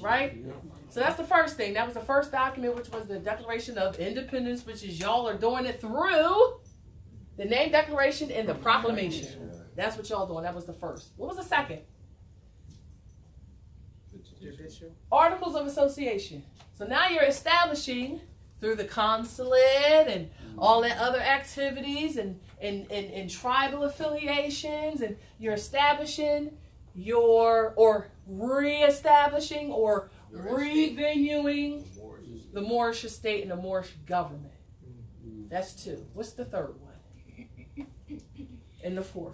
[SPEAKER 1] right? So that's the first thing. That was the first document, which was the Declaration of Independence, which is y'all are doing it through the name declaration and the proclamation. That's what y'all doing. That was the first. What was the second? Articles of Association. So now you're establishing through the consulate and all that other activities and tribal affiliations, and you're establishing or reestablishing or revenuing the Moorish estate and the Moorish government. That's 2. What's the third one? And the 4th one?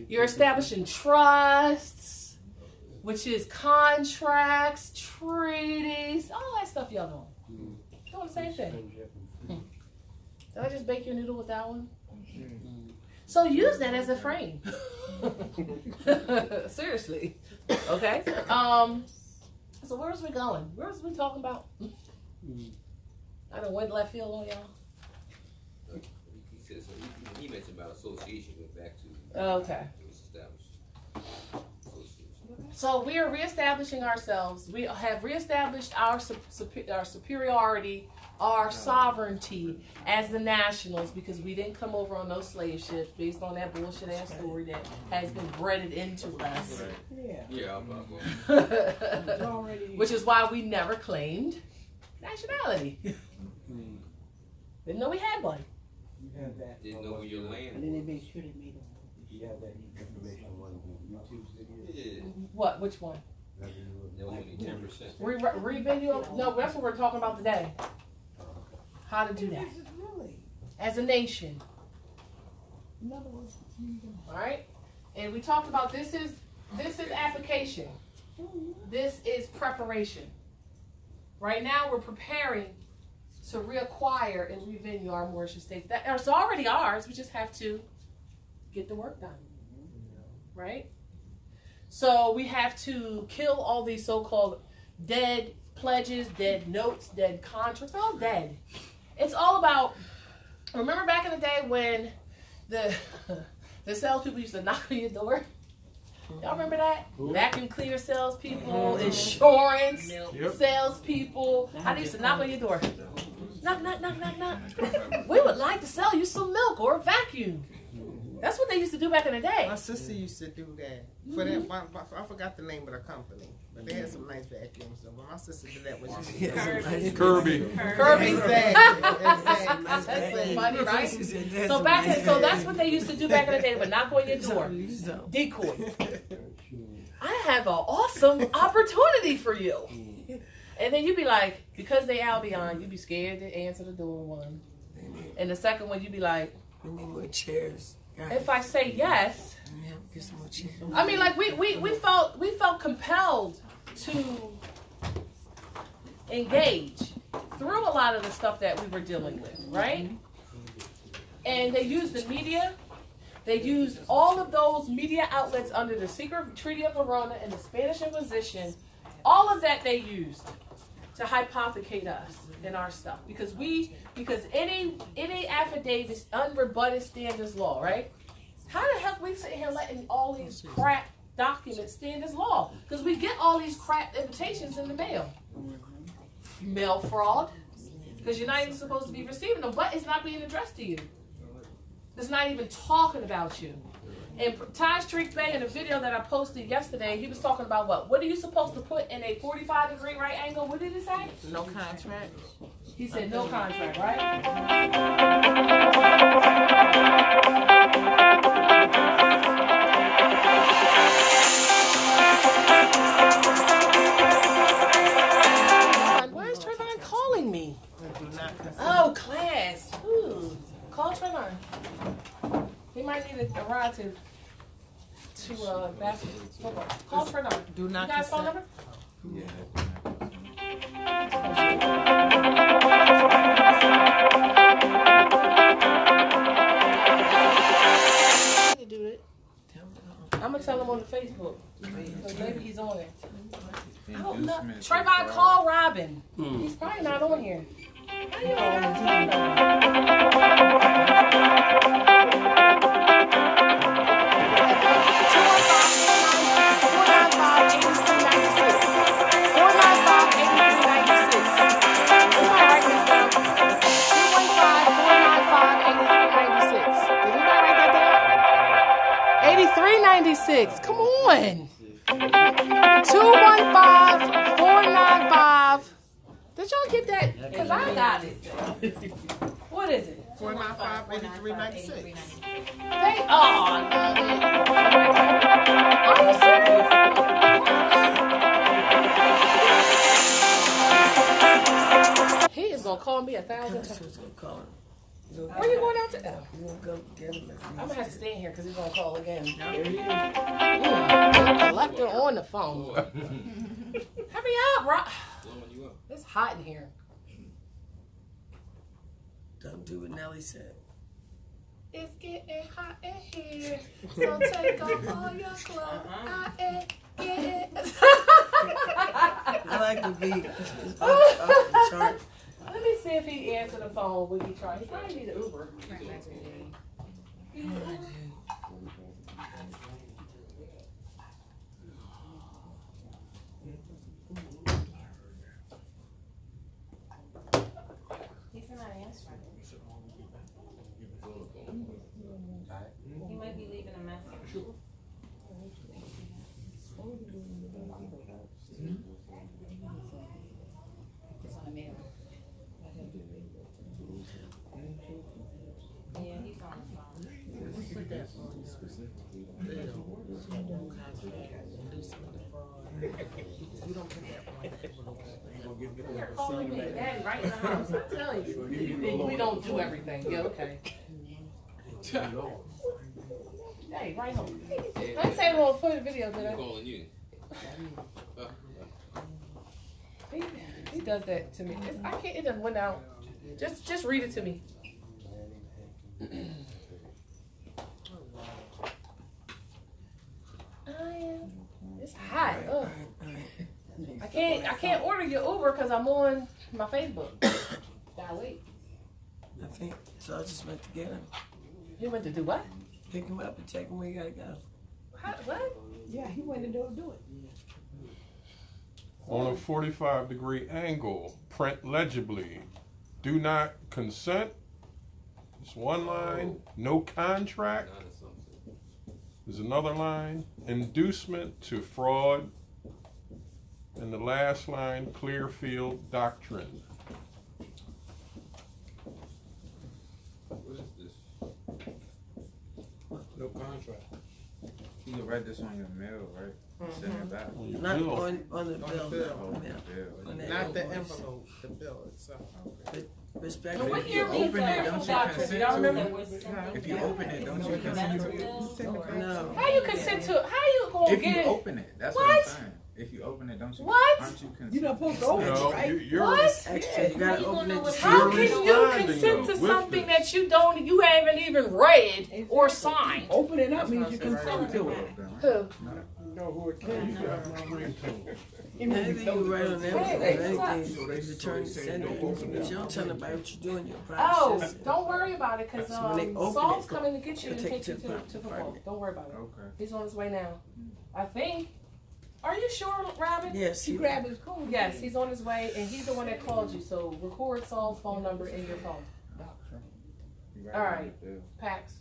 [SPEAKER 1] You're establishing trusts, which is contracts, treaties, all that stuff y'all doing. Doing the same thing. Did I just bake your noodle with that one? So use that as a frame. Seriously. Okay. So where's we going? Where's we talking about? I done went left field on y'all.
[SPEAKER 7] He mentioned about association, went back to
[SPEAKER 1] okay.
[SPEAKER 7] It was established.
[SPEAKER 1] So we are reestablishing ourselves. We have reestablished our superiority, our sovereignty as the nationals, because we didn't come over on those slave ships based on that bullshit ass story that has been breaded into us.
[SPEAKER 7] Yeah.
[SPEAKER 1] Which is why we never claimed nationality. Didn't know we had one.
[SPEAKER 14] You have that.
[SPEAKER 7] Didn't know where your land.
[SPEAKER 14] And then they made sure they made it. You have that information on one of the YouTube videos.
[SPEAKER 7] Yeah.
[SPEAKER 1] What? Which one?
[SPEAKER 7] That was only 10%.
[SPEAKER 1] Revenue? No, that's what we're talking about today. How to do that as a nation. All right, and we talked about this is application. This is preparation. Right now, we're preparing to reacquire and revenue our Moorish estates. That's already ours. We just have to get the work done. Right? So we have to kill all these so-called dead pledges, dead notes, dead contracts. They're all dead. It's all about, remember back in the day when the salespeople used to knock on your door? Y'all remember that? Vacuum cleaner salespeople, insurance salespeople. How they used to knock on your door. Knock, knock, knock, knock, knock. We would like to sell you some milk or a vacuum. That's what they used to do back in the day.
[SPEAKER 5] My sister used to do that. For that, I forgot the name of the company, but they had some nice vacuums. So when my sister did that, when she was
[SPEAKER 8] Kirby.
[SPEAKER 1] Exactly. Funny, right? So that's what they used to do back in the day. They would knock on your door. Decoy. I have an awesome opportunity for you. And then you'd be like, because they Albion, you'd be scared to answer the door one. And the second one, you'd be like,
[SPEAKER 2] we need more chairs.
[SPEAKER 1] If I say yes,
[SPEAKER 2] get some more chairs.
[SPEAKER 1] I mean, like we felt compelled to engage through a lot of the stuff that we were dealing with, right? And they used the media. They used all of those media outlets under the secret Treaty of Verona and the Spanish Inquisition. All of that they used to hypothecate us in our stuff, because any affidavit unrebutted stand as law, right? How the heck we sitting here letting all these crap documents stand as law? Because we get all these crap invitations in the mail. Mail fraud, because you're not even supposed to be receiving them, but it's not being addressed to you. It's not even talking about you. And Taj Tariq Bey, in a video that I posted yesterday, he was talking about what? What are you supposed to put in a 45-degree right angle? What did he say?
[SPEAKER 5] no contract.
[SPEAKER 1] He said no contract, right? Why is Trayvon calling me?
[SPEAKER 5] Do not
[SPEAKER 1] Trayvon. He might need a ride to basketball. Call Trayvon.
[SPEAKER 2] Do not
[SPEAKER 1] You guys phone
[SPEAKER 2] consent.
[SPEAKER 1] number?
[SPEAKER 13] Yeah.
[SPEAKER 1] I'm gonna tell him on the Facebook. So maybe he's on it. I don't know. Trayvon, call Robin. He's probably not on here. How you on his phone number? 8396. Come on. 215-495. Did y'all get that? Because I got it. What is it?
[SPEAKER 5] 495-8396.
[SPEAKER 1] Are you serious? He is going to call me 1,000 times. Where you going out to? Oh.
[SPEAKER 2] You gonna go get him?
[SPEAKER 1] I'm gonna have to stay in here because he's gonna call again. Left her on the phone. Hurry up, Rob. It's hot in here.
[SPEAKER 2] Don't do what Nelly said.
[SPEAKER 1] It's getting hot in here, so take off all your clothes.
[SPEAKER 2] I like the beat. It's off the chart.
[SPEAKER 1] Let me see if he answered the phone when he tried. He probably need an Uber.
[SPEAKER 12] He's not answering. He might be leaving a message. Yeah, he's on the phone.
[SPEAKER 1] You're calling me daddy right in the house. I tell you. We don't do everything. Yeah, okay. Hey, right home. I didn't say we won't put a video, did I?
[SPEAKER 7] Calling you.
[SPEAKER 1] He does that to me. I can't. It doesn't went out. Just read it to me. It's hot. Ugh. I can't order your Uber because I'm on my Facebook. Gotta wait.
[SPEAKER 2] I think so. I just went to get him.
[SPEAKER 1] You went to do what?
[SPEAKER 2] Pick him up and take him where you gotta go.
[SPEAKER 1] What?
[SPEAKER 3] Yeah, he went to do it.
[SPEAKER 8] On a 45-degree angle, print legibly. Do not consent. It's one line. No contract. There's another line. Inducement to fraud. And the last line, Clearfield doctrine.
[SPEAKER 7] What is this?
[SPEAKER 13] No contract. You can write this on your mail, right? Send it back.
[SPEAKER 2] Not on the bill.
[SPEAKER 5] Not the envelope, the bill itself.
[SPEAKER 2] Respectfully.
[SPEAKER 13] If you open it, don't you consent to it? If you open it, don't you consent to it?
[SPEAKER 2] No.
[SPEAKER 1] How you consent to it? How you gonna
[SPEAKER 13] If
[SPEAKER 1] get
[SPEAKER 13] you
[SPEAKER 1] it?
[SPEAKER 13] open it, that's what I'm saying. If you open it, don't you?
[SPEAKER 1] What?
[SPEAKER 13] Aren't you consent?
[SPEAKER 3] You're not supposed to open it, right?
[SPEAKER 1] What?
[SPEAKER 2] Extra. You gotta open it to see.
[SPEAKER 1] How can you consent to something that you haven't even read or signed?
[SPEAKER 3] Open it up means you consent to it.
[SPEAKER 1] Who?
[SPEAKER 4] You know who it came from.
[SPEAKER 2] Anything you write on everything, anything, return to send it. But you don't tell nobody what you're doing. You're a private
[SPEAKER 1] Oh,
[SPEAKER 2] citizen.
[SPEAKER 1] don't worry about it, because
[SPEAKER 2] So when they open
[SPEAKER 1] Saul's
[SPEAKER 2] it,
[SPEAKER 1] coming to get you and
[SPEAKER 2] take
[SPEAKER 1] take you
[SPEAKER 2] it to
[SPEAKER 1] to
[SPEAKER 2] the
[SPEAKER 1] football.
[SPEAKER 2] department.
[SPEAKER 1] Don't worry about it.
[SPEAKER 13] Okay.
[SPEAKER 1] He's on his way now. I think. Are you sure, Robin?
[SPEAKER 2] Yes.
[SPEAKER 3] She grabbed his phone.
[SPEAKER 1] Yes, he's on his way, and he's the one that called you. So record Saul's phone number in your phone. All right, Pax.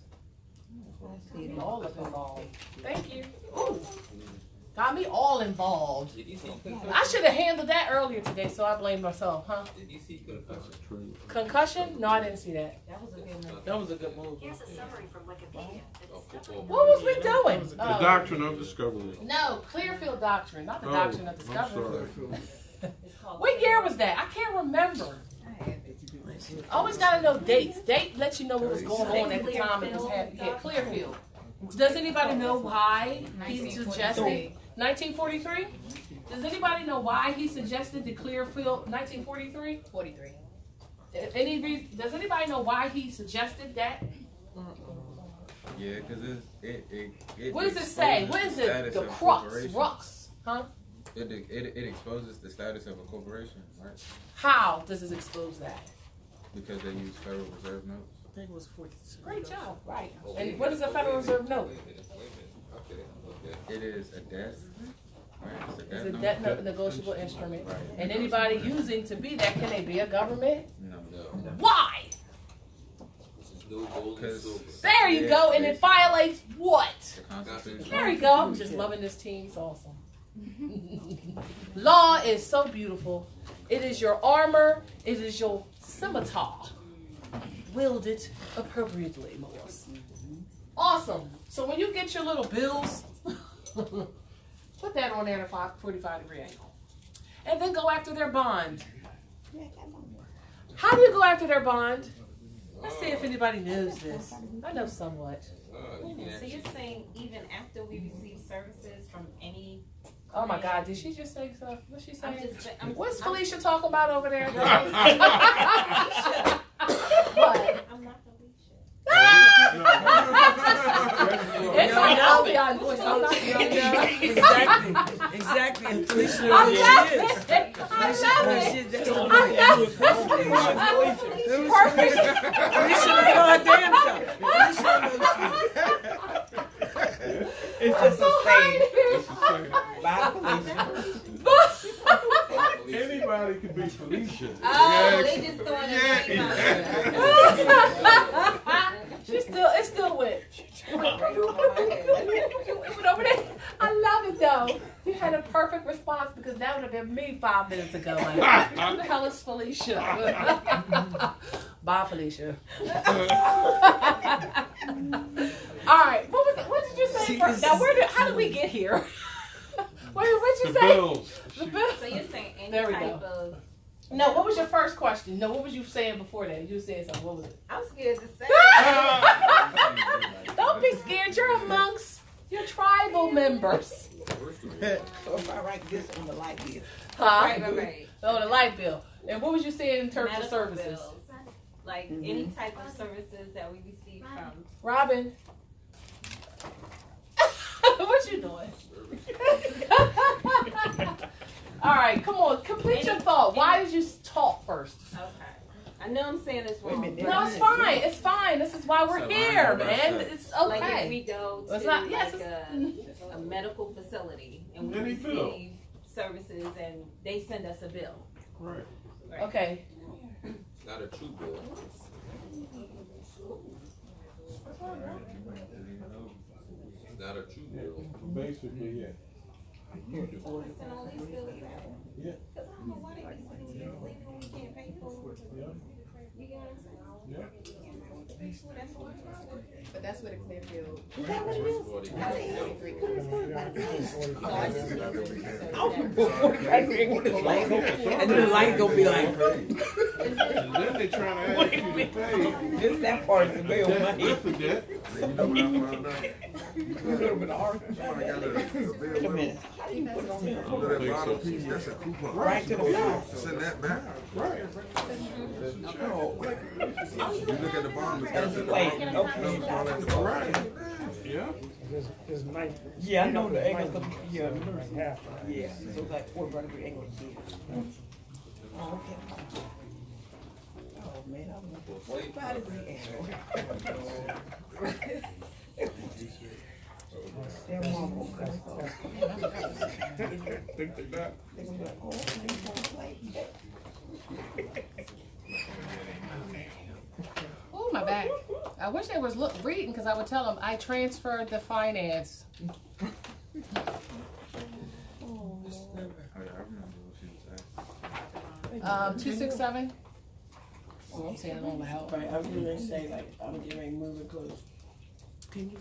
[SPEAKER 1] All of involved. Thank you. Ooh. Got me all involved. I should have handled that earlier today, so I blame myself, huh?
[SPEAKER 7] Did you see concussion?
[SPEAKER 1] Concussion? No, I didn't see that.
[SPEAKER 12] That was a good move.
[SPEAKER 2] That was a good move.
[SPEAKER 9] Here's a summary from Wikipedia.
[SPEAKER 1] What was we doing?
[SPEAKER 8] The doctrine of discovery.
[SPEAKER 1] No, Clearfield Doctrine, not the Doctrine of
[SPEAKER 8] I'm
[SPEAKER 1] Discovery.
[SPEAKER 8] sorry.
[SPEAKER 1] What year was that? I can't remember. Always gotta know dates. Date lets you know what was going on at the time it was happening. Yeah, Clearfield. Does anybody know why he suggested 1943? Does anybody know why he suggested the Clearfield 1943?
[SPEAKER 9] 43.
[SPEAKER 1] Does anybody know why he suggested that?
[SPEAKER 13] Yeah, because it
[SPEAKER 1] What does it say? What is it? The crux, huh?
[SPEAKER 13] It exposes the status of a corporation, right?
[SPEAKER 1] How does it expose that?
[SPEAKER 13] Because they use Federal Reserve notes.
[SPEAKER 2] I think it was 42.
[SPEAKER 1] Great job, right? And what is a Federal Reserve note?
[SPEAKER 13] It is a debt. Right?
[SPEAKER 1] It's a debt note, negotiable instrument. Right. And anybody using to be that, can they be a government?
[SPEAKER 13] No.
[SPEAKER 1] Why?
[SPEAKER 7] No
[SPEAKER 1] There you go, and it violates what?
[SPEAKER 13] The Constitution.
[SPEAKER 1] There you go. I'm just loving this team. It's awesome. Law is so beautiful. It is your armor. It is your scimitar. Wield it appropriately, Morris. Awesome. So when you get your little bills, put that on there at a 45-degree angle. And then go after their bond. How do you go after their bond? Let's see if anybody knows this. I know somewhat.
[SPEAKER 12] So you're saying even after we receive services from any...
[SPEAKER 1] Oh my God, did she just say stuff? What's she saying? What's
[SPEAKER 12] I'm
[SPEAKER 1] Felicia talking about over there?
[SPEAKER 12] What? I'm not Felicia.
[SPEAKER 1] It's like Albion voice. I'm not
[SPEAKER 2] Exactly. And Felicia,
[SPEAKER 1] I love it.
[SPEAKER 2] I
[SPEAKER 1] Perfect.
[SPEAKER 2] Felicia, goddamn self.
[SPEAKER 3] It's just a saying. Bye,
[SPEAKER 8] Anybody could be Felicia.
[SPEAKER 12] Oh, they just throwing it
[SPEAKER 1] It's still wet. I love it though. You had a perfect response because that would have been me 5 minutes ago. Like, who the hell is Felicia? Bye, Felicia. All right. What did you say first? Now, how did we get here? What'd you say?
[SPEAKER 8] Bills.
[SPEAKER 12] So you're saying any
[SPEAKER 1] There we
[SPEAKER 12] type
[SPEAKER 1] go.
[SPEAKER 12] of...
[SPEAKER 1] No, what was your first question? No, what was you saying before that? You said something. What was it?
[SPEAKER 12] I'm scared to say.
[SPEAKER 1] Don't be scared. You're amongst your tribal members.
[SPEAKER 3] So if I write this on the light bill.
[SPEAKER 1] Huh?
[SPEAKER 12] Right.
[SPEAKER 1] Oh, the light bill. And what was you saying in terms of
[SPEAKER 12] Medical
[SPEAKER 1] services?
[SPEAKER 12] bills. Like any type of services that we receive from...
[SPEAKER 1] Robin. What you doing? All right, come on. Complete your thought. Why did you talk first?
[SPEAKER 12] Okay. I know I'm saying this wrong.
[SPEAKER 1] No, it's fine. It's fine. This is why we're here, man. It's okay.
[SPEAKER 12] Like if we go to a medical facility and we receive services and they send us a bill.
[SPEAKER 8] Right.
[SPEAKER 1] Okay.
[SPEAKER 7] Not a true bill. Not a true bill.
[SPEAKER 8] Basically, yeah.
[SPEAKER 12] Send all these bills back.
[SPEAKER 8] Yeah.
[SPEAKER 12] Because I don't know why they be sending bills even when we can't pay for it. You get what I'm saying?
[SPEAKER 8] Yeah.
[SPEAKER 9] But that's what a Clearfield.
[SPEAKER 12] Is that what it is?
[SPEAKER 3] And then the light gonna be like,
[SPEAKER 8] And then they trying to ask you to pay.
[SPEAKER 3] this that part of the bill money.
[SPEAKER 8] With the debt.
[SPEAKER 11] You know what I found out?
[SPEAKER 3] A little bit of art.
[SPEAKER 11] Somebody got a bill
[SPEAKER 3] Wait a minute. How do you put it on there?
[SPEAKER 11] You know that bottom piece, that's a coupon.
[SPEAKER 3] Right to the floor.
[SPEAKER 11] Send that back.
[SPEAKER 8] Right.
[SPEAKER 3] Oh,
[SPEAKER 11] You look at the bottom, it's got the
[SPEAKER 3] wait,
[SPEAKER 11] bottom.
[SPEAKER 3] okay.
[SPEAKER 8] Right. Yeah.
[SPEAKER 3] Yeah, I know the angle. Yeah,
[SPEAKER 4] Half.
[SPEAKER 3] yeah. So it's like 45-degree angle here. Oh, okay. Oh man, I'm 45-degree angle. Damn, mom, okay.
[SPEAKER 8] Think they got.
[SPEAKER 3] Oh,
[SPEAKER 1] Oh, my back. I wish they was reading because I would tell them I transferred the finance. 267. Oh, I'm saying I don't help.
[SPEAKER 2] Right, I was going to say, like, I'm getting ready to move it close. Can you?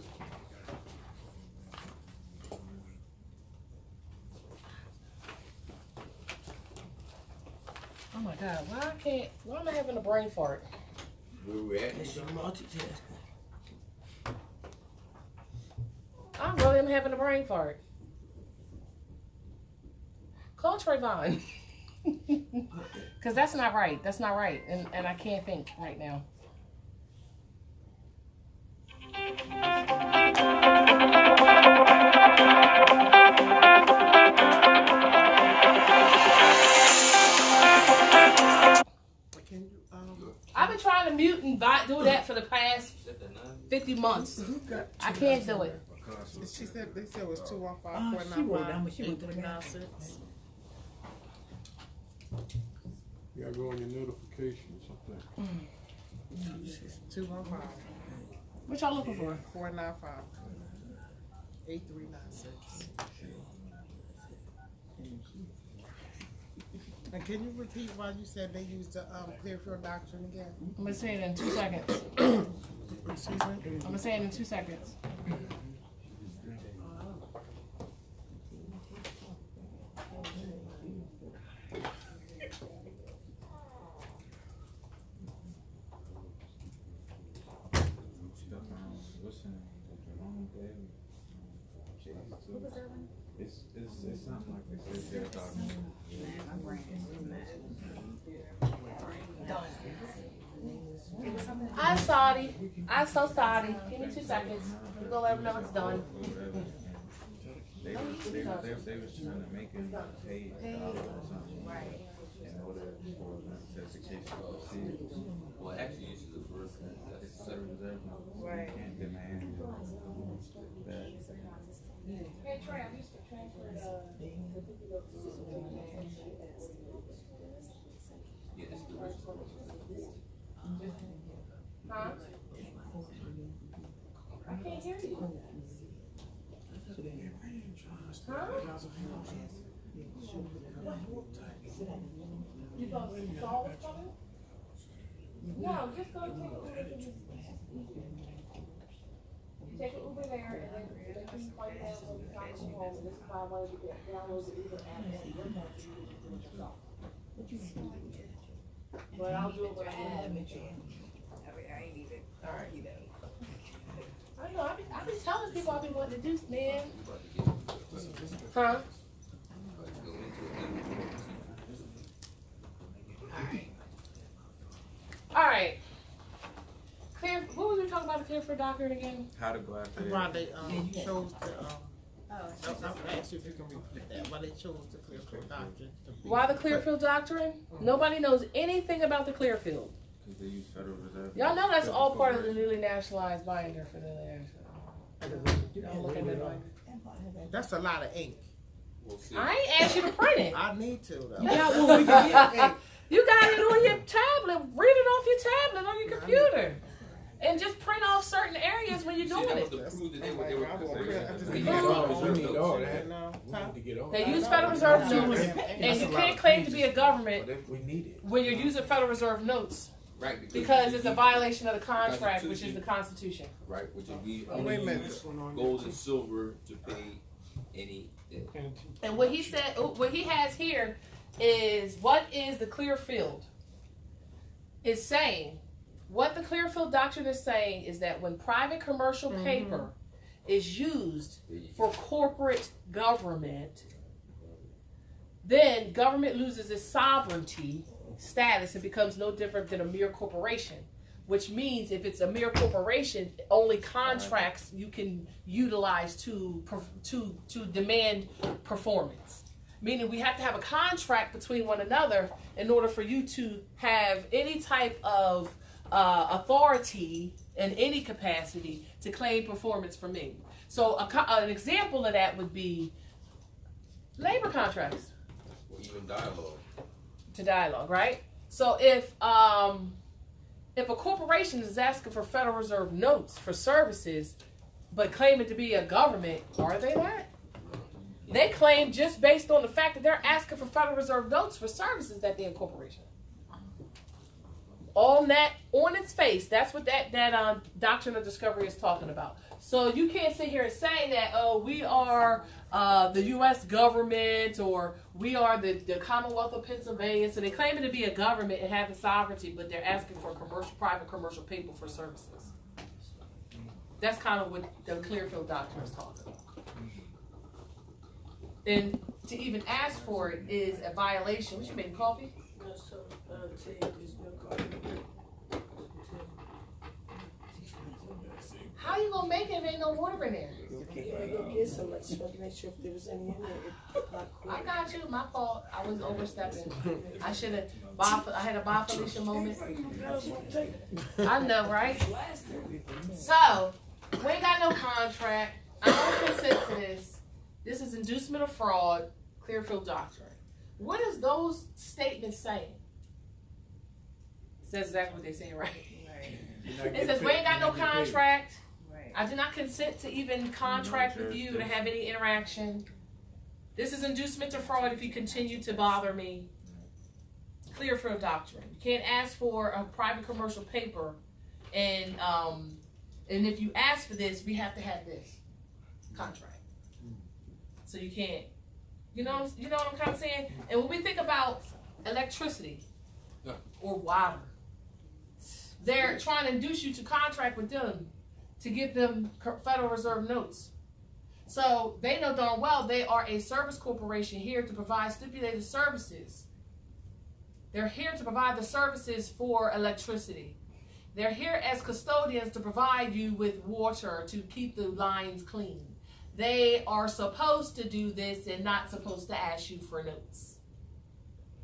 [SPEAKER 1] Oh my God, why am I having a brain fart?
[SPEAKER 7] Where we at?
[SPEAKER 2] It's multitasking.
[SPEAKER 1] I really am having a brain fart. Call Trayvon. Because that's not right. That's not right. And I can't think right now. I've been trying to mute and do that for the past 50 months. I can't do it.
[SPEAKER 5] She said they said it was 215
[SPEAKER 3] She wrote down, but she
[SPEAKER 5] 495
[SPEAKER 3] went to the
[SPEAKER 5] 8396.
[SPEAKER 8] You gotta go on your notifications, something.
[SPEAKER 5] 215
[SPEAKER 1] What y'all looking for?
[SPEAKER 5] 495 8396. And can you repeat why you said they used the Clearfield Doctrine again?
[SPEAKER 1] I'm going to say it in 2 seconds.
[SPEAKER 5] Excuse me?
[SPEAKER 1] I'm going to say it in 2 seconds.
[SPEAKER 13] It's something like this.
[SPEAKER 1] I'm sorry. I'm so sorry. Give me 2 seconds. We're going to let them know it's done.
[SPEAKER 13] They was trying to make him pay $1 or something. Right. In order for certification of receipts.
[SPEAKER 7] Well, actually, this is the first one.
[SPEAKER 13] It's a Federal Reserve note.
[SPEAKER 12] Right.
[SPEAKER 13] You can't demand that.
[SPEAKER 1] Hey, Trey, I used to transfer
[SPEAKER 7] Yeah, this is the richest one.
[SPEAKER 1] Huh? I can't hear you. Huh? You thought Saul was coming? No, just go take an Uber. Take an Uber there and then you find out when you come home. This is how I wanted to get download the Uber app. But I'll do it when I have it.
[SPEAKER 9] I ain't even. All right, you know.
[SPEAKER 1] I know. I be telling people I be wanting to do, man. Huh? All right. Clear. What was we talking about the Clearfield Doctrine again?
[SPEAKER 13] How to go after it.
[SPEAKER 5] Why they chose the I asked you if you can repeat that. Why they chose the Clearfield Doctrine?
[SPEAKER 1] Why the Clearfield Doctrine? Nobody knows anything about the Clearfield.
[SPEAKER 13] Because they use Federal Reserve.
[SPEAKER 1] Y'all know that's all part of the newly nationalized binder for the national. Y'all look at that binder.
[SPEAKER 5] That's a lot of ink.
[SPEAKER 1] I ain't asked you to print it.
[SPEAKER 5] I need to though.
[SPEAKER 1] You got one. You got it on your tablet. Read it off your tablet on your computer. And just print off certain areas when you're doing it. They use Federal Reserve notes, and you can't claim to be a government when you're using Federal Reserve notes.
[SPEAKER 7] Right,
[SPEAKER 1] because it's a violation of the contract, which is the Constitution.
[SPEAKER 7] Right, which is we only use gold and silver to pay any debt.
[SPEAKER 1] And what he said, what he has here is what is the Clearfield is saying. What the Clearfield Doctrine is saying is that when private commercial paper is used for corporate government, then government loses its sovereignty status and becomes no different than a mere corporation. Which means if it's a mere corporation, only contracts you can utilize to demand performance. Meaning we have to have a contract between one another in order for you to have any type of authority in any capacity to claim performance from me. So an example of that would be labor contracts.
[SPEAKER 7] Or even dialogue.
[SPEAKER 1] To dialogue, right? So if a corporation is asking for Federal Reserve notes for services, but claiming to be a government, are they that? They claim just based on the fact that they're asking for Federal Reserve notes for services that they're a corporation. On its face, that's what that doctrine of discovery is talking about. So you can't sit here and say that, oh, we are the U.S. government, or we are the Commonwealth of Pennsylvania. So they claim to be a government and having sovereignty, but they're asking for private commercial people for services. That's kind of what the Clearfield doctrine is talking about. And to even ask for it is a violation. What you making, coffee?
[SPEAKER 2] No, so, there's no coffee.
[SPEAKER 1] How you gonna make it if ain't no water in there?
[SPEAKER 2] Okay, I go get some. I just want to make sure if there was any in there.
[SPEAKER 1] I got you. My fault. I was overstepping. I should have. I had a bye Felicia moment. I know, right? So we ain't got no contract. I don't consent to this. This is inducement of fraud. Clearfield doctrine. What is those statements saying? It says exactly what they're saying, right? It says we ain't got no contract. I do not consent to even contract with you to have any interaction. This is inducement to fraud if you continue to bother me. Clearfield doctrine. You can't ask for a private commercial paper, and if you ask for this, we have to have this contract. So you can't. You know what I'm kind of saying? And when we think about electricity or water, they're trying to induce you to contract with them to give them Federal Reserve notes. So they know darn well they are a service corporation here to provide stipulated services. They're here to provide the services for electricity. They're here as custodians to provide you with water to keep the lines clean. They are supposed to do this and not supposed to ask you for notes.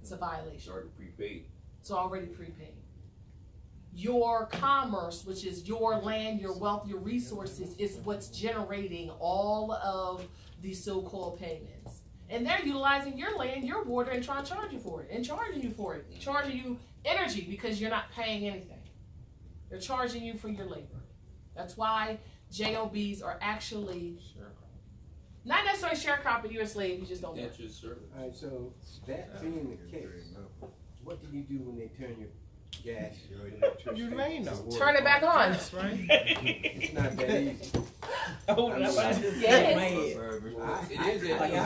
[SPEAKER 1] It's a violation.
[SPEAKER 7] It's already prepaid.
[SPEAKER 1] It's already prepaid. Your commerce, which is your land, your wealth, your resources, is what's generating all of these so-called payments. And they're utilizing your land, your water, and trying to charge you for it, and charging you for it, charging you energy because you're not paying anything. They're charging you for your labor. That's why JOBs are actually not necessarily sharecropping, you're a slave, you just don't work.
[SPEAKER 14] All right, so that being the case, what do you do when they turn your gas or electricity?
[SPEAKER 5] You lane them.
[SPEAKER 1] Turn it back on.
[SPEAKER 5] That's right.
[SPEAKER 14] It's not that easy.
[SPEAKER 3] Oh, that's what I just
[SPEAKER 1] Yes.
[SPEAKER 3] said.
[SPEAKER 7] It is
[SPEAKER 3] I
[SPEAKER 1] know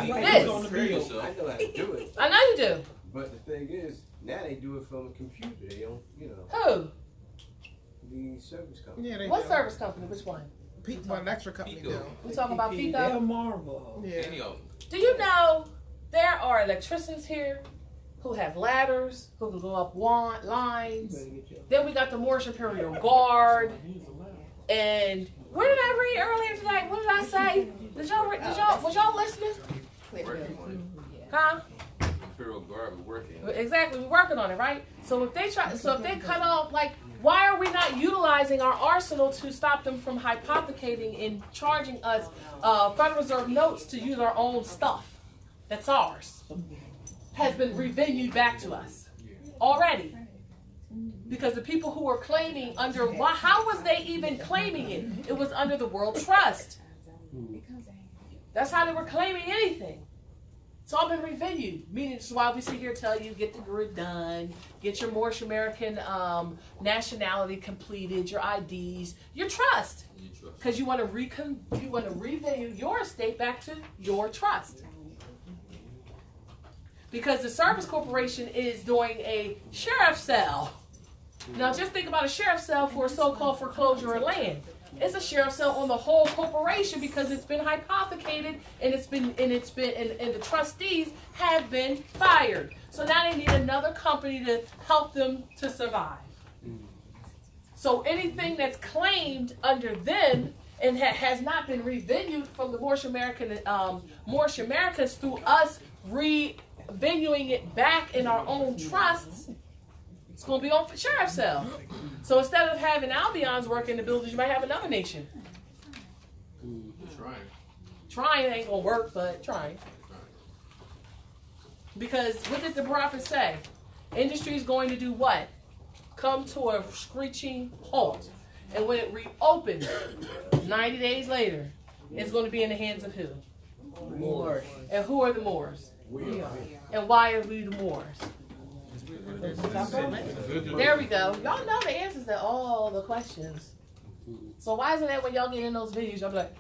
[SPEAKER 14] how to do it.
[SPEAKER 1] I know you do.
[SPEAKER 14] But the thing is, now they do it from a computer. They don't,
[SPEAKER 1] Who?
[SPEAKER 14] The service company.
[SPEAKER 5] Yeah, they
[SPEAKER 1] What
[SPEAKER 5] do.
[SPEAKER 1] service company? Which one?
[SPEAKER 5] Well, electric company do.
[SPEAKER 1] We talking about
[SPEAKER 3] They're
[SPEAKER 1] Pico?
[SPEAKER 3] Marvel.
[SPEAKER 5] Yeah.
[SPEAKER 7] Any of them.
[SPEAKER 1] Do you know there are electricians here who have ladders, who can go up lines? Then we got the Moorish Imperial Guard. And what did I read earlier today? What did I say? Was y'all listening?
[SPEAKER 7] Working on it.
[SPEAKER 1] Huh?
[SPEAKER 7] Imperial Guard, we're working.
[SPEAKER 1] Exactly, we're working on it, right? So if they cut off, like, why are we not utilizing our arsenal to stop them from hypothecating and charging us Federal Reserve notes to use our own stuff that's ours? Has been revenued back to us already. Because the people who were claiming how was they even claiming it? It was under the World Trust. That's how they were claiming anything. It's all been revenued. Meaning, this is why we sit here and tell you, get the grid done, get your Moorish American nationality completed, your IDs, your trust. Because you want to revenue your estate back to your trust. Because the service corporation is doing a sheriff's sale. Now just think about a sheriff's sale for a so-called foreclosure of land. It's a sheriff's sale on the whole corporation because it's been hypothecated and the trustees have been fired. So now they need another company to help them to survive. So anything that's claimed under them and has not been revenued from the Moorish Americans through us revenuing it back in our own trusts, it's going to be on sheriff's sale. So instead of having Albions work in the buildings, you might have another nation. Trying ain't going to work, but trying. Because what did the prophet say? Industry is going to do what? Come to a screeching halt. And when it reopens 90 days later, it's going to be in the hands of who?
[SPEAKER 2] Moors.
[SPEAKER 1] And who are the Moors?
[SPEAKER 2] We are.
[SPEAKER 1] And why are we the Moors? There we go. Y'all know the answers to all the questions. So why isn't that when y'all get in those videos, y'all be like,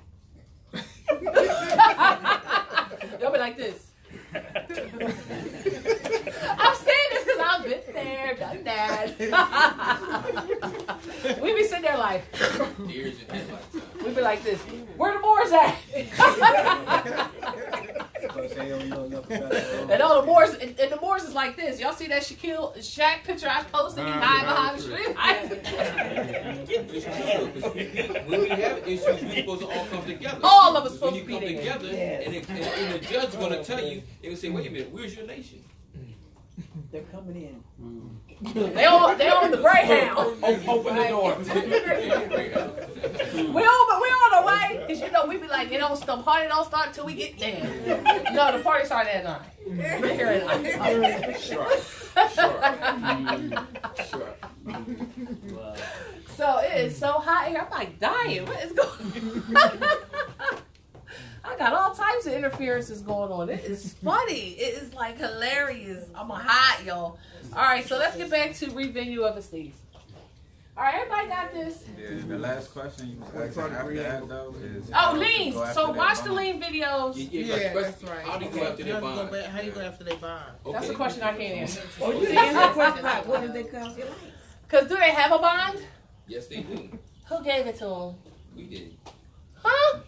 [SPEAKER 1] y'all be like this. I'm saying this because I've been there, done that. We be sitting there like, we be like this. Where the Moors at? And all the Moors, and the Moors is like this. Y'all see that Shaq picture I posted? He hiding behind the street.
[SPEAKER 7] When we have issues, we're supposed to all come together.
[SPEAKER 1] All of us supposed to be
[SPEAKER 7] come together, and the judge is going to tell you, they will say, wait a minute, where's your nation?
[SPEAKER 3] They're coming in.
[SPEAKER 1] They on the Greyhound.
[SPEAKER 8] Open the door.
[SPEAKER 1] We on the way, cause you know we be like, the party don't start till we get there. No, the party started at 9. We're here at 9.
[SPEAKER 7] Sure.
[SPEAKER 6] Wow.
[SPEAKER 1] So it is so hot here. I'm like dying. What is going on? I got all types of interferences going on. It is funny. It is like hilarious. I'm hot, y'all. All right, so let's get back to revenue of estates. All right, everybody got this?
[SPEAKER 13] Yeah, the last question you was asking after that, though, is...
[SPEAKER 1] liens. So watch the lien videos.
[SPEAKER 5] Yeah, that's right.
[SPEAKER 7] How do you go after their bond?
[SPEAKER 5] How do you go after their bond?
[SPEAKER 1] That's a question I can't answer.
[SPEAKER 3] Oh, you didn't answer the question about what did they cost?
[SPEAKER 1] Because do they have a bond?
[SPEAKER 7] Yes, they do.
[SPEAKER 1] Who gave it to them?
[SPEAKER 7] We did.
[SPEAKER 1] Huh?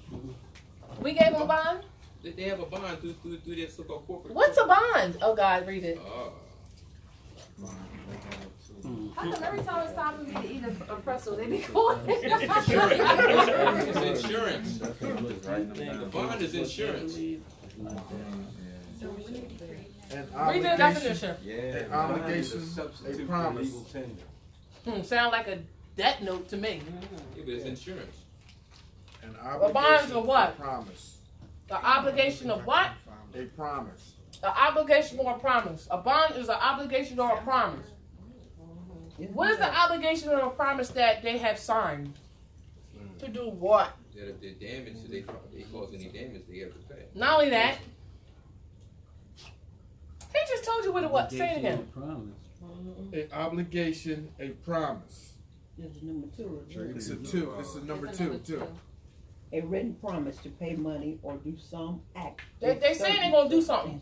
[SPEAKER 1] We gave them a bond?
[SPEAKER 7] They have a bond through their so-called corporate.
[SPEAKER 1] What's a bond? Oh, God, read it. How come every time it's time for me to eat a pretzel, they be going?
[SPEAKER 7] It's insurance. The bond is insurance.
[SPEAKER 1] Read the definition.
[SPEAKER 10] An obligation, a promise.
[SPEAKER 1] Sound like a debt note to me.
[SPEAKER 7] Yeah, but it's insurance.
[SPEAKER 10] An
[SPEAKER 1] A bond is a what?
[SPEAKER 10] A promise.
[SPEAKER 1] The obligation of what?
[SPEAKER 10] A promise.
[SPEAKER 1] An obligation or a promise. A bond is an obligation or a promise. What is the obligation or a promise that they have signed? To do what?
[SPEAKER 7] That if they're damaged, if they cause any damage, they have to pay.
[SPEAKER 1] Not only that, he just told you what it was. Say it again.
[SPEAKER 10] An obligation, a promise.
[SPEAKER 3] It's number 2.
[SPEAKER 10] It's a 2. It's a number 2 too.
[SPEAKER 3] A written promise to pay money or do some act.
[SPEAKER 1] They say they're gonna do something.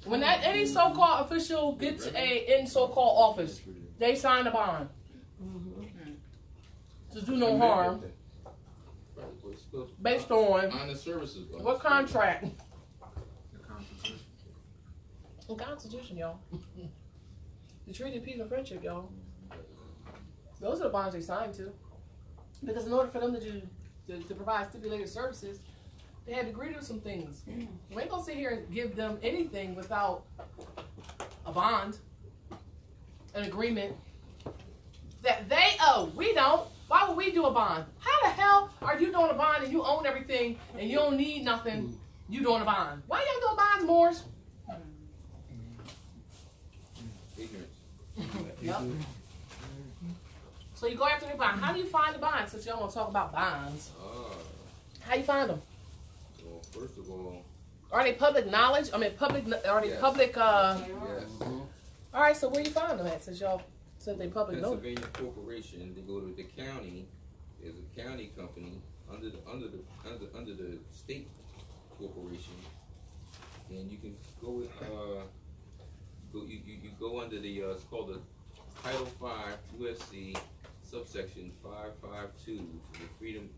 [SPEAKER 1] When any so-called official gets in so-called office, they sign a bond to do no harm. Based on
[SPEAKER 7] honest services.
[SPEAKER 1] What contract? The Constitution, y'all. The Treaty of Peace and Friendship, y'all. Those are the bonds they signed to. Because in order for them to provide stipulated services, they had to agree to some things. We ain't gonna sit here and give them anything without a bond, an agreement that they owe. We don't. Why would we do a bond? How the hell are you doing a bond and you own everything and you don't need nothing? You doing a bond? Why y'all doing bonds, Moors?
[SPEAKER 7] Ignorance.
[SPEAKER 1] Yep. So you go after the bond. How do you find the bond? Since y'all want to talk about bonds, how you find them?
[SPEAKER 7] Well, first of all,
[SPEAKER 1] are they public knowledge? I mean, public. Are they public?
[SPEAKER 7] Yes.
[SPEAKER 1] All right. So where you find them at? Since y'all said they public knowledge.
[SPEAKER 7] Pennsylvania Corporation. They go to the county. There's a county company under the state corporation, and you can go. You go under the it's called the Title 5 USC subsection 552, the Freedom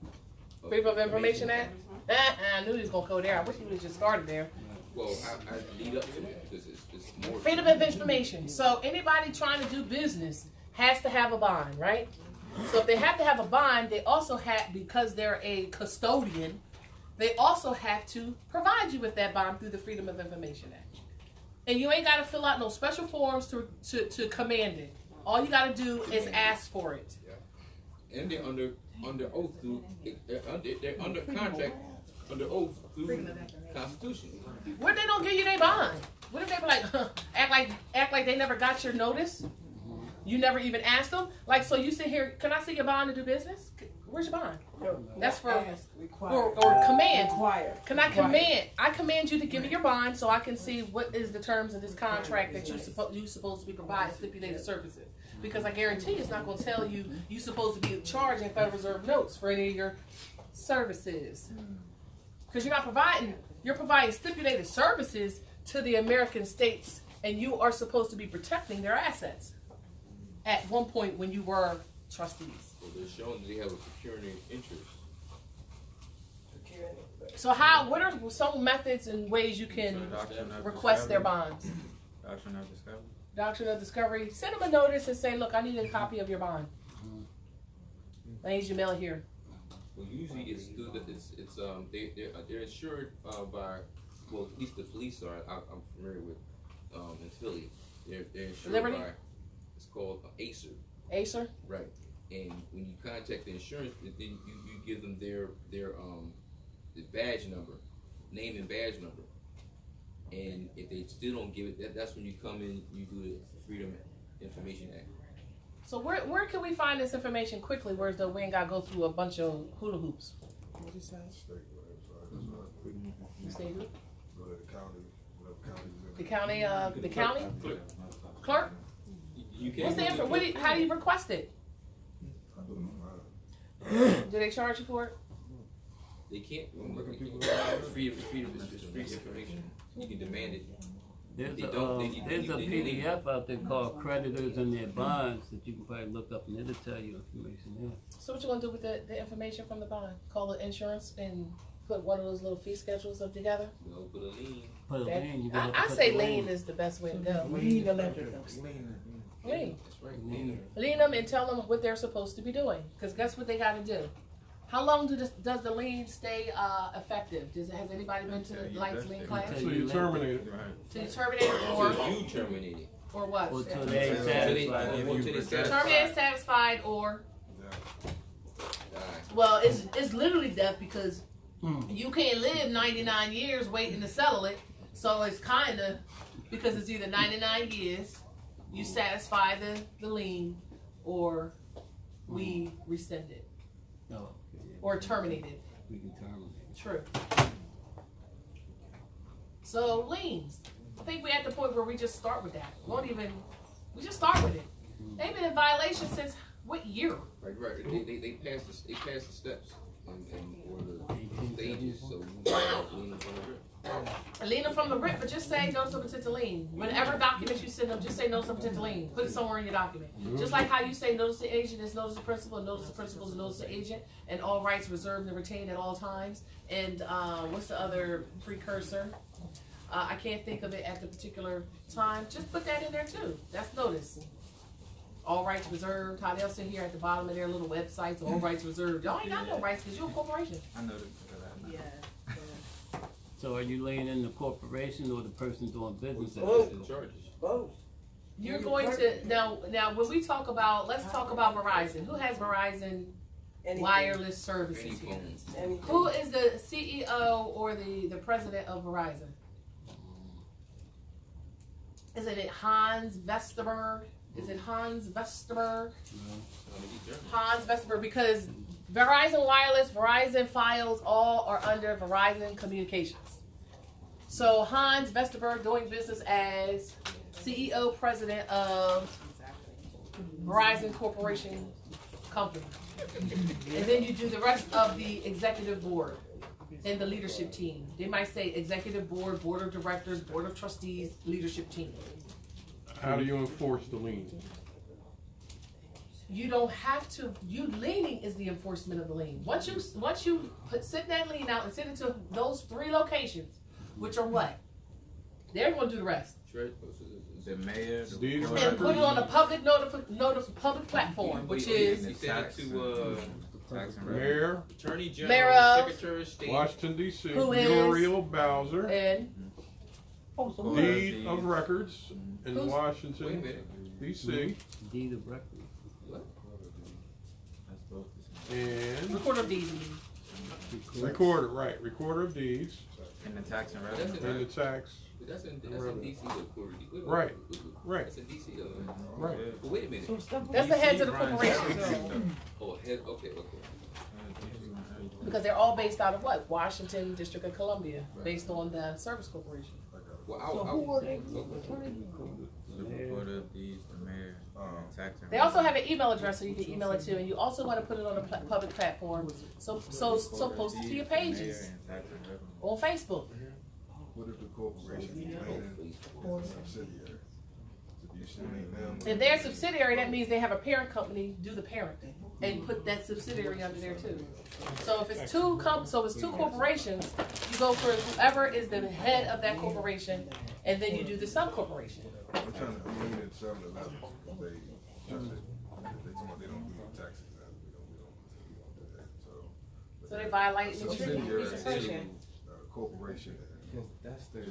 [SPEAKER 1] of Information Act. I knew he was gonna go there. I wish he would have just started there.
[SPEAKER 7] Well, I lead up to it because it's more
[SPEAKER 1] freedom of information. So anybody trying to do business has to have a bond, right? So if they have to have a bond, they also have, because they're a custodian, they also have to provide you with that bond through the Freedom of Information Act. And you ain't got to fill out no special forms to command it. All you got to do is ask for it.
[SPEAKER 7] Yeah. And they're under oath through they're under contract under oath through the Constitution.
[SPEAKER 1] What if they don't give you their bond? What if they be like act like they never got your notice? You never even asked them? Like, so you sit here, can I see your bond to do business? Where's your bond?
[SPEAKER 2] No,
[SPEAKER 1] That's for
[SPEAKER 2] ask, require.
[SPEAKER 1] or command.
[SPEAKER 2] Require.
[SPEAKER 1] Can I command? I command you to give me your bond so I can see what is the terms of this contract that you supposed to be providing stipulated services. Because I guarantee it's not going to tell you you supposed to be charging Federal Reserve notes for any of your services. Because you're providing stipulated services to the American states, and you are supposed to be protecting their assets. At one point when you were trustees.
[SPEAKER 7] So they're showing that they have a pecuniary interest.
[SPEAKER 1] So what are some methods and ways you can request their bonds?
[SPEAKER 13] Doctrine of discovery.
[SPEAKER 1] Doctrine of discovery. Send them a notice and say, look, I need a copy of your bond. I need you to mail it here.
[SPEAKER 7] Well, usually it's through they're insured by, well, at least the police are. I'm familiar with in Philly. They're insured
[SPEAKER 1] Liberty?
[SPEAKER 7] by. It's called Acer.
[SPEAKER 1] Acer?
[SPEAKER 7] Right. And when you contact the insurance, then you give them their badge number, name and badge number. And if they still don't give it, that's when you come in. You do the Freedom Information Act.
[SPEAKER 1] So where can we find this information quickly? Whereas though we ain't got to go through a bunch of hula hoops.
[SPEAKER 11] What you say?
[SPEAKER 1] You say who?
[SPEAKER 11] Go to the county, whatever county you live in.
[SPEAKER 1] The county clerk. What's the info? How do you request it? Do they charge you for it?
[SPEAKER 7] They can't. Free information. You can demand it.
[SPEAKER 6] There's a PDF out there called Creditors and Their Bonds that you can probably look up and it'll tell you information there.
[SPEAKER 1] So what you gonna do with the information from the bond? Call it insurance and put one of those little fee schedules up together?
[SPEAKER 7] No, put a lien.
[SPEAKER 6] Put a lien.
[SPEAKER 1] I say lien is the best way to go.
[SPEAKER 2] Lien electric.
[SPEAKER 1] Lien.
[SPEAKER 7] That's right.
[SPEAKER 1] Lien them and tell them what they're supposed to be doing. Because guess what they got to do? How long does the lien stay effective? Has anybody been to the Lights lien class?
[SPEAKER 8] So you terminate it.
[SPEAKER 1] So you terminate it or
[SPEAKER 7] you terminate it.
[SPEAKER 1] Or what?
[SPEAKER 6] Or till they satisfied.
[SPEAKER 1] Terminated, satisfied, or well, it's literally death because you can't live 99 years waiting to settle it. So it's kind of because it's either 99 years, you satisfy the lien, or we rescind it.
[SPEAKER 6] No.
[SPEAKER 1] Or terminate it.
[SPEAKER 6] We can terminate it.
[SPEAKER 1] True. So liens. I think we're at the point where we just start with that. We just start with it. They've been in violation since what year?
[SPEAKER 7] Right. They passed the steps and or the stages. So you lien them from the rip.
[SPEAKER 1] Lien them from the rip, but just say notice of intent to lien. Whenever documents you send them, just say notice of intent to lien. Put it somewhere in your document. Just like how you say notice to agent is notice of principal, and notice of principal is notice to agent, and all rights reserved and retained at all times. And what's the other precursor? I can't think of it at the particular time. Just put that in there too. That's notice. All rights reserved. How they'll sit here at the bottom of their little websites. All rights reserved. Y'all ain't got no rights because you're a corporation.
[SPEAKER 13] I know that.
[SPEAKER 9] Yeah.
[SPEAKER 6] So are you laying in the corporation or the person doing business?
[SPEAKER 2] Both.
[SPEAKER 1] You're going to now when we talk about, let's talk about Verizon. Who has Verizon wireless services here? Who is the CEO or the president of Verizon? Isn't it Hans Vesterberg? Is it Hans Vesterberg? Hans Vesterberg, because Verizon Wireless, Verizon Files, all are under Verizon Communications. So Hans Vesterberg doing business as CEO, president of Verizon Corporation Company. And then you do the rest of the executive board and the leadership team. They might say executive board, board of directors, board of trustees, leadership team.
[SPEAKER 8] How do you enforce the lien?
[SPEAKER 1] You don't have to. Liening is the enforcement of the lien. Once you send that lien out and send it to those 3 locations, which are what? They're going to do the rest.
[SPEAKER 13] The mayor,
[SPEAKER 1] and put it on a public public platform, which is
[SPEAKER 8] Mayor,
[SPEAKER 7] Attorney General,
[SPEAKER 1] Mayor of
[SPEAKER 7] Secretary of State,
[SPEAKER 8] Washington D.C.,
[SPEAKER 1] who is
[SPEAKER 8] Muriel Bowser,
[SPEAKER 1] and
[SPEAKER 8] deed of records in
[SPEAKER 1] Who's-
[SPEAKER 8] Washington D.C.
[SPEAKER 6] Deed of records.
[SPEAKER 8] And
[SPEAKER 1] recorder of deeds.
[SPEAKER 8] recorder, right? Recorder of deeds
[SPEAKER 13] and the tax and
[SPEAKER 7] That's
[SPEAKER 13] revenue.
[SPEAKER 8] and the tax.
[SPEAKER 7] That's in DC though.
[SPEAKER 8] Right, right.
[SPEAKER 7] That's in DC though.
[SPEAKER 8] Right.
[SPEAKER 7] But wait a minute.
[SPEAKER 1] That's the heads of the corporation.
[SPEAKER 7] Oh, head. Okay.
[SPEAKER 1] Because they're all based out of what? Washington, District of Columbia, based on the Service Corporation.
[SPEAKER 7] Well,
[SPEAKER 3] So who are they?
[SPEAKER 13] The recorder of deeds, the mayor, and tax.
[SPEAKER 1] They also have an email address, so you can email it to, and you also want to put it on a public platform. So post it to your pages on Facebook.
[SPEAKER 11] What if the corporation is subsidiary? So you still need them?
[SPEAKER 1] If they're a subsidiary, that means they have a parent company do the parent and put that subsidiary under there too. So if it's two corporations, you go for whoever is the head of that corporation, and then you do the sub corporation.
[SPEAKER 11] We're trying to bring it to 7-Eleven. They told me they don't do no tax exempt. We don't do that.
[SPEAKER 1] So they violate the
[SPEAKER 11] subsidiary corporation.
[SPEAKER 13] That's the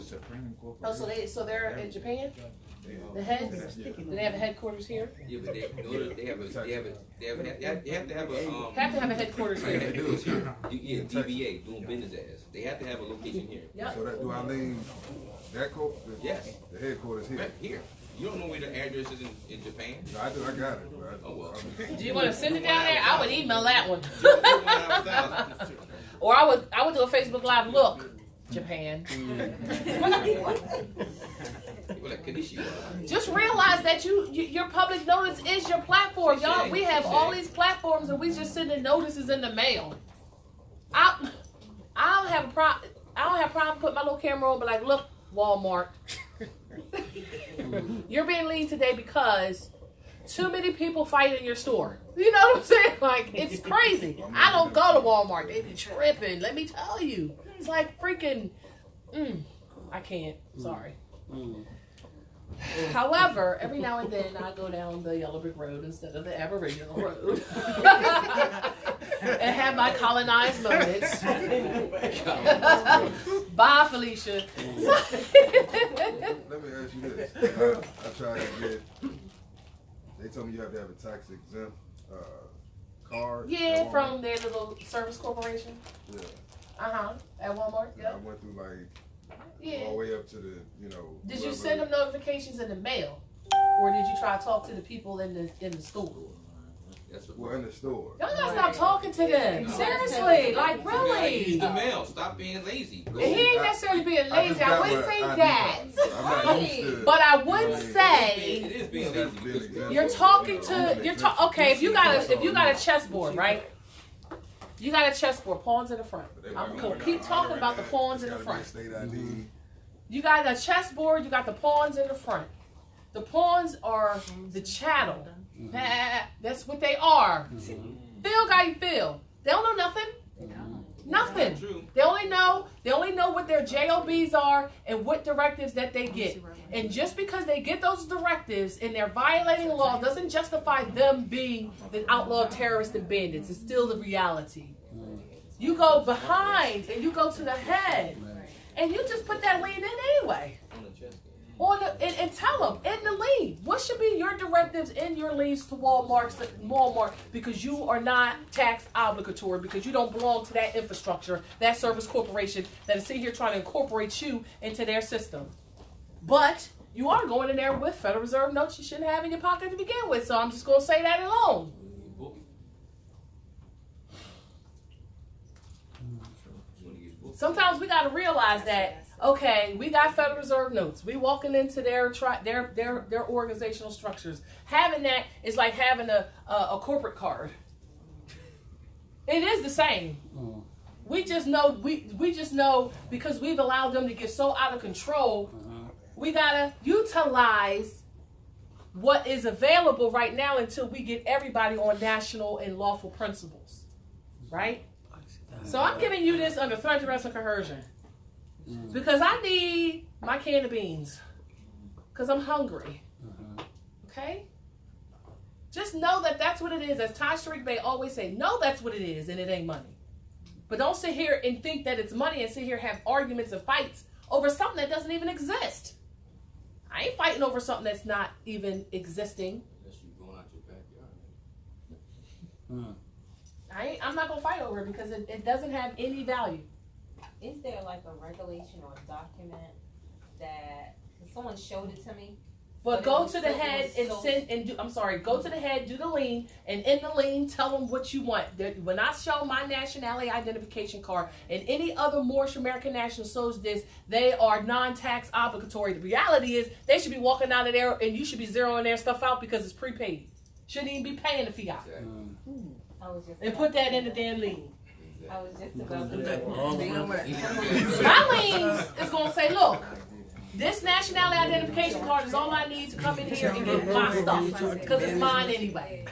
[SPEAKER 13] Supreme Corporation.
[SPEAKER 1] Oh, so they're in Japan. The head? Do they have a headquarters here?
[SPEAKER 7] Yeah, but they have to have a
[SPEAKER 1] headquarters here.
[SPEAKER 7] Yeah, DBA, doing business as. They have to have a location here.
[SPEAKER 1] Yep.
[SPEAKER 11] So do I name that
[SPEAKER 7] Yes.
[SPEAKER 11] The headquarters here?
[SPEAKER 7] Right here. You don't know where the address is in Japan?
[SPEAKER 11] No, I do. I got it.
[SPEAKER 7] Oh well.
[SPEAKER 1] Do you want to send it down there? I would email that one. Or I would do a Facebook Live. Look, Japan. Just realize that your public notice is your platform, y'all. We have all these platforms, and we just sending notices in the mail. I don't have a problem. I don't have a problem putting my little camera on, but like, look, Walmart. You're being lean today because too many people fight in your store. You know what I'm saying? Like, it's crazy. I don't go to Walmart. They be tripping. Let me tell you. It's like freaking, I can't. Sorry. However, every now and then I go down the yellow brick road instead of the Aboriginal road. And have my colonized moments. Bye, Felicia.
[SPEAKER 11] Let me ask you this. I tried to get, they told me you have to have a tax exempt card.
[SPEAKER 1] Yeah, from their little service corporation.
[SPEAKER 11] Yeah.
[SPEAKER 1] At Walmart.
[SPEAKER 11] Yeah. I went through
[SPEAKER 1] Yeah.
[SPEAKER 11] all the way up to the,
[SPEAKER 1] Did you send them notifications in the mail, or did you try to talk to the people in the store?
[SPEAKER 11] Well, in the store.
[SPEAKER 1] Y'all gotta stop talking to them. Seriously, like really.
[SPEAKER 7] Use the mail. Stop being lazy.
[SPEAKER 1] He ain't necessarily being lazy. I wouldn't say that. But I would say
[SPEAKER 7] it is being lazy.
[SPEAKER 1] you're talking to okay. If you got a chessboard, right? You got a chessboard, pawns in the front. I'm gonna keep talking about the pawns in the front. You got a chessboard, you got the pawns in the front. The pawns are the chattel. That's what they are. Feel how you feel. They don't know nothing. Nothing. They only know what their JOBs are and what directives that they get. And just because they get those directives and they're violating the law doesn't justify them being the outlaw terrorists and bandits. It's still the reality. You go behind and you go to the head. And you just put that lien in anyway. And tell them in the lien, what should be your directives in your liens to Walmart, because you are not tax obligatory, because you don't belong to that infrastructure, that service corporation that is sitting here trying to incorporate you into their system. But you are going in there with Federal Reserve notes you shouldn't have in your pocket to begin with, so I'm just going to say that alone. Sometimes we got to realize that, okay, we got Federal Reserve notes. We walking into their organizational structures. Having that is like having a corporate card. It is the same. We just know we just know because we've allowed them to get so out of control. We gotta utilize what is available right now until we get everybody on national and lawful principles, right? So I'm giving you this under threat, duress, and coercion. Because I need my can of beans. Because I'm hungry. Okay? Just know that that's what it is. As Ty Sharik Bey always say, know that's what it is and it ain't money. But don't sit here and think that it's money and sit here and have arguments and fights over something that doesn't even exist. I ain't fighting over something that's not even existing.
[SPEAKER 7] Unless you're going out your backyard.
[SPEAKER 1] I'm not going to fight over it because it doesn't have any value.
[SPEAKER 12] Is there like a regulation or a document that someone showed it to me
[SPEAKER 1] But go to the head and send and do. I'm sorry. Go to the head, do the lien, and in the lien, tell them what you want. When I show my nationality identification card and any other Moorish American national shows this, they are non-tax obligatory. The reality is they should be walking out of there, and you should be zeroing their stuff out because it's prepaid. Shouldn't even be paying the fiat. And put that in the damn lien.
[SPEAKER 12] I was just about to say.
[SPEAKER 1] My liens is gonna say, look. This nationality identification card is all I need to come in here and get my stuff. Because it's mine anyway.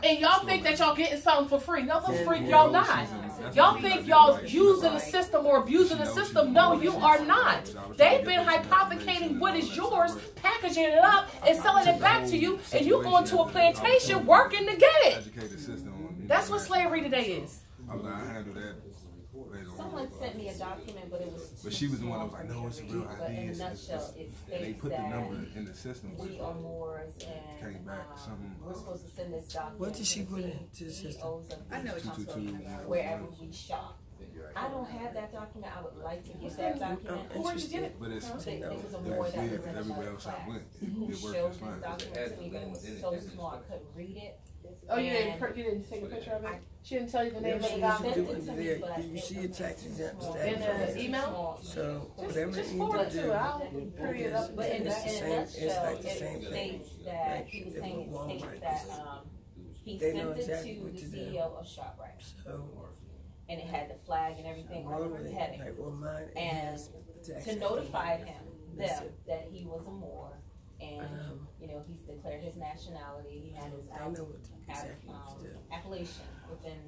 [SPEAKER 1] And y'all think that y'all getting something for free. No, the freak y'all not. Y'all think y'all using the system or abusing the system. No, you are not. They've been hypothecating what is yours, packaging it up, and selling it back to you, and you going to a plantation working to get it. That's what slavery today is.
[SPEAKER 12] Someone sent me a document, but it was too
[SPEAKER 11] But she was the one that was like, no, it's a real
[SPEAKER 12] but
[SPEAKER 11] ID.
[SPEAKER 12] in a nutshell, it
[SPEAKER 11] They
[SPEAKER 12] states
[SPEAKER 11] put the
[SPEAKER 12] that
[SPEAKER 11] number in the system.
[SPEAKER 12] we are Moors and
[SPEAKER 11] Came back, something.
[SPEAKER 12] we're supposed to send this document.
[SPEAKER 2] What did she
[SPEAKER 12] to
[SPEAKER 2] put
[SPEAKER 12] the
[SPEAKER 2] into the system?
[SPEAKER 12] CEOs of
[SPEAKER 9] I know what
[SPEAKER 12] the
[SPEAKER 9] you're talking about.
[SPEAKER 12] wherever we shop. I don't have that document. I would like to get that document.
[SPEAKER 1] Where'd you get it?
[SPEAKER 11] But it's
[SPEAKER 12] There was a
[SPEAKER 11] that's
[SPEAKER 12] Moor that
[SPEAKER 11] weird.
[SPEAKER 12] was in
[SPEAKER 11] Everywhere
[SPEAKER 12] another
[SPEAKER 11] else I
[SPEAKER 12] class
[SPEAKER 11] went,
[SPEAKER 12] who
[SPEAKER 11] it worked
[SPEAKER 12] showed
[SPEAKER 11] just
[SPEAKER 12] this
[SPEAKER 11] fine.
[SPEAKER 12] document to me, but it was so small I couldn't read it.
[SPEAKER 1] Oh, you
[SPEAKER 12] And
[SPEAKER 1] didn't take a picture of it? She didn't tell you the name
[SPEAKER 2] Yeah,
[SPEAKER 1] of the
[SPEAKER 2] she
[SPEAKER 1] document?
[SPEAKER 2] used to do it there. You see your tax exempt
[SPEAKER 1] In
[SPEAKER 2] status.
[SPEAKER 1] the email?
[SPEAKER 2] So whatever
[SPEAKER 1] Just
[SPEAKER 2] you
[SPEAKER 1] forward
[SPEAKER 2] need to
[SPEAKER 1] it
[SPEAKER 2] do,
[SPEAKER 1] to her. I'll hurry it up.
[SPEAKER 12] But in
[SPEAKER 2] it's the
[SPEAKER 12] a
[SPEAKER 2] same. It's
[SPEAKER 12] nutshell,
[SPEAKER 2] like the same
[SPEAKER 12] it
[SPEAKER 2] thing.
[SPEAKER 12] states that he was
[SPEAKER 2] Like,
[SPEAKER 12] saying
[SPEAKER 2] Walmart,
[SPEAKER 12] it states that he
[SPEAKER 2] they know
[SPEAKER 12] sent
[SPEAKER 2] exactly
[SPEAKER 12] it to
[SPEAKER 2] what
[SPEAKER 12] the
[SPEAKER 2] to do.
[SPEAKER 12] CEO of ShopRite,
[SPEAKER 2] So
[SPEAKER 12] and it had the flag and everything under the
[SPEAKER 2] normally,
[SPEAKER 12] heading,
[SPEAKER 2] like, well, mine
[SPEAKER 12] and
[SPEAKER 2] has tax
[SPEAKER 12] to notify him
[SPEAKER 2] That's
[SPEAKER 12] them
[SPEAKER 2] it.
[SPEAKER 12] that he was a Moor, and you know he's declared his nationality. He had his
[SPEAKER 2] I know what exactly what to do.
[SPEAKER 12] appellation within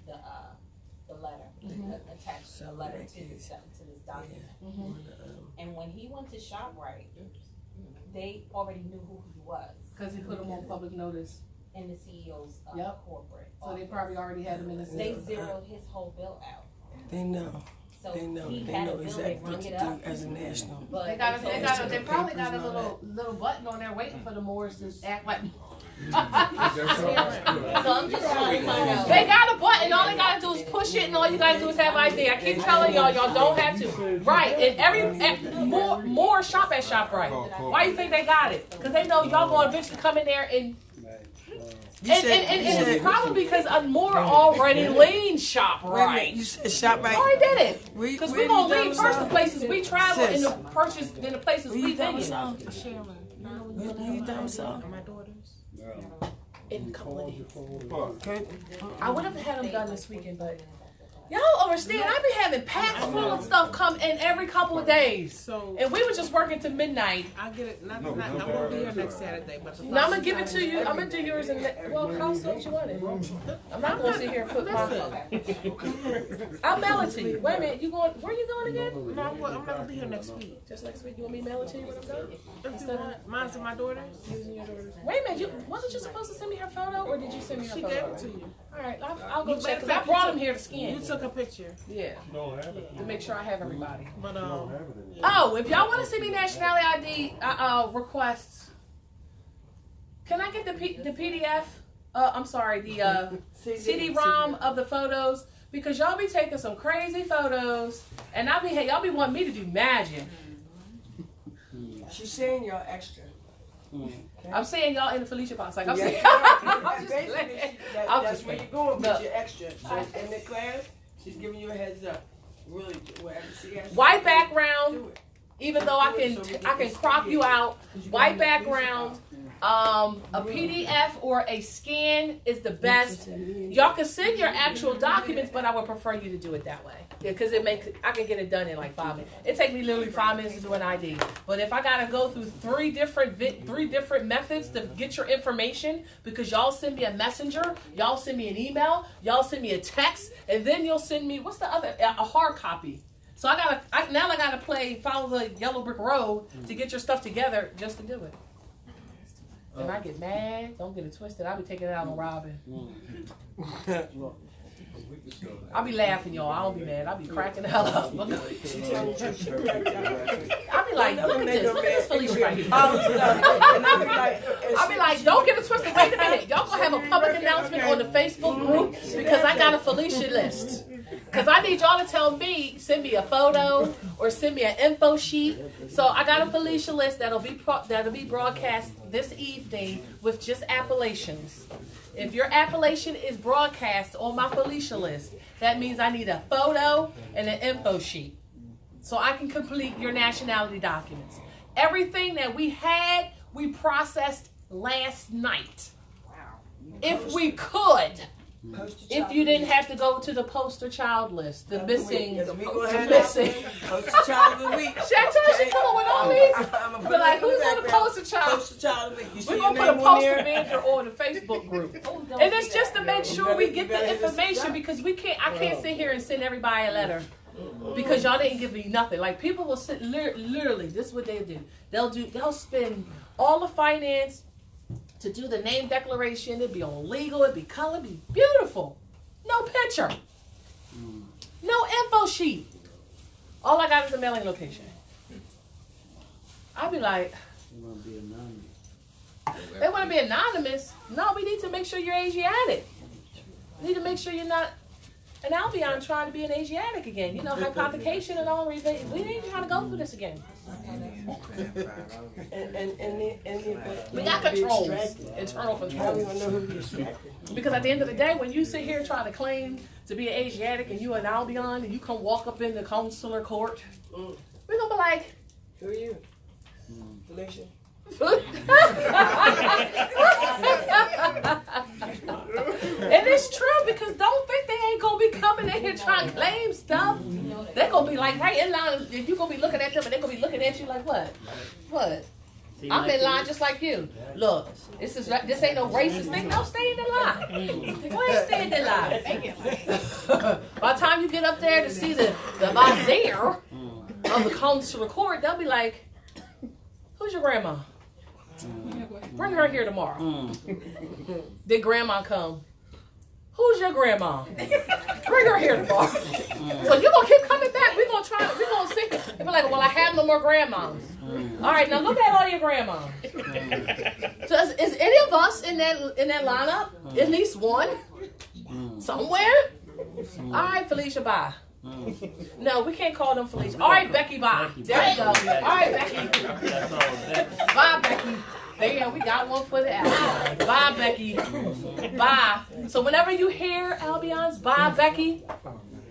[SPEAKER 12] the letter attached to the letter to this document. And when he went to ShopRite, they already knew who he was
[SPEAKER 1] Because he put them on public notice.
[SPEAKER 12] in the CEO's corporate.
[SPEAKER 1] So they probably already had him in the
[SPEAKER 12] They
[SPEAKER 1] system.
[SPEAKER 12] zeroed his whole bill out.
[SPEAKER 2] They know.
[SPEAKER 12] So
[SPEAKER 2] They know.
[SPEAKER 12] he
[SPEAKER 2] They
[SPEAKER 12] had
[SPEAKER 2] know
[SPEAKER 12] a bill,
[SPEAKER 2] exactly
[SPEAKER 12] they
[SPEAKER 2] what
[SPEAKER 12] rung
[SPEAKER 2] to
[SPEAKER 12] it
[SPEAKER 2] do
[SPEAKER 12] up.
[SPEAKER 2] as a national.
[SPEAKER 12] But
[SPEAKER 1] They got
[SPEAKER 2] told
[SPEAKER 1] they
[SPEAKER 2] us
[SPEAKER 1] probably
[SPEAKER 2] the
[SPEAKER 1] got a
[SPEAKER 2] papers and all
[SPEAKER 1] little button on there waiting for the Moors to act like.
[SPEAKER 12] So I'm just trying to find out.
[SPEAKER 1] They got a button. All they gotta do is push it, and all you gotta do is have ID. I keep telling y'all don't have to. Right, and more shop at ShopRite. Why you think they got it? Because they know y'all gonna eventually come in there and. And it's probably because more already lean ShopRite.
[SPEAKER 2] You said ShopRite.
[SPEAKER 1] Already did it. Because
[SPEAKER 2] where
[SPEAKER 1] we're gonna
[SPEAKER 2] you
[SPEAKER 1] leave first the places we travel and
[SPEAKER 2] Sis.
[SPEAKER 1] the purchase in the places
[SPEAKER 2] Where
[SPEAKER 1] we
[SPEAKER 2] you
[SPEAKER 1] visit.
[SPEAKER 2] You domicile?
[SPEAKER 12] My daughters.
[SPEAKER 1] In a couple of days.
[SPEAKER 2] Okay.
[SPEAKER 1] I would have had them done this weekend, but y'all understand. I've been having packs full of stuff come in every couple of days,
[SPEAKER 5] So
[SPEAKER 1] and we were just working to midnight.
[SPEAKER 5] I get it. I won't be here next Saturday, but the
[SPEAKER 1] Now I'm gonna give it to you. I'm gonna do yours and how soon you want it? I'm not gonna sit here and put my. I'll mail it to you. Wait a minute. You going? Where you going again?
[SPEAKER 5] No, I'm not gonna be here next week.
[SPEAKER 1] Just next week. You want me to mail it to you when I'm done?
[SPEAKER 5] If you want, mine's and my daughters.
[SPEAKER 1] Wait a minute. Wasn't you supposed to send me her photo, or did you send me her
[SPEAKER 5] She
[SPEAKER 1] photo?
[SPEAKER 5] gave it to you.
[SPEAKER 1] All right, I'll go
[SPEAKER 5] You
[SPEAKER 1] check. Cause
[SPEAKER 5] better
[SPEAKER 1] I brought
[SPEAKER 5] you
[SPEAKER 1] him here to scan.
[SPEAKER 5] You took a picture.
[SPEAKER 1] Yeah. To make sure I have everybody.
[SPEAKER 5] But
[SPEAKER 1] Oh, if y'all want to see me nationality ID requests, can I get the PDF? I'm sorry, the CD-ROM of the photos, because y'all be taking some crazy photos, and y'all be wanting me to do magic.
[SPEAKER 2] She's saying y'all extra.
[SPEAKER 1] I'm saying y'all in the Felicia box, like I'm saying.
[SPEAKER 2] Basically,
[SPEAKER 1] I'm
[SPEAKER 2] that's
[SPEAKER 1] just
[SPEAKER 2] where you're
[SPEAKER 1] playing.
[SPEAKER 2] going with
[SPEAKER 1] Look.
[SPEAKER 2] your extra. So in the class, she's giving you a heads up. Really, wherever she has
[SPEAKER 1] White background, even though I can crop you out. White background, a PDF or a scan is the best. Y'all can send your actual documents, but I would prefer you to do it that way. Yeah, because I can get it done in like 5 minutes. It takes me literally 5 minutes to do an ID. But if I gotta go through three different methods to get your information, because y'all send me a messenger, y'all send me an email, y'all send me a text, and then you'll send me a hard copy. So I gotta follow the yellow brick road to get your stuff together just to do it. If I get mad, don't get it twisted. I'll be taking it out on Robin. I'll be laughing, y'all. I don't be mad. I'll be cracking the hell up. I'll be like, look at this Felicia right here. I'll be like, don't get it twisted. Wait a minute. Y'all gonna have a public announcement on the Facebook group because I got a Felicia list. Because I need y'all to tell me, send me a photo or send me an info sheet. So I got a Felicia list that'll be broadcast this evening with just appellations. If your appellation is broadcast on my Felicia list, that means I need a photo and an info sheet so I can complete your nationality documents. Everything that we had, we processed last night.
[SPEAKER 12] Wow.
[SPEAKER 1] If we could. If you didn't have to go to the poster child list, the missing,
[SPEAKER 2] Poster child of the week.
[SPEAKER 1] Chantal, she come up with all these. But like, who's on the poster child?
[SPEAKER 2] Poster child of the week.
[SPEAKER 1] We're gonna put a poster manager on the Facebook group, and it's just to make sure we get the information because I can't sit here and send everybody a letter because y'all didn't give me nothing. Like people will sit literally. This is what they do. They'll spend all the finance to do the name declaration. It'd be on legal, it'd be color, it'd be beautiful. No picture. No info sheet. All I got is a mailing location. I'd be like, they want to be anonymous. No, we need to make sure you're Asiatic. We need to make sure you're not an Albion trying to be an Asiatic again. You know, hypothecation and all these things. We ain't trying to go through this again. We got controls, internal controls. Because at the end of the day, when you sit here trying to claim to be an Asiatic and you an Albion and you come walk up in the consular court, we're gonna be like,
[SPEAKER 2] who are you? Felicia?
[SPEAKER 1] And it's true because don't think they ain't gonna be coming in here trying to claim stuff. They're gonna be like right in line, and you're gonna be looking at them, and they're gonna be looking at you like what? What? I'm in line just like you. Look, this ain't no racist thing. No, stay in the line. Go ahead, stay in the line. By the time you get up there to see the vizier of the consular court, they'll be like, "Who's your grandma? Bring her here tomorrow." Did grandma come? Who's your grandma? Bring her here tomorrow. So you're gonna keep coming back. We're gonna see. They'll be like, "Well, I have no more grandmas." All right, now look at all your grandmas. So is any of us in that lineup? At least one? Somewhere? All right, Felicia, bye. No, we can't call them Felicia. All right, Becky, bye. There you go. All right, Becky. Bye, Becky. There you go. We got one for the Albions. Bye, Becky. Bye. So whenever you hear Albions, bye, Becky.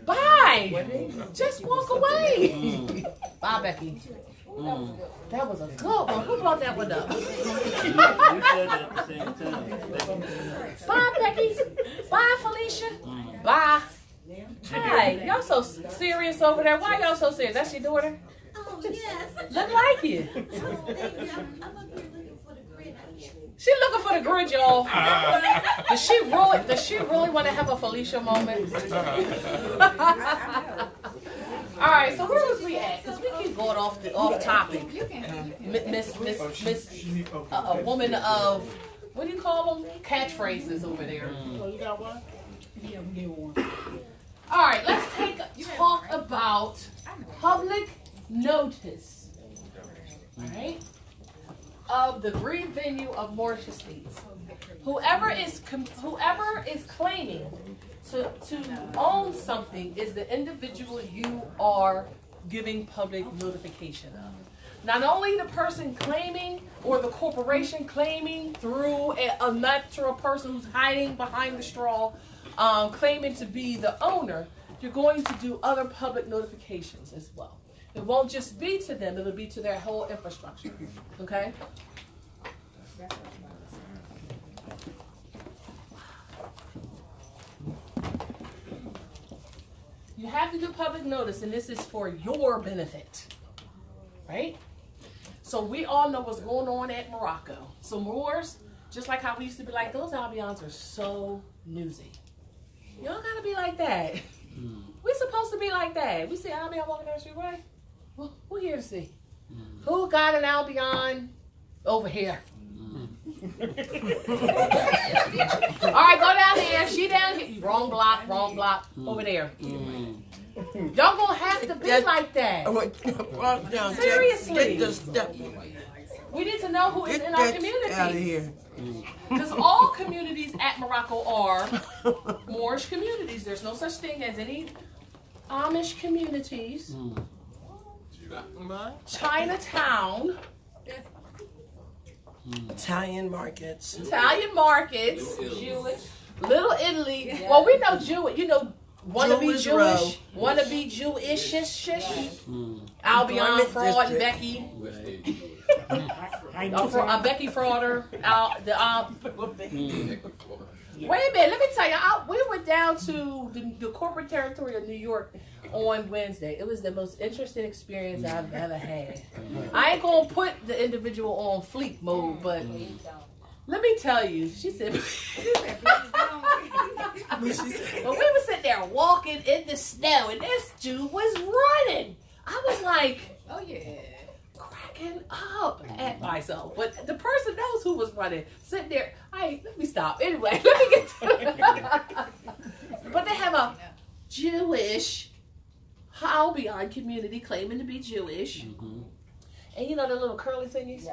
[SPEAKER 1] Bye. Just walk away. Bye, Becky. That was a good one. Who brought that one up? Bye, Becky. Bye, Felicia. Bye. Hi. Y'all so serious over there. Why y'all so serious? That's your daughter?
[SPEAKER 9] Oh, yes.
[SPEAKER 1] Look like you.
[SPEAKER 9] Oh, thank you. I'm up here looking for the grid.
[SPEAKER 1] She looking for the grid, y'all. Does she really want to have a Felicia moment? All right, so where was we at? Because we keep going off topic. Miss, a woman of, what do you call them? Catchphrases over there.
[SPEAKER 3] Oh, you got one? Yeah, we get one.
[SPEAKER 1] All right, let's talk about public notice. All right, of the green venue of Moorish Estates. Whoever is claiming to own something is the individual you are giving public notification of. Not only the person claiming or the corporation claiming through a natural person who's hiding behind the straw, claiming to be the owner, you're going to do other public notifications as well. It won't just be to them, it'll be to their whole infrastructure. Okay? You have to do public notice, and this is for your benefit. Right? So we all know what's going on at Morocco. So Moors, just like how we used to be like, those Albions are so newsy. You don't gotta be like that. We're supposed to be like that. We see Albion walking down the street, right? Well, who here to see? Who got an Albion over here? All right, go down here. She down here. Wrong block. Over there. Y'all gonna have to be like that. Seriously. We need to know who is in our community. Because all communities at Morocco are Moorish communities. There's no such thing as any Amish communities,
[SPEAKER 5] What?
[SPEAKER 1] Chinatown,
[SPEAKER 2] Italian markets.
[SPEAKER 1] Jewish, Little Italy. Yeah. Well, we know Jewish. You know, wanna be Jewish, wanna be Jewish. Albion, Fraud, and Becky. Becky Frauder. Wait a minute, let me tell you. We went down to the corporate territory of New York on Wednesday. It was the most interesting experience I've ever had. I ain't gonna put the individual on fleek mode, but let me tell you, she said. But we were sitting there walking in the snow, and this dude was running. I was like, oh yeah, cracking up at myself. But the person knows who was running, sitting there. Let me stop. Anyway, let me get to But they have a Jewish Albion community claiming to be Jewish. And you know the little curly thingies?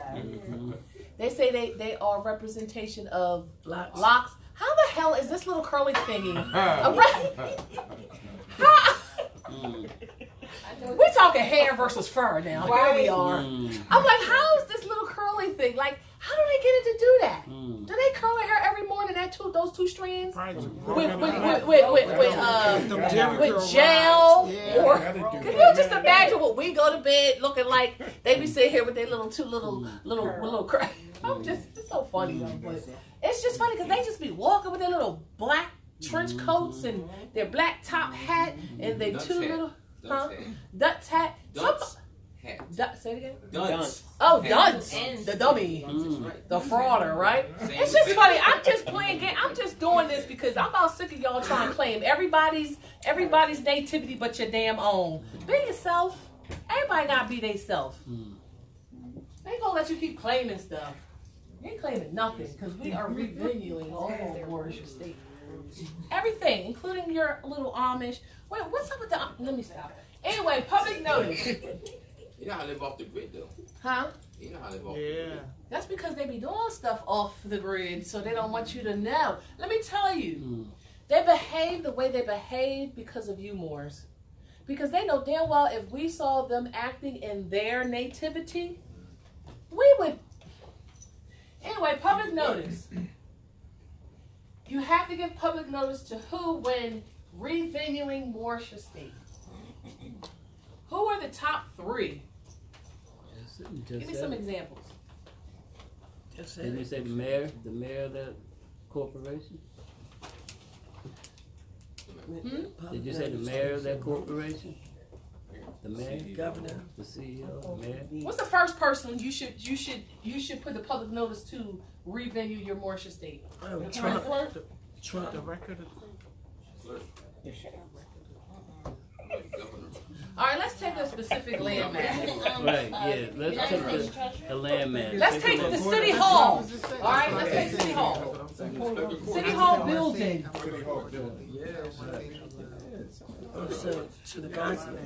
[SPEAKER 1] They say they are a representation of locks. How the hell is this little curly thingy? We're talking hair versus fur now. Here we are. I'm like, how is this little curly thing? Like, how do they get it to do that? Do they curl their hair every morning? Those two strands with gel, or can you just imagine what we go to bed looking like? They be sitting here with their little it's so funny though, but it's just funny because they just be walking with their little black trench coats and their black top hat and their two little Dutch hat. Say it again. Dunce. Oh, Dunce. The dummy. The frauder, right? It's just funny. I'm just playing game. I'm just doing this because I'm about sick of y'all trying to claim everybody's nativity but your damn own. Be yourself. Everybody gotta be they self. They ain't gonna let you keep claiming stuff. You ain't claiming nothing because we are revenuing all over Moorish estate. Everything, including your little Amish. Wait, what's up with the... Let me stop. Anyway, public notice.
[SPEAKER 7] You know how to live off the grid, though.
[SPEAKER 1] Huh?
[SPEAKER 7] You know how to live off the grid.
[SPEAKER 1] That's because they be doing stuff off the grid, so they don't want you to know. Let me tell you, they behave the way they behave because of you, Moors. Because they know damn well if we saw them acting in their nativity, we would... Anyway, public notice. You have to give public notice to who when revenuing Moorish estate. Who are the top 3? Give me some examples.
[SPEAKER 6] Did you say the mayor of that corporation? Did you say the mayor of that corporation? The mayor,
[SPEAKER 2] governor,
[SPEAKER 6] the CEO, the mayor.
[SPEAKER 1] What's the first person you should put the public notice to revenue your Moorish estate?
[SPEAKER 2] Oh,
[SPEAKER 1] the
[SPEAKER 2] Trump.
[SPEAKER 5] Trump. The record.
[SPEAKER 1] All right, let's take a specific landmass.
[SPEAKER 6] Right, yeah. Let's take the landmass.
[SPEAKER 1] Let's take the city hall. All right, let's take city hall. City hall building.
[SPEAKER 2] So, to the consulate.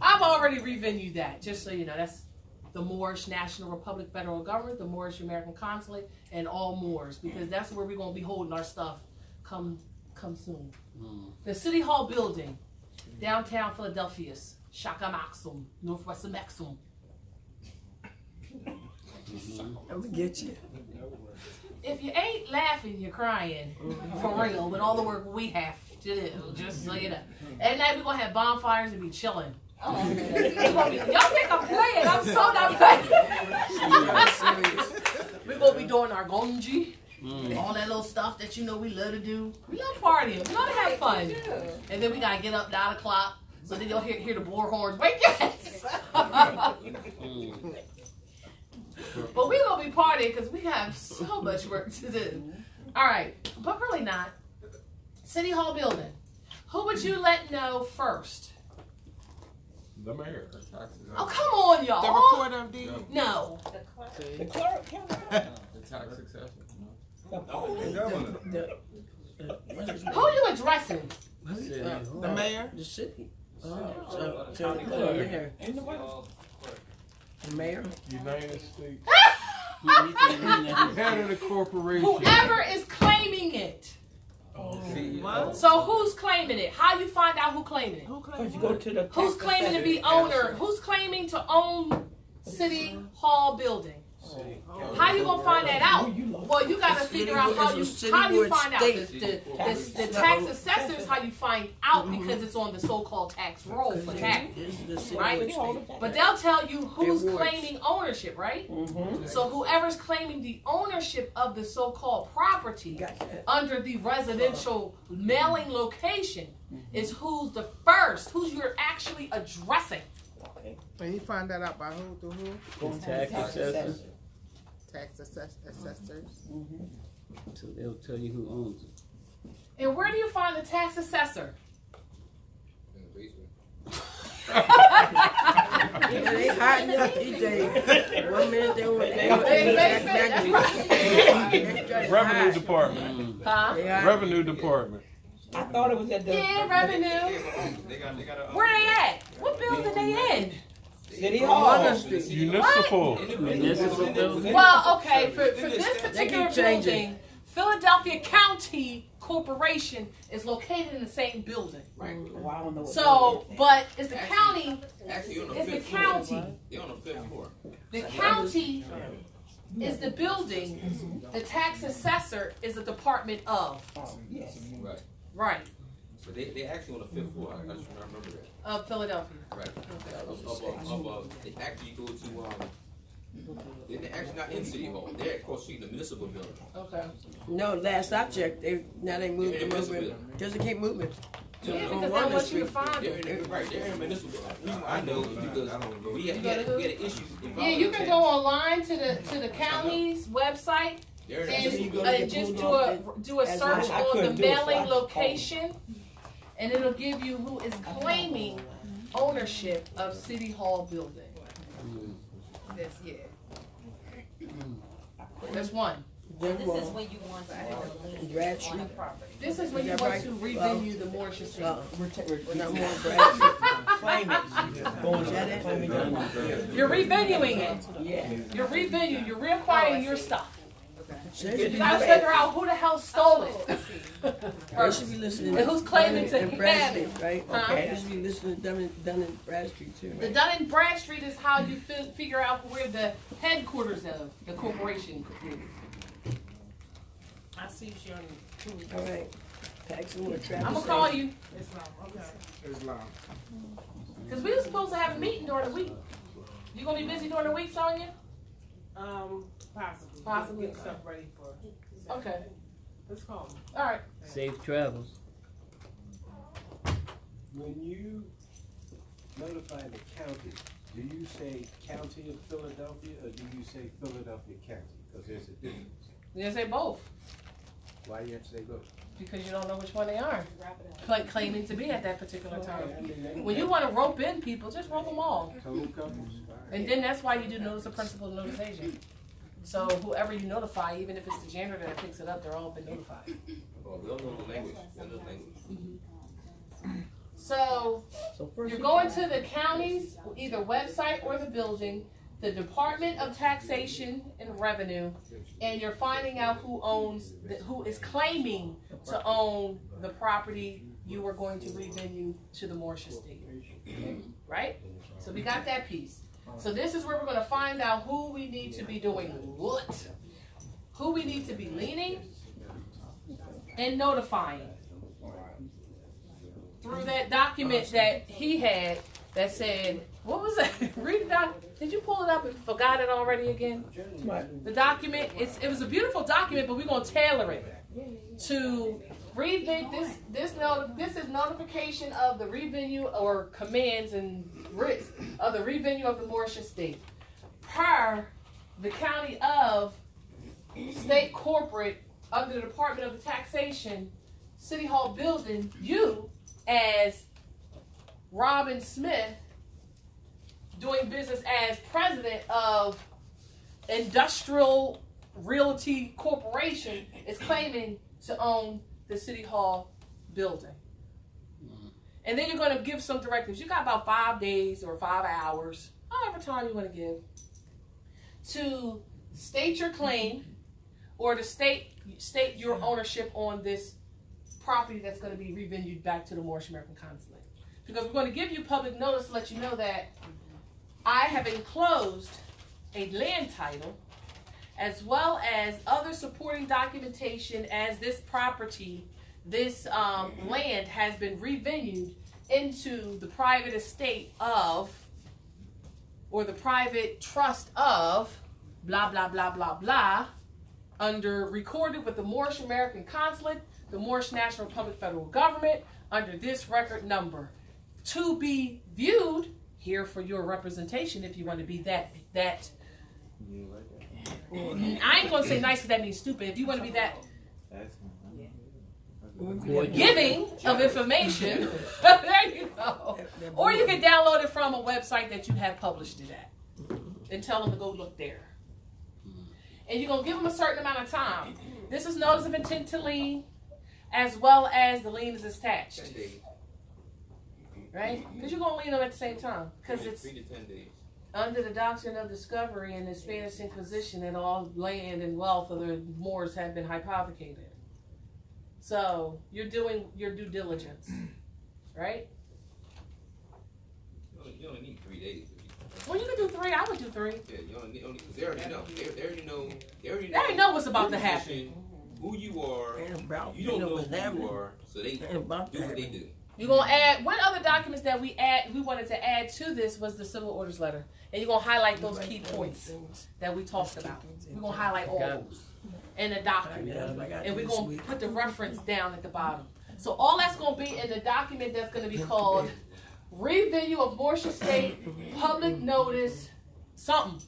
[SPEAKER 1] I've already revenued that, just so you know. That's the Moorish National Republic Federal Government, the Moorish American Consulate, and all Moors, because that's where we're going to be holding our stuff come soon. The City Hall building, downtown Philadelphia's Shaka Maxim, Northwest of Maxim.
[SPEAKER 2] I'm gonna get you.
[SPEAKER 1] If you ain't laughing, you're crying. For real, with all the work we have to do, just so you know. At night, we're going to have bonfires and be chilling. Oh, y'all think I'm playing? I'm so not playing. We're going to be doing our gonji. All that little stuff that you know we love to do. We love partying. We love to have fun. And then we got to get up 9 o'clock. So then you'll hear the blower horns. Wake your ass. But we're going to be partying because we have so much work to do. All right. But really not. City Hall building. Who would you let know first?
[SPEAKER 8] The mayor.
[SPEAKER 1] Oh, come on, y'all.
[SPEAKER 5] The recorder of deeds?
[SPEAKER 1] No.
[SPEAKER 2] The clerk.
[SPEAKER 13] The tax successor.
[SPEAKER 2] The
[SPEAKER 1] who are you addressing?
[SPEAKER 5] The mayor?
[SPEAKER 2] The city. The mayor. The mayor?
[SPEAKER 8] United States. Head of the corporation.
[SPEAKER 1] Whoever is claiming it.
[SPEAKER 13] CEO.
[SPEAKER 1] So who's claiming it? How you find out who claiming it?
[SPEAKER 3] Because you go to the
[SPEAKER 1] Who's claiming to be owner? Who's claiming to own City Hall building? How you gonna find that out? Well, you gotta figure out how you find out. The tax assessors, how you find out, because it's on the so-called tax roll for taxes, right? But they'll tell you who's claiming ownership, right? So whoever's claiming the ownership of the so-called property under the residential mailing location is who's the first, who's you're actually addressing.
[SPEAKER 5] And you find that out by who to who?
[SPEAKER 6] Tax assessors.
[SPEAKER 5] Tax assessors.
[SPEAKER 6] So they'll tell you who owns it.
[SPEAKER 1] And where do you find the tax assessor?
[SPEAKER 7] In the basement.
[SPEAKER 2] They hiding up these days. 1 minute they were
[SPEAKER 8] Revenue department.
[SPEAKER 1] Huh?
[SPEAKER 8] Revenue department.
[SPEAKER 3] I thought it was at the
[SPEAKER 1] revenue. Where they at? What building they in?
[SPEAKER 3] City Hall.
[SPEAKER 8] Municipal.
[SPEAKER 1] Well, okay, for this particular building, Philadelphia County Corporation is located in the same building.
[SPEAKER 7] Right.
[SPEAKER 1] So, but it's the county.
[SPEAKER 7] Actually, on the
[SPEAKER 1] It's the
[SPEAKER 7] fifth floor.
[SPEAKER 1] county.
[SPEAKER 7] They're on the 5th floor.
[SPEAKER 1] The county is the building. The tax assessor is a department of.
[SPEAKER 7] Right.
[SPEAKER 1] Right.
[SPEAKER 7] But they actually on the 5th floor. I just remember that.
[SPEAKER 1] Of Philadelphia.
[SPEAKER 7] Right. They actually go to they're actually not in City Hall. They're across the street in the municipal building.
[SPEAKER 1] Okay.
[SPEAKER 2] No, last I checked, they moved them over because they keep moving.
[SPEAKER 1] Yeah, because they want you to find
[SPEAKER 7] They're in the municipal building. I know because we had an issue.
[SPEAKER 1] Yeah, you can go online to the county's website and just do a search on the mailing location, and it'll give you who is claiming ownership of City Hall building. There's one.
[SPEAKER 12] This is when you want to have a lien on the property.
[SPEAKER 1] This is when you want to revenue the Moorish estate. You're revenuing it.
[SPEAKER 2] Yeah.
[SPEAKER 1] You're revenuing. You're reacquiring your stuff. You gotta figure out who the hell stole it.
[SPEAKER 2] They should be listening.
[SPEAKER 1] And who's claiming to
[SPEAKER 2] Dun and
[SPEAKER 1] have it,
[SPEAKER 2] Bradstreet, right?
[SPEAKER 1] Huh?
[SPEAKER 2] Okay. They should be listening to Dun and Bradstreet too.
[SPEAKER 1] The Dun and Bradstreet is how you figure out where the headquarters of the corporation is.
[SPEAKER 5] I see you on the
[SPEAKER 2] All right.
[SPEAKER 1] I'm gonna call you.
[SPEAKER 10] Islam.
[SPEAKER 1] Because we were supposed to have a meeting during the week. You gonna be busy during the week, Sonia?
[SPEAKER 5] Possibly.
[SPEAKER 1] Possibly.
[SPEAKER 5] Get stuff ready for.
[SPEAKER 1] Okay.
[SPEAKER 5] Let's call them.
[SPEAKER 1] All right.
[SPEAKER 6] Safe travels.
[SPEAKER 14] When you notify the county, do you say County of Philadelphia or do you say Philadelphia County? Because there's a difference.
[SPEAKER 1] You say both.
[SPEAKER 14] Why do you have to say both?
[SPEAKER 1] Because you don't know which one they are. Claiming to be at that particular time. When you want to rope in people, just rope them all. And then that's why you do notice of principal notification. So whoever you notify, even if it's the janitor that picks it up, they're all been notified.
[SPEAKER 7] Oh, they'll know the language. They'll know the language.
[SPEAKER 1] So you're going to the county's either website or the building, the Department of Taxation and Revenue, and you're finding out who is claiming to own the property you are going to revenue to the Moorish estate. Right? So we got that piece. So this is where we're going to find out who we need to be doing what, who we need to be leaning and notifying. Through that document that he had that said, what was that? Read it out. Did you pull it up and forgot it already again? The document, it was a beautiful document, but we're going to tailor it to this is notification of the revenue or commands and writs of the revenue of the Moorish estate per the county of state corporate under the Department of Taxation City Hall building. You as Robin Smith doing business as president of Industrial Realty Corporation is claiming to own the City Hall building. And then you're going to give some directives. You got about 5 days or 5 hours, however time you want to give, to state your claim or to state your ownership on this property that's going to be revenued back to the Moorish American Consulate. Because we're going to give you public notice to let you know that I have enclosed a land title as well as other supporting documentation as this property, this land has been revenued into the private estate of, or the private trust of, blah, blah, blah, blah, blah, under recorded with the Moorish American Consulate, the Moorish National Republic Federal Government, under this record number. To be viewed here for your representation if you want to be that. I ain't going to say nice because that means stupid. If you want to be that giving of information, there you go. Or you can download it from a website that you have published it at and tell them to go look there. And you're going to give them a certain amount of time. This is notice of intent to lien, as well as the lien is attached.
[SPEAKER 7] 10 days.
[SPEAKER 1] Right? Because you're going to lien them at the same time. Because it's
[SPEAKER 7] 3 to 10 days.
[SPEAKER 1] under the doctrine of discovery in the Spanish Inquisition that all land and wealth of the Moors have been hypothecated. So you're doing your due diligence, right?
[SPEAKER 7] You only need 3 days.
[SPEAKER 1] Well, you can do 3. I would do 3.
[SPEAKER 7] Yeah, you only need, they already know. They
[SPEAKER 1] already know what's about to happen.
[SPEAKER 7] Who you are. You don't know who you are, so they do what they do.
[SPEAKER 1] You're gonna add what other documents that we wanted to add to this was the civil orders letter, and you're gonna highlight those key points that we talked about. We're gonna highlight all those in the document, and we're gonna put the reference down at the bottom. So all that's gonna be in the document that's gonna be called Revenue of Moorish Estate, Public Notice, something.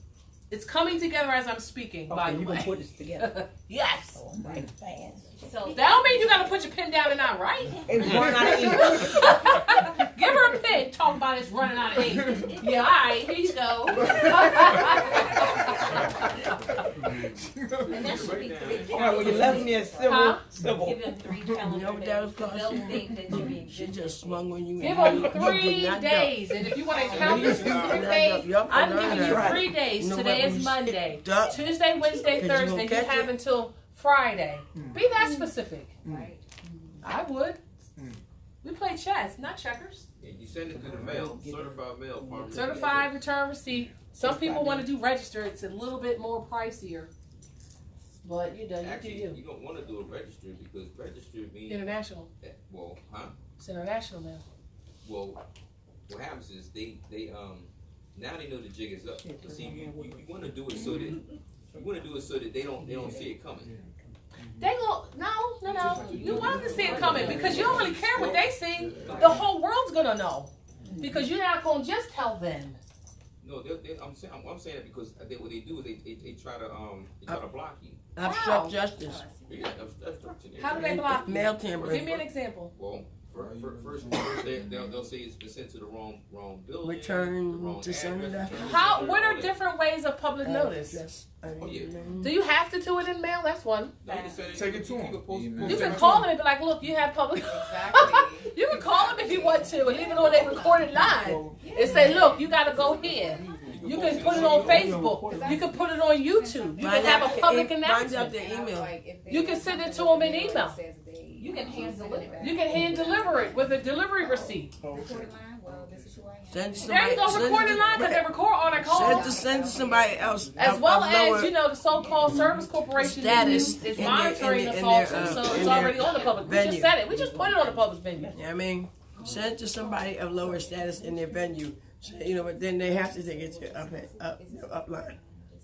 [SPEAKER 1] It's coming together as I'm speaking, by the way.
[SPEAKER 2] You gonna put this together?
[SPEAKER 1] Yes.
[SPEAKER 2] Oh, right fast.
[SPEAKER 1] So that don't mean you gotta put your pen down and not write.
[SPEAKER 2] It's running out of ink.
[SPEAKER 1] Give her a pen. Talk about it's running out of ink. Yeah, all right, here you go.
[SPEAKER 12] And that should be 3
[SPEAKER 2] All right, well, you left me at civil.
[SPEAKER 12] Give them 3 calendar days. They'll think that you're in
[SPEAKER 2] She just swung on you.
[SPEAKER 1] Give them 3 days, and if you want to count this 3 days, I'm giving you 3 days. Today is Monday, Tuesday, Wednesday, Thursday. You have until Friday. Be that specific. Right? I would. We play chess, not checkers.
[SPEAKER 7] Yeah, you send it to the mail, certified mail.
[SPEAKER 1] Certified return receipt. Some people want to do register. It's a little bit more pricier. But you know,
[SPEAKER 7] Actually, you don't want to do a register because register means
[SPEAKER 1] international.
[SPEAKER 7] Well, huh?
[SPEAKER 1] It's international now.
[SPEAKER 7] Well, what happens is they now they know the jig is up. But see, you want to do it so that they don't see it coming.
[SPEAKER 1] They go no. You want to see it coming because you don't really care what they see. The whole world's gonna know because you're not gonna just tell them.
[SPEAKER 7] No, I'm saying that because what they do is they try to block you.
[SPEAKER 2] Obstruct justice.
[SPEAKER 7] Yeah, obstruction.
[SPEAKER 1] How do they block you?
[SPEAKER 2] Mail tampering.
[SPEAKER 1] Give me an example.
[SPEAKER 7] Well, first they'll say it's been sent to the wrong building.
[SPEAKER 2] Return to sender.
[SPEAKER 1] What are different ways of public notice?
[SPEAKER 7] Oh, yeah.
[SPEAKER 1] Do you have to do it in mail? That's one.
[SPEAKER 10] Take it to them.
[SPEAKER 1] You can call them and be like, look, you have public. Exactly. You can call them if you want to and leave it on their recorded line and say, look, you got to go here. You can put it on Facebook. You can put it on YouTube. You can have a public announcement. You can send it to them in email.
[SPEAKER 12] You can hand deliver it.
[SPEAKER 1] You can hand deliver it with a delivery receipt.
[SPEAKER 2] Send
[SPEAKER 1] There you go, recorded line because they record on their calls.
[SPEAKER 2] Send to somebody else.
[SPEAKER 1] As well as, the so-called service corporation is monitoring us all too, so it's already on the public. We just said it. We just put it on the public venue.
[SPEAKER 2] You know what I mean? Send to somebody of lower status in their venue. So, but then they have to take it to upline.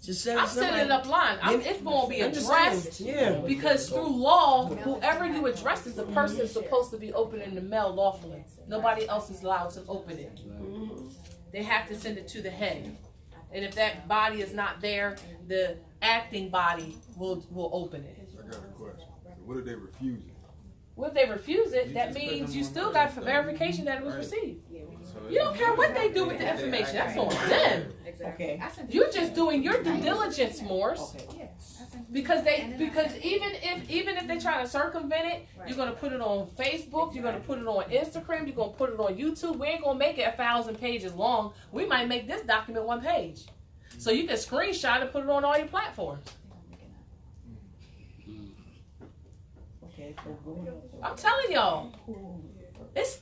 [SPEAKER 2] Just send
[SPEAKER 1] I'm sending it upline. It's going to be addressed because through law, whoever you address is the person supposed to be opening the mail lawfully. Nobody else is allowed to open it. They have to send it to the head. And if that body is not there, the acting body will open it.
[SPEAKER 11] I got a question. What if they refuse it?
[SPEAKER 1] Well, if they refuse it, that means you still got verification that it was received. You don't care what they do with the information. That's on them.
[SPEAKER 2] Okay.
[SPEAKER 1] You're just doing your due diligence, Morse. Because even if they try to circumvent it, you're gonna put it on Facebook, you're gonna put it on Instagram, you're gonna put it on YouTube. We ain't gonna make it 1,000 pages long. We might make this document 1 page. So you can screenshot and put it on all your platforms.
[SPEAKER 2] Okay.
[SPEAKER 1] I'm telling y'all. It's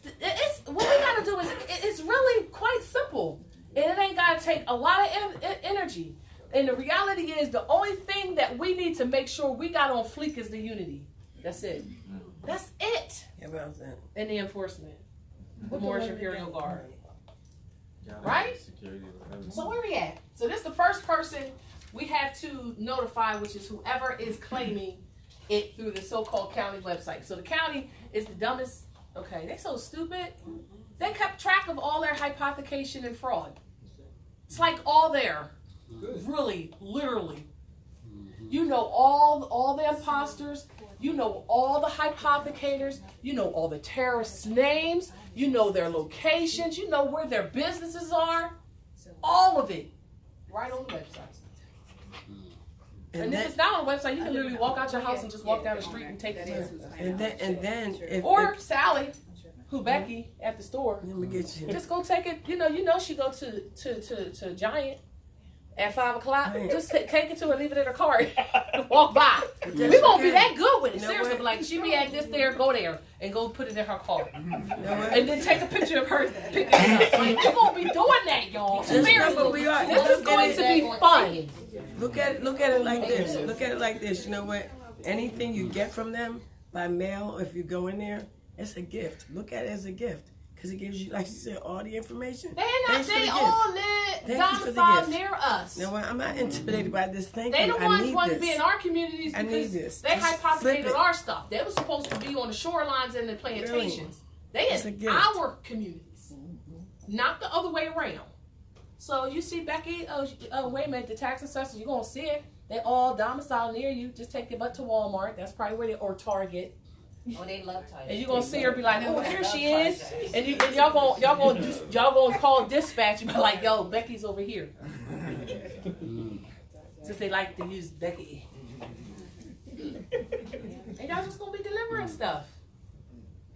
[SPEAKER 1] what we gotta do is it's really quite simple. And it ain't gotta take a lot of energy. And the reality is the only thing that we need to make sure we got on fleek is the unity. That's it. That's it. And the enforcement. The Moorish Imperial Guard. Right? So where we at? So this is the first person we have to notify, which is whoever is claiming it through the so-called county website. So the county is the dumbest. Okay, they so stupid. They kept track of all their hypothecation and fraud. It's like all there. Really, literally. You know all the imposters. You know all the hypothecators. You know all the terrorists' names. You know their locations. You know where their businesses are. All of it. Right on the website. And if it's not on the website, you can literally walk out your house and just walk down the street and take it in.
[SPEAKER 2] And then
[SPEAKER 1] or Sally, who Becky at the store, just go take it. You know she go to Giant at 5 o'clock. Just take it to her, leave it in her car, and walk by. We won't be that good with it. Seriously, but like she be at this there, go there, and go put it in her car, and then take a picture of her picking it up. Like, we won't be doing that, y'all. Seriously, this is going to be fun.
[SPEAKER 2] Look at it like this. Look at it like this. You know what? Anything you get from them by mail, if you go in there, it's a gift. Look at it as a gift. Because it gives you, like you said, all the information.
[SPEAKER 1] They all live domiciled near us.
[SPEAKER 2] No, I'm not intimidated by this.
[SPEAKER 1] They the ones want to be in our communities because they hypothecated our stuff. They were supposed to be on the shorelines and the plantations. They in our communities, not the other way around. So you see Becky, oh wait a minute, the tax assessors, you're going to see it. They all domiciled near you. Just take your butt to Walmart. That's probably where they, or Target.
[SPEAKER 12] Oh, they love Target.
[SPEAKER 1] And you're gonna see her be like, oh, here she is, and y'all gonna call dispatch and be like, yo, Becky's over here. Since they like to use Becky. And y'all just gonna be delivering stuff.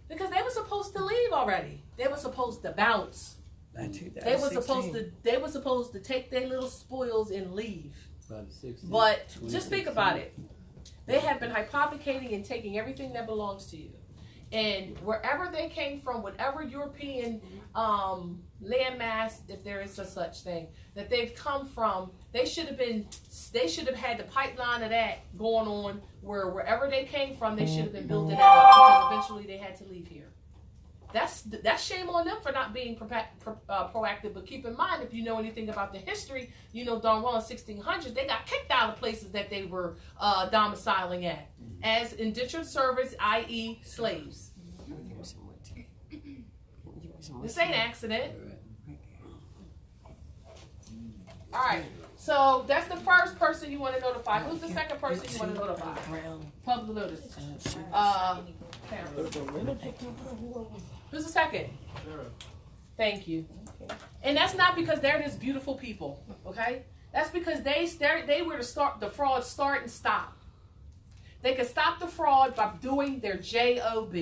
[SPEAKER 1] Because they were supposed to leave already. They were supposed to bounce. They were supposed to take their little spoils and leave. But just think about it. They have been hypothecating and taking everything that belongs to you. And wherever they came from, whatever European landmass, if there is a such thing, that they've come from, they should have had the pipeline of that going on where wherever they came from, they should have been building that up because eventually they had to leave here. That's shame on them for not being proactive. But keep in mind, if you know anything about the history, you know darn well in 1600s they got kicked out of places that they were domiciling at as indentured servants, i.e. slaves. This ain't accident. All right. So that's the first person you want to notify. Who's the second person you want to notify? Public notice. Who's the second? Thank you. And that's not because they're just beautiful people, okay? That's because they were the fraud start and stop. They can stop the fraud by doing their job,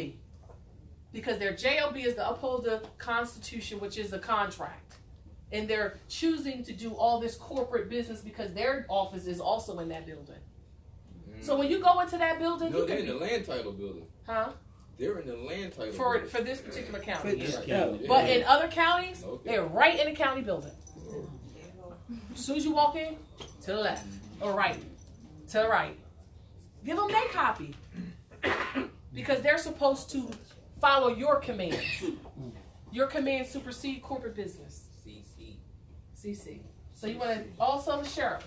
[SPEAKER 1] because their job is to uphold the Constitution, which is a contract. And they're choosing to do all this corporate business because their office is also in that building. So when you go into that building,
[SPEAKER 7] no, they're in the land title building.
[SPEAKER 1] Huh?
[SPEAKER 7] They're in the land title
[SPEAKER 1] for this particular county. But in other counties, they're right in the county building. As soon as you walk in, to the left or right, to the right. Give them their copy because they're supposed to follow your commands. Your commands supersede corporate business. CC. So you want to also the sheriff.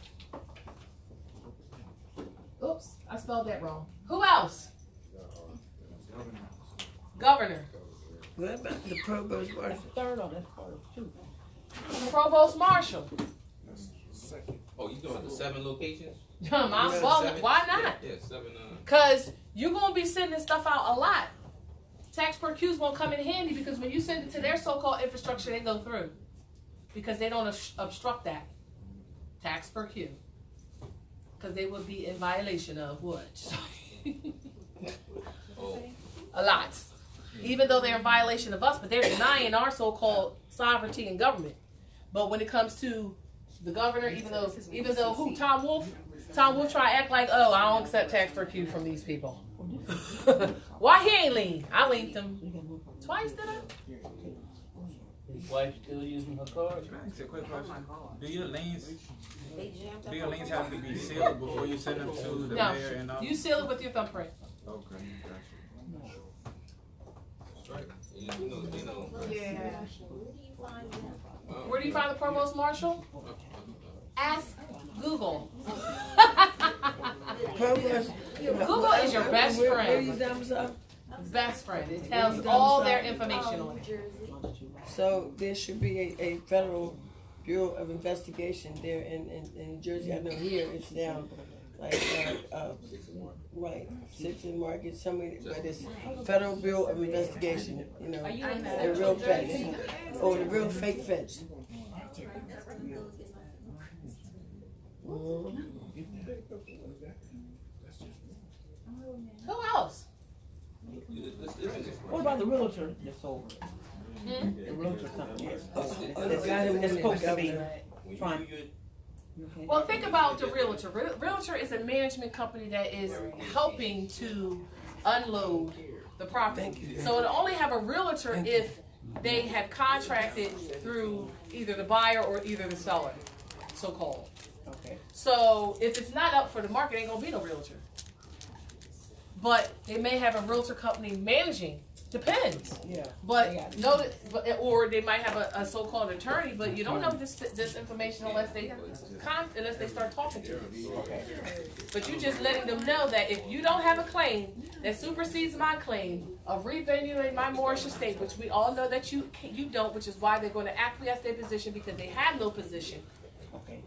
[SPEAKER 1] Oops, I spelled that wrong. Who else? Governor.
[SPEAKER 2] What about the provost marshal?
[SPEAKER 3] Third on that part too.
[SPEAKER 1] Provost marshal.
[SPEAKER 7] Oh, you doing the 7 locations?
[SPEAKER 1] Why not?
[SPEAKER 7] Yeah, 7.
[SPEAKER 1] Because you're gonna be sending stuff out a lot. Tax per Q's won't come in handy because when you send it to their so-called infrastructure, they go through. Because they don't obstruct that. Tax per Q. Because they would be in violation of what? A lot. Even though they're in violation of us, but they're denying our so-called sovereignty and government. But when it comes to the governor, even though who? Tom Wolf tried to act like, oh, I don't accept tax per Q from these people. Why he ain't lean? I linked him twice, did I?
[SPEAKER 6] His wife still using her card?
[SPEAKER 13] Can I ask a quick question? Do your liens have to be sealed before you send them to the mayor and all?
[SPEAKER 1] You seal it with your thumbprint.
[SPEAKER 13] Okay,
[SPEAKER 7] Right.
[SPEAKER 1] Yeah. Where do you find the provost marshal? Ask Google. Google is your best friend. Best friend. It tells all their information on it.
[SPEAKER 2] So there should be a federal Bureau of Investigation there in New Jersey. I know here it's down like right 6 in Market somewhere, but it's Federal Bureau of Investigation. You know, the real feds or the real fake feds.
[SPEAKER 1] Who else?
[SPEAKER 3] What about the realtor that's over? The realtor company.
[SPEAKER 2] The guy who
[SPEAKER 3] That's supposed to be fine.
[SPEAKER 1] Well, think about the realtor. Realtor is a management company that is helping to unload the property. So it'll only have a realtor if they have contracted through either the buyer or either the seller, so-called.
[SPEAKER 3] Okay.
[SPEAKER 1] So if it's not up for the market, ain't gonna be no realtor. But they may have a realtor company managing. Depends.
[SPEAKER 3] Yeah.
[SPEAKER 1] But no, or they might have a so-called attorney. But you don't know this information unless they start talking to you.
[SPEAKER 3] Okay.
[SPEAKER 1] But you just letting them know that if you don't have a claim that supersedes my claim of revenuing my Moorish estate, which we all know that you don't, which is why they're going to acquiesce their position because they have no position.
[SPEAKER 3] Okay.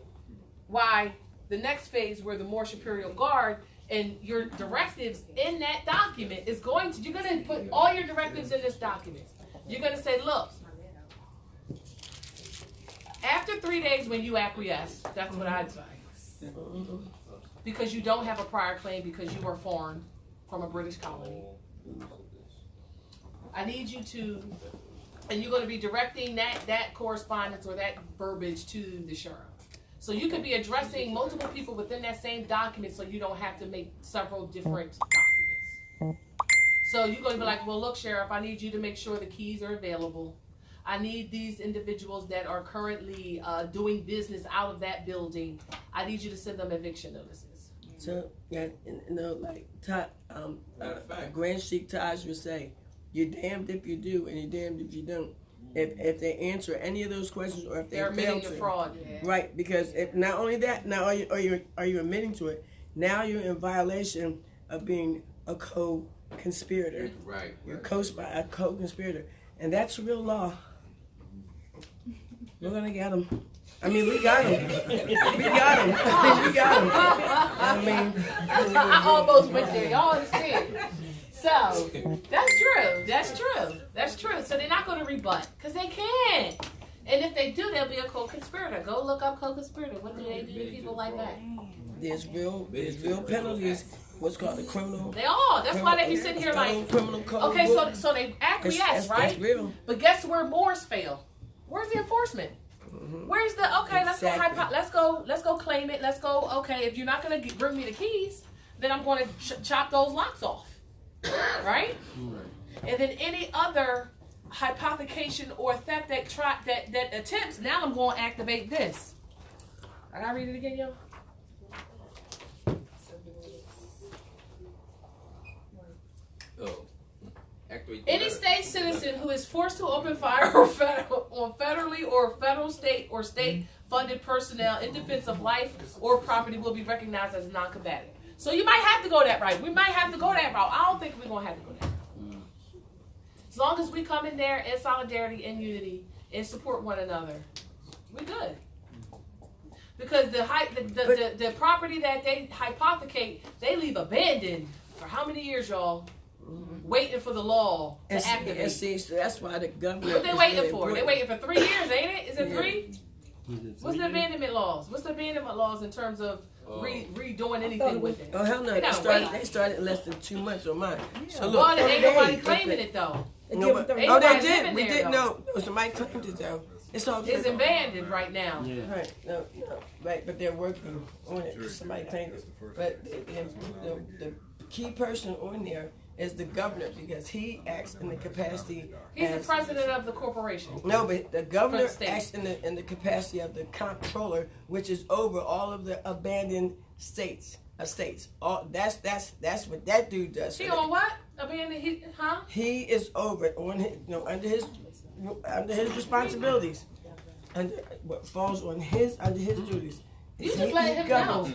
[SPEAKER 1] Why the next phase where the Moorish Imperial Guard and your directives in that document is going to, you're going to put all your directives in this document. You're going to say, look, after 3 days when you acquiesce, that's what I'd say. Because you don't have a prior claim because you were foreign from a British colony. I need you to, and you're going to be directing that correspondence or that verbiage to the sheriff. So you could be addressing multiple people within that same document so you don't have to make several different documents. So you're going to be like, well, look, Sheriff, I need you to make sure the keys are available. I need these individuals that are currently doing business out of that building. I need you to send them eviction notices.
[SPEAKER 2] So, yeah, you know, like Grand Sheik Taj would say, you're damned if you do and you're damned if you don't. If they answer any of those questions, or if they're
[SPEAKER 1] admitting to fraud,
[SPEAKER 2] right? Because if not only that, now are you admitting to it? Now you're in violation of being a co-conspirator.
[SPEAKER 7] Right.
[SPEAKER 2] You're a co-conspirator, and that's real law. We're gonna get them. I mean, we got him. We got him. We got him. I mean,
[SPEAKER 1] I almost went there. Y'all understand? So that's true. That's true. That's true. So they're not going to rebut because they can't. And if they do, they'll be a co-conspirator. Go look up co-conspirator. What do they do to people like that?
[SPEAKER 2] There's real penalties. What's called the criminal.
[SPEAKER 1] They are. That's why they be sitting here like, okay, so they acquiesce, right?
[SPEAKER 2] That's real.
[SPEAKER 1] But guess where Moors fail? Where's the enforcement? Where's the let's go claim it. Let's go. Okay, if you're not going to bring me the keys, then I'm going to chop those locks off. Right? And then any other hypothecation or theft that attempts, now I'm going to activate this. I gotta read it again, yo. Any state citizen who is forced to open fire on federally or federal, state, or state-funded personnel in defense of life or property will be recognized as non-combatant. So you might have to go that route. We might have to go that route. I don't think we're going to have to go that route. As long as we come in there in solidarity and unity and support one another, we're good. Because the property that they hypothecate, they leave abandoned for how many years, y'all? Waiting for the law to activate.
[SPEAKER 2] And see, so that's why the government.
[SPEAKER 1] What they waiting for? They're waiting for 3 years, ain't it? Is it 3? What's the abandonment laws? What's the abandonment laws in terms of redoing anything with it?
[SPEAKER 2] Oh hell no! They started in less than 2 months on mine. So look,
[SPEAKER 1] well, ain't nobody claiming it though.
[SPEAKER 2] No, they did. We didn't know. Somebody claimed it though. It's
[SPEAKER 1] abandoned right now.
[SPEAKER 2] Yeah. Right. No. Right. But they're working on it. Somebody claimed it. But the key person on there is the governor, because he acts in the capacity.
[SPEAKER 1] He's the president of the corporation.
[SPEAKER 2] No, but the governor
[SPEAKER 1] For the state.
[SPEAKER 2] acts in the capacity of the comptroller, which is over all of the abandoned estates. All that's what that dude does.
[SPEAKER 1] He on what?
[SPEAKER 2] He is over it on his, under his responsibilities, under what falls on under his duties.
[SPEAKER 1] You just let him know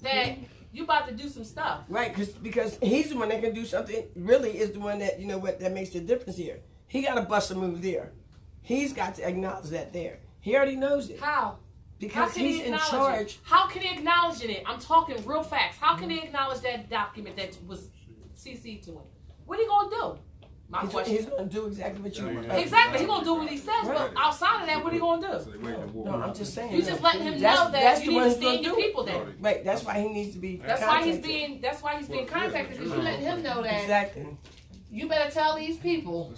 [SPEAKER 1] that you about to do some stuff.
[SPEAKER 2] Right, because he's the one that can do something. Really, is the one that that makes the difference here. He got to bust a move there. He's got to acknowledge that there. He already knows it.
[SPEAKER 1] How?
[SPEAKER 2] Because he's in charge.
[SPEAKER 1] How can he acknowledge it? I'm talking real facts. How can he acknowledge that document that was CC'd to him? What are you gonna do?
[SPEAKER 2] He's gonna do exactly what you want.
[SPEAKER 1] Exactly, he's gonna do what he says. Right. But outside of that, what are you gonna do?
[SPEAKER 2] No, I'm just saying.
[SPEAKER 1] You just letting him know that you need to stand your people there.
[SPEAKER 2] Right. That's why he needs to be.
[SPEAKER 1] That's why he's being contacted. Because you letting him know that.
[SPEAKER 2] Exactly.
[SPEAKER 1] You better tell these people.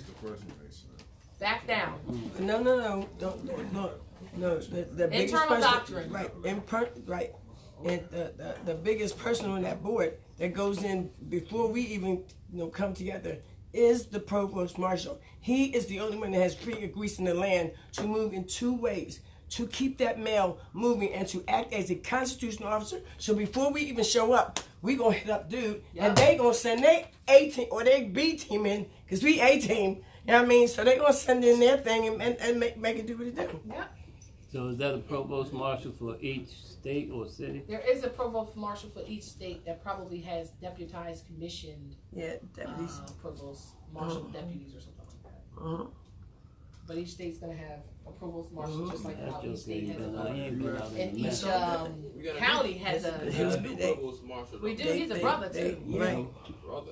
[SPEAKER 1] Back down.
[SPEAKER 2] No. Don't. No. The biggest
[SPEAKER 1] internal
[SPEAKER 2] person,
[SPEAKER 1] doctrine.
[SPEAKER 2] Right. Right. And the biggest person on that board that goes in before we even come together is the provost marshal. He is the only one that has finger grease in the land to move in two ways: to keep that mail moving and to act as a constitutional officer. So before we even show up, we gonna hit up dude, and they gonna send their A team or their B team in, because we A team. You know what I mean? So they gonna send in their thing and make it do what it do.
[SPEAKER 1] Yep.
[SPEAKER 6] So is that a provost marshal for each state or city?
[SPEAKER 1] There is a provost marshal for each state that probably has deputized, commissioned
[SPEAKER 2] deputies,
[SPEAKER 1] provost marshal deputies or something like that. But each state's gonna have a provost marshal, just like how each state has and each county has a
[SPEAKER 7] provost marshal.
[SPEAKER 1] We do. He's a brother too.
[SPEAKER 2] Right.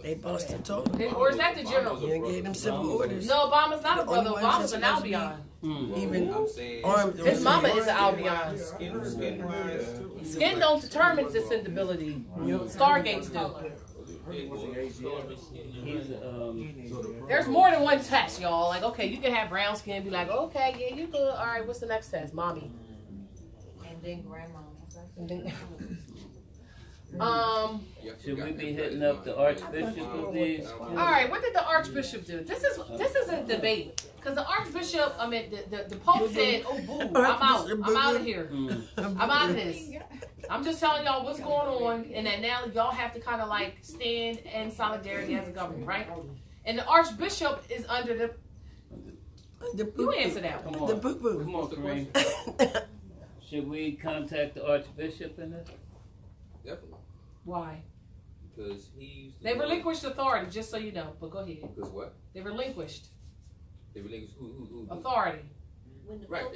[SPEAKER 2] They busted told him.
[SPEAKER 1] Or is that the general?
[SPEAKER 2] You gave them civil orders.
[SPEAKER 1] No, Obama's not a brother. Obama's an Albion.
[SPEAKER 2] Even armed.
[SPEAKER 1] His mama is an Albion. Skin don't determine descendability. Stargates do. There's more than one test, y'all. Like, okay, you can have brown skin, be like, okay, yeah, you good. All right, what's the next test? Mommy.
[SPEAKER 12] And then grandma.
[SPEAKER 6] Should we be hitting up the Archbishop of these?
[SPEAKER 1] All right, what did the Archbishop do? This is a debate, because the Archbishop, I mean, the Pope said, "Oh boo, I'm out of here, I'm out of this." I'm just telling y'all what's going on, and that now y'all have to kind of like stand in solidarity as a government, right? And the Archbishop is under the. You answer that one.
[SPEAKER 2] The boo boo.
[SPEAKER 6] Come on, Kareem. Should we contact the Archbishop in this?
[SPEAKER 7] Definitely.
[SPEAKER 1] Why?
[SPEAKER 7] Because
[SPEAKER 1] they relinquished authority, just so you know. But go ahead.
[SPEAKER 7] Because what?
[SPEAKER 1] They relinquished.
[SPEAKER 7] They relinquished who?
[SPEAKER 1] Authority.
[SPEAKER 7] Right.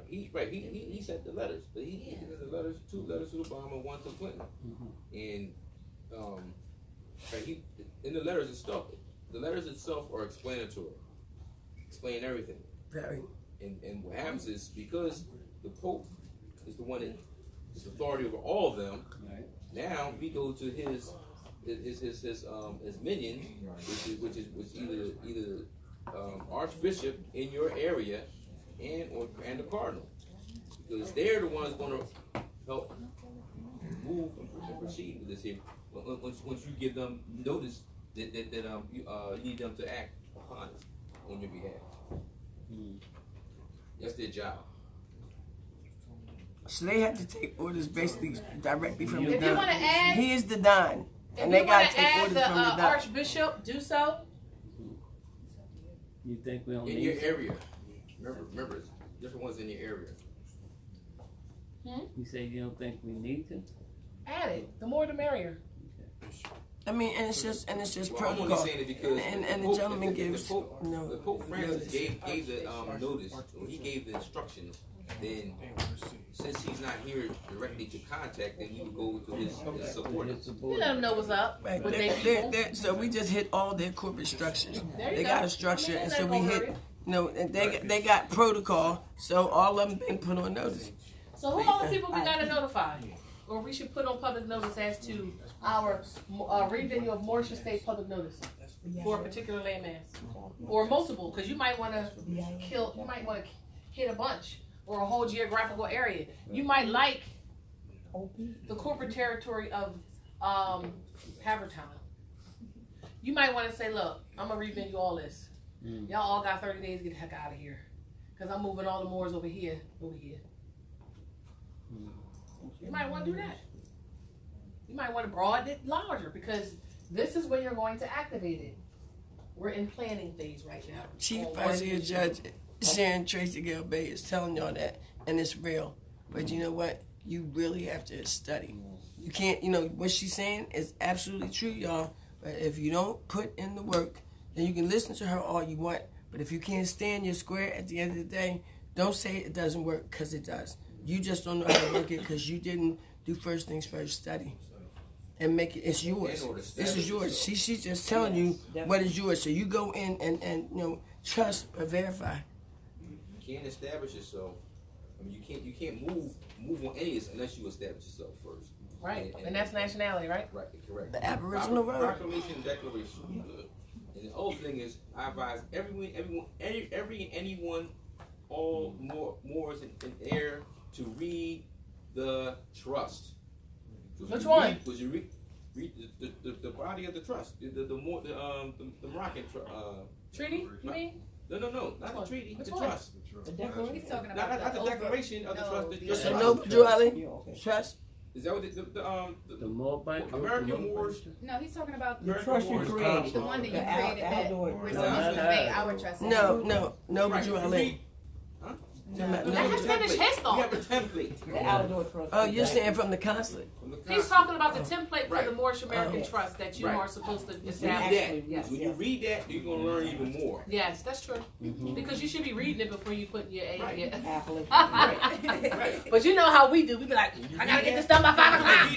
[SPEAKER 7] He sent the letters. He sent the letters, 2 letters to Obama, 1 to Clinton, and in the letters itself, are explanatory, explain everything.
[SPEAKER 2] Very.
[SPEAKER 7] And what happens is, because the Pope is the one that is authority over all of them. Right. Now we go to his minion, which is either Archbishop in your area and the Cardinal, because they're the ones going to help move and proceed with this here. Once you give them notice that you need them to act upon it on your behalf. That's their job.
[SPEAKER 2] So they have to take orders basically directly from the
[SPEAKER 1] If
[SPEAKER 2] Don.
[SPEAKER 1] you want to add,
[SPEAKER 2] he is the Don, and
[SPEAKER 1] if
[SPEAKER 2] they
[SPEAKER 1] you
[SPEAKER 2] got
[SPEAKER 1] want
[SPEAKER 2] to
[SPEAKER 1] to
[SPEAKER 2] take
[SPEAKER 1] add
[SPEAKER 2] orders
[SPEAKER 1] the
[SPEAKER 2] from the Don.
[SPEAKER 1] Archbishop, do so.
[SPEAKER 6] You think we don't
[SPEAKER 7] in
[SPEAKER 6] need
[SPEAKER 7] your area? Remember, different ones in your area.
[SPEAKER 6] You say you don't think we need to?
[SPEAKER 1] Add it. The more the merrier.
[SPEAKER 2] I mean, and it's just
[SPEAKER 7] Well, I'm
[SPEAKER 2] protocol.
[SPEAKER 7] only saying it because
[SPEAKER 2] And the gentleman gives
[SPEAKER 7] the Pope Francis gave the notice, or he gave the instructions. Then, since he's not here directly to contact, then you would go to his support.
[SPEAKER 1] You let them know what's up.
[SPEAKER 2] Right.
[SPEAKER 1] With
[SPEAKER 2] So we just hit all their corporate structures.
[SPEAKER 1] There you
[SPEAKER 2] They
[SPEAKER 1] go.
[SPEAKER 2] got a structure, and so we
[SPEAKER 1] hurry.
[SPEAKER 2] hit. And they got protocol. So all of them been put on notice.
[SPEAKER 1] So who all the people we gotta notify? Or we should put on public notice as to our revenue of Moorish State public notice for a particular landmass, or multiple, because you might want to hit a bunch or a whole geographical area. You might like the corporate territory of have her time. You might want to say, look, I'm going to review all this. Y'all all got 30 days to get the heck out of here. Because I'm moving all the Moors over here. You might want to do that. You might want to broaden it larger because this is when you're going to activate it. We're in planning phase right now.
[SPEAKER 2] Chief Vice Judge Sharon Tracy Gale Bay is telling y'all that, and it's real. But you know what? You really have to study. You can't, what she's saying is absolutely true, y'all. But if you don't put in the work, then you can listen to her all you want. But if you can't stand your square at the end of the day, don't say it doesn't work, because it does. You just don't know how to work it because you didn't do first things first, study. And make it, it's yours. This is yours. She's just telling you what is yours. So you go in and trust but verify.
[SPEAKER 7] You can't establish yourself. I mean, you can't move on any of this unless you establish yourself first.
[SPEAKER 1] Right, and that's nationality, right?
[SPEAKER 7] Right, correct.
[SPEAKER 2] The Aboriginal road.
[SPEAKER 7] Proclamation and declaration. Good. And the whole thing is, I advise anyone, all Moors and heir to read the trust.
[SPEAKER 1] Which one?
[SPEAKER 7] Because you read the body of the trust, the Moroccan
[SPEAKER 1] treaty. You mean?
[SPEAKER 7] No, not the treaty. The trust.
[SPEAKER 9] The declaration. He's talking about
[SPEAKER 7] not the declaration of the trust.
[SPEAKER 2] So no Julie trust.
[SPEAKER 7] Is that what
[SPEAKER 6] the Moor Bank?
[SPEAKER 7] American Moors?
[SPEAKER 9] No, he's talking about
[SPEAKER 3] the trust you created.
[SPEAKER 9] The one that you created that we're supposed to pay our trust.
[SPEAKER 2] No Julie.
[SPEAKER 1] Let him finish his thought.
[SPEAKER 7] We have a template.
[SPEAKER 3] The outdoor trust.
[SPEAKER 2] Oh, you're saying from the consulate.
[SPEAKER 1] He's talking about the template for the Moorish American Trust that you are supposed to establish.
[SPEAKER 7] Yes. When you read that, you're going to learn even more.
[SPEAKER 1] Yes, that's true. Because you should be reading it before you put your A.
[SPEAKER 7] Right.
[SPEAKER 1] Right. But you know how we do. We be like, I got to get this done by 5 o'clock.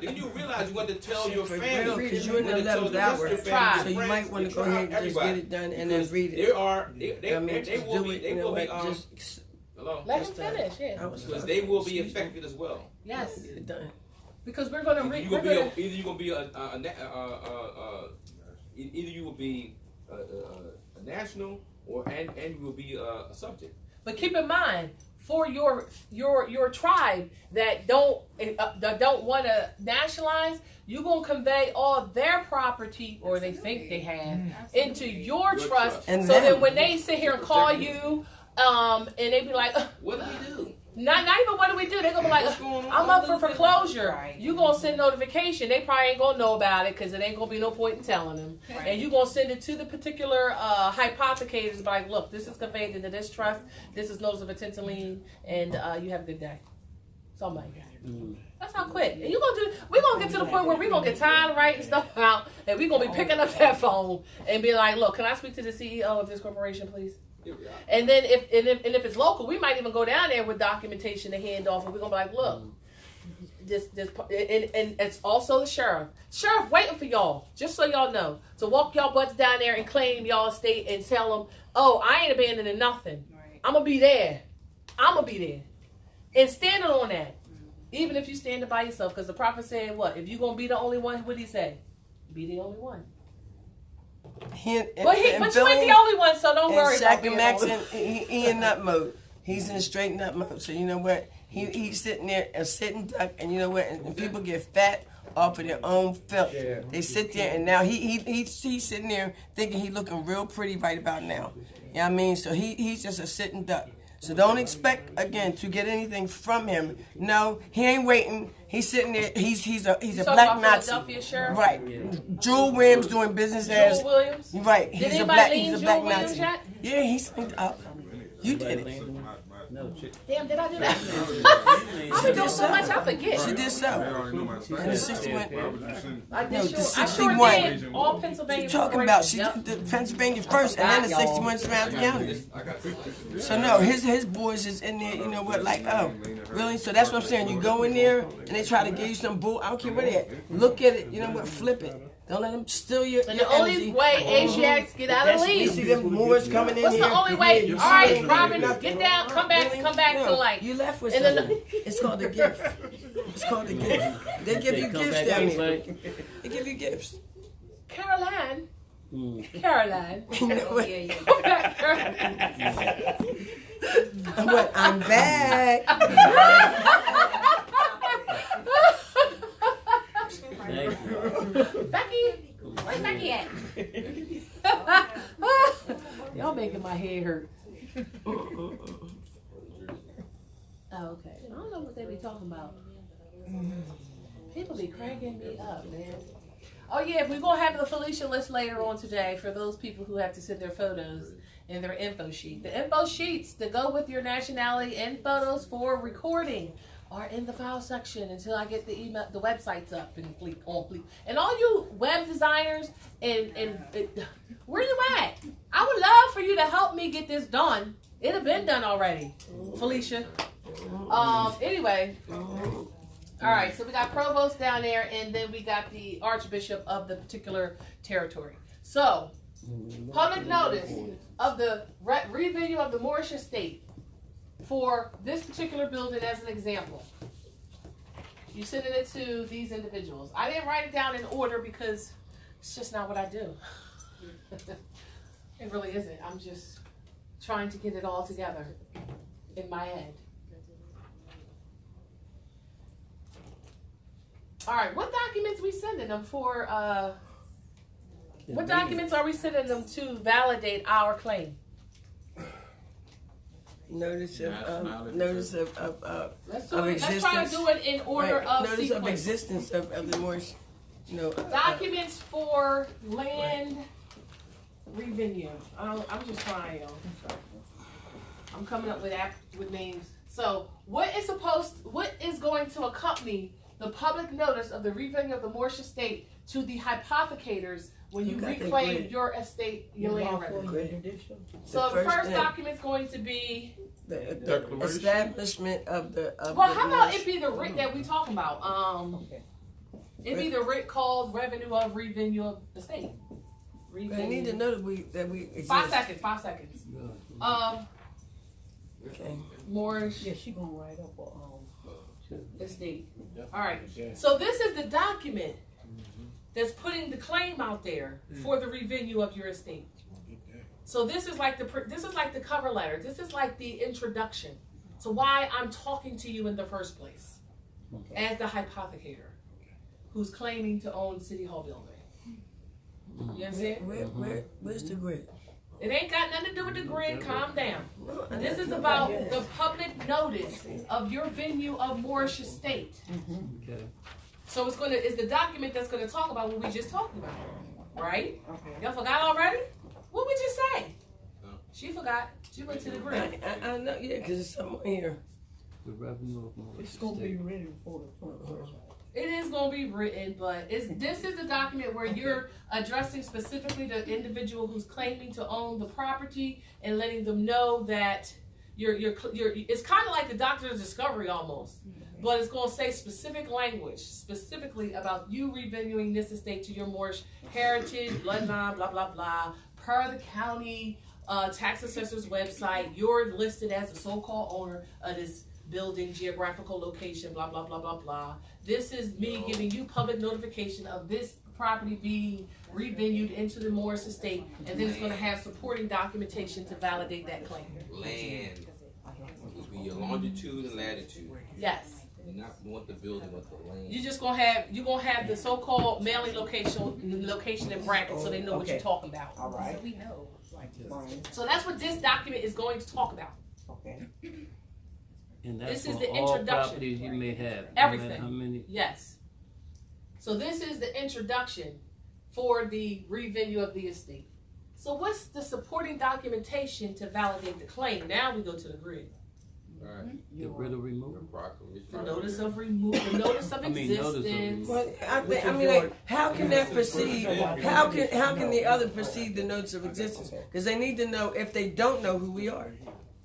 [SPEAKER 7] Then you realize you want to tell your family.
[SPEAKER 2] Because you're in the 11th hour. So you might want to go ahead and just get it done and then read it.
[SPEAKER 7] They will be,
[SPEAKER 1] let him finish,
[SPEAKER 7] because they will be affected as well.
[SPEAKER 1] Yes. Because we're going to read.
[SPEAKER 7] Either you will be either you will be a national and you will be a subject.
[SPEAKER 1] But keep in mind, for your tribe that don't want to nationalize, you're gonna convey all their property, or they think they have, into your trust. And so then when they sit here and call you, and they be like,
[SPEAKER 7] "What do we do?"
[SPEAKER 1] Not even what do we do? They're gonna be like, I'm up for foreclosure. Right. You gonna send notification. They probably ain't gonna know about it because it ain't gonna be no point in telling them. Right. And you gonna send it to the particular hypothecators. Like, look, this is conveyed into this trust. This is notice of intent to lien, and you have a good day. Something like that. That's how quick. And we're gonna get to the point where we're gonna get tired of writing stuff out, and we're gonna be picking up that phone and be like, look, can I speak to the CEO of this corporation, please? And then if it's local, we might even go down there with documentation to hand off, and we're gonna be like, look, this and it's also the sheriff waiting for y'all, just so y'all know, to walk y'all butts down there and claim y'all estate and tell them, oh, I ain't abandoning nothing. Right. I'm gonna be there, and standing on that, even if you standing by yourself, because the prophet said, what? If you gonna be the only one, what did he say? Be the only one. But you ain't the only one, so don't worry about being
[SPEAKER 2] Max he in nut mode. He's in straight nut mode. So you know what? He's sitting there a sitting duck, and you know what? And people get fat off of their own filth. Yeah. They sit there, and now he's sitting there thinking he looking real pretty right about now. You know what I mean? So he's just a sitting duck. So don't expect again to get anything from him. No, he ain't waiting. He's sitting there. He's a black Nazi. Right. Yeah. Jewel Williams doing business as
[SPEAKER 1] Jewel Williams.
[SPEAKER 2] Right.
[SPEAKER 1] Did
[SPEAKER 2] he's a black Nazi. Yeah, he's up. You did it.
[SPEAKER 1] Damn, did I do that? I've been doing so much, I forget.
[SPEAKER 2] She did so.
[SPEAKER 1] And the 61.
[SPEAKER 2] I did
[SPEAKER 1] the 61. All Pennsylvania.
[SPEAKER 2] You're talking about she did the Pennsylvania first, and then the 61 surrounding counties. So no, his boys is in there. You know what? Like, oh, really? So that's what I'm saying. You go in there and they try to give you some bull. I don't care what they at. Look at it. You know what? Flip it. Don't let them steal your
[SPEAKER 1] And the only way Asiatics get out of the league.
[SPEAKER 2] You see them Moors coming in.
[SPEAKER 1] What's the only way? All right, Robin, get down, come back to the light.
[SPEAKER 2] You left with something. It's called a gift. It's called a gift. They give you gifts down there. They give you gifts.
[SPEAKER 1] Caroline.
[SPEAKER 2] You know what?
[SPEAKER 1] Come back, Caroline.
[SPEAKER 2] What? I'm back.
[SPEAKER 1] Becky, where's Becky at? Y'all making my head hurt. Oh, okay. I don't know what they be talking about. People be cranking me up, man. Oh yeah, we're gonna have the Felicia list later on today for those people who have to send their photos in their info sheet. The info sheets that go with your nationality and photos for recording are in the file section until I get the email, the websites up and on fleek. And all you web designers and where you at? I would love for you to help me get this done. It'd have been done already, Felicia. Anyway. All right, so we got provost down there, and then we got the archbishop of the particular territory. So, public notice of the revenue of the Moorish estate for this particular building as an example. You sending it to these individuals. I didn't write it down in order because it's just not what I do. It really isn't. I'm just trying to get it all together in my head. All right, what documents we sending them for? What documents are we sending them to validate our claim?
[SPEAKER 2] Notice of
[SPEAKER 1] Let's
[SPEAKER 2] existence.
[SPEAKER 1] Let's try to do it in order of
[SPEAKER 2] notice
[SPEAKER 1] sequence.
[SPEAKER 2] of existence of the Moorish.
[SPEAKER 1] Documents for land revenue. I'm just trying, y'all. I'm coming up with names. So, what is going to accompany the public notice of the revenue of the Moorish estate to the hypothecators when you reclaim your estate, your land revenue? So the first document is going to be
[SPEAKER 2] the establishment of the.
[SPEAKER 1] Well, how about it be the writ that we talking about? It be the writ called revenue of revenue of the state.
[SPEAKER 2] I need to know that we exist.
[SPEAKER 1] 5 seconds. 5 seconds.
[SPEAKER 2] Okay.
[SPEAKER 1] Moorish.
[SPEAKER 3] Yeah, she gonna write up
[SPEAKER 1] estate. All right. So this is the document that's putting the claim out there for the revenue of your estate. So this is like the cover letter. This is like the introduction to why I'm talking to you in the first place, as the hypothecator who's claiming to own City Hall building. You understand?
[SPEAKER 2] Where's the grid?
[SPEAKER 1] It ain't got nothing to do with the grid. Calm down. This is about the public notice of your venue of Moorish estate.
[SPEAKER 6] Okay.
[SPEAKER 1] So it's the document that's gonna talk about what we just talked about, right? Y'all forgot already? What we just say? She forgot. She went to the grid.
[SPEAKER 2] I know, yeah, because it's somewhere here.
[SPEAKER 6] The revenue of Moorish
[SPEAKER 3] It's gonna be
[SPEAKER 6] estate.
[SPEAKER 3] ready for the 21st.
[SPEAKER 1] It is going to be written, but this is a document where you're addressing specifically the individual who's claiming to own the property and letting them know that you're it's kind of like the doctor's discovery almost, but it's going to say specific language, specifically about you revenuing this estate to your Moorish heritage, bloodline, blah, blah, blah, per the county tax assessor's website. You're listed as the so-called owner of this building, geographical location, blah, blah, blah, blah, blah. This is me giving you public notification of this property being revenued into the Moorish estate, and then it's going to have supporting documentation to validate that claim.
[SPEAKER 7] Land. It will be your longitude and latitude.
[SPEAKER 1] Yes.
[SPEAKER 7] You not want the building, but the land.
[SPEAKER 1] You're gonna have the so-called mailing location in brackets, so they know what you're talking about.
[SPEAKER 3] All right.
[SPEAKER 9] So we know.
[SPEAKER 1] So that's what this document is going to talk about.
[SPEAKER 3] Okay.
[SPEAKER 6] And that's
[SPEAKER 1] This is
[SPEAKER 6] for
[SPEAKER 1] the
[SPEAKER 6] all
[SPEAKER 1] introduction.
[SPEAKER 6] properties you may have.
[SPEAKER 1] Everything.
[SPEAKER 6] No matter how many?
[SPEAKER 1] Yes. So this is the introduction for the revenue of the estate. So what's the supporting documentation to validate the claim? Now we go to the grid.
[SPEAKER 7] Right.
[SPEAKER 6] Get rid of removal.
[SPEAKER 1] The notice of removal, the notice of existence.
[SPEAKER 2] But I mean, like, how can that proceed? How can the other proceed the notice of existence? Because they need to know if they don't know who we are.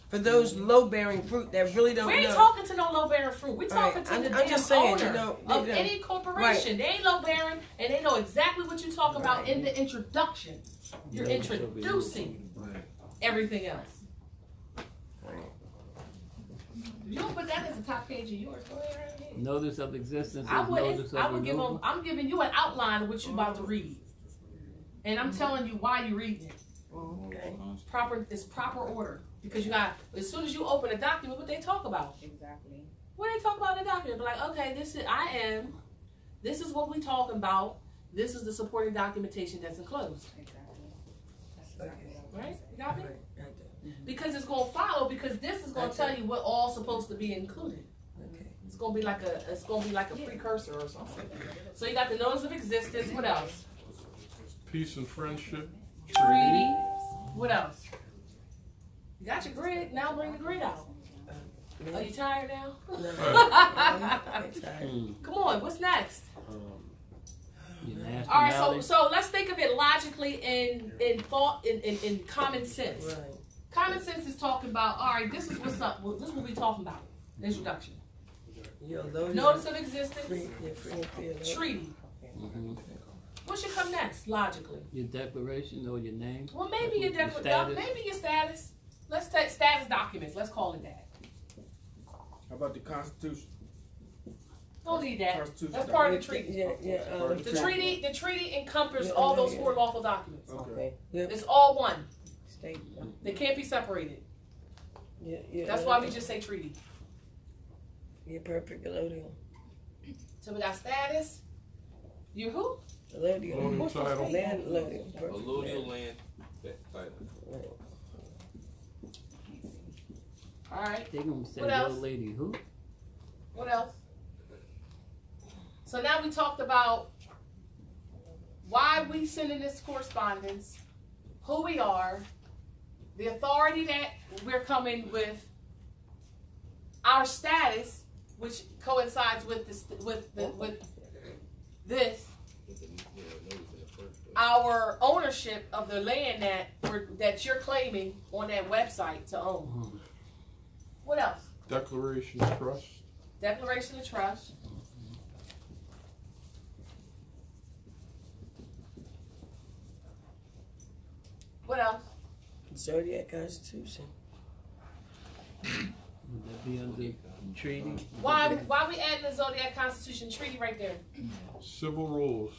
[SPEAKER 2] For those low-bearing fruit that really don't know.
[SPEAKER 1] We ain't talking to no low-bearing fruit. We talking to the
[SPEAKER 2] I'm
[SPEAKER 1] damn
[SPEAKER 2] just saying,
[SPEAKER 1] owner
[SPEAKER 2] you know,
[SPEAKER 1] of any corporation. They ain't low-bearing, and they know exactly what you're talking about in the introduction. You're introducing everything else. You don't put that as the top page of yours. Go ahead right here.
[SPEAKER 6] Notice of existence.
[SPEAKER 1] I
[SPEAKER 6] Is
[SPEAKER 1] wouldn't.
[SPEAKER 6] notice of
[SPEAKER 1] I would give
[SPEAKER 6] removal.
[SPEAKER 1] them. I'm giving you an outline of what you're about to read, and I'm telling you why you're reading it.
[SPEAKER 2] Okay.
[SPEAKER 1] It's proper order, because you got, as soon as you open a document, what they talk about.
[SPEAKER 9] Exactly.
[SPEAKER 1] What they talk about in the document, be like, okay, this is what we talking about. this is the supporting documentation that's enclosed. Right? You got me? Because it's going to follow, because this is going to tell you what all's supposed to be included. It's going to be like a precursor or something. So you got the notice of existence. What else?
[SPEAKER 8] Peace and friendship.
[SPEAKER 1] Treaty. What else? You got your grid. Now bring the grid out. Are you tired now? Come on. What's next? All right. So let's think of it logically in thought, in common sense.
[SPEAKER 2] Right.
[SPEAKER 1] Common sense is talking about, all right, this is what's up. This is what we're talking about. Introduction. Notice of existence. Treaty. What should come next, logically?
[SPEAKER 6] Your declaration or your name?
[SPEAKER 1] Well, maybe your declaration. Maybe your status. Let's take status documents. Let's call it that.
[SPEAKER 10] How about the Constitution?
[SPEAKER 1] Don't need that. That's part of the treaty. The treaty encompasses all those 4 lawful documents.
[SPEAKER 10] Okay.
[SPEAKER 1] It's all one. They can't be separated. That's why we just say treaty.
[SPEAKER 2] You're perfect, allodial.
[SPEAKER 1] So we got status. You who?
[SPEAKER 2] Allodial.
[SPEAKER 8] Title.
[SPEAKER 2] Land allodial.
[SPEAKER 7] Allodial land title.
[SPEAKER 1] All right.
[SPEAKER 6] They're going to say,
[SPEAKER 1] What
[SPEAKER 6] yo,
[SPEAKER 1] else?
[SPEAKER 6] lady, who?
[SPEAKER 1] What else? So now we talked about why we send in this correspondence, who we are, the authority that we're coming with, our status, which coincides with this, our ownership of the land that you're claiming on that website to own. What else?
[SPEAKER 8] Declaration of trust.
[SPEAKER 1] Declaration of trust. What else?
[SPEAKER 2] Zodiac Constitution.
[SPEAKER 6] Would that be under treaty?
[SPEAKER 1] Why we adding the Zodiac Constitution treaty right there?
[SPEAKER 8] Civil rules.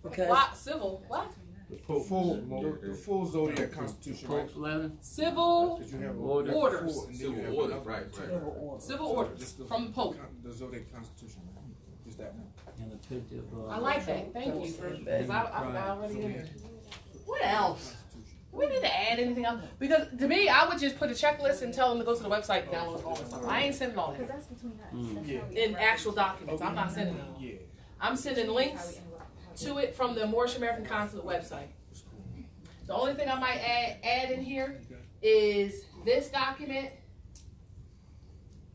[SPEAKER 2] Because
[SPEAKER 1] Why, civil? What?
[SPEAKER 10] The full Zodiac Constitution. Right?
[SPEAKER 6] Pope's letter?
[SPEAKER 1] Civil
[SPEAKER 10] Because you have
[SPEAKER 6] Orders.
[SPEAKER 1] orders.
[SPEAKER 10] and then you have
[SPEAKER 7] Civil order,
[SPEAKER 10] another
[SPEAKER 7] right,
[SPEAKER 10] one.
[SPEAKER 7] right.
[SPEAKER 1] Civil orders from the Pope.
[SPEAKER 10] The Zodiac Constitution. Just that one.
[SPEAKER 6] And a picture of
[SPEAKER 1] I like that. Thank you. Because I already in there. What else? Do we need to add anything else? Because to me, I would just put a checklist and tell them to go to the website and download all the stuff. I ain't sending all that.
[SPEAKER 9] That's between us.
[SPEAKER 1] In actual documents. I'm not sending them.
[SPEAKER 10] Yeah.
[SPEAKER 1] I'm sending links to it from the Moorish American Consulate website. The only thing I might add in here is this document,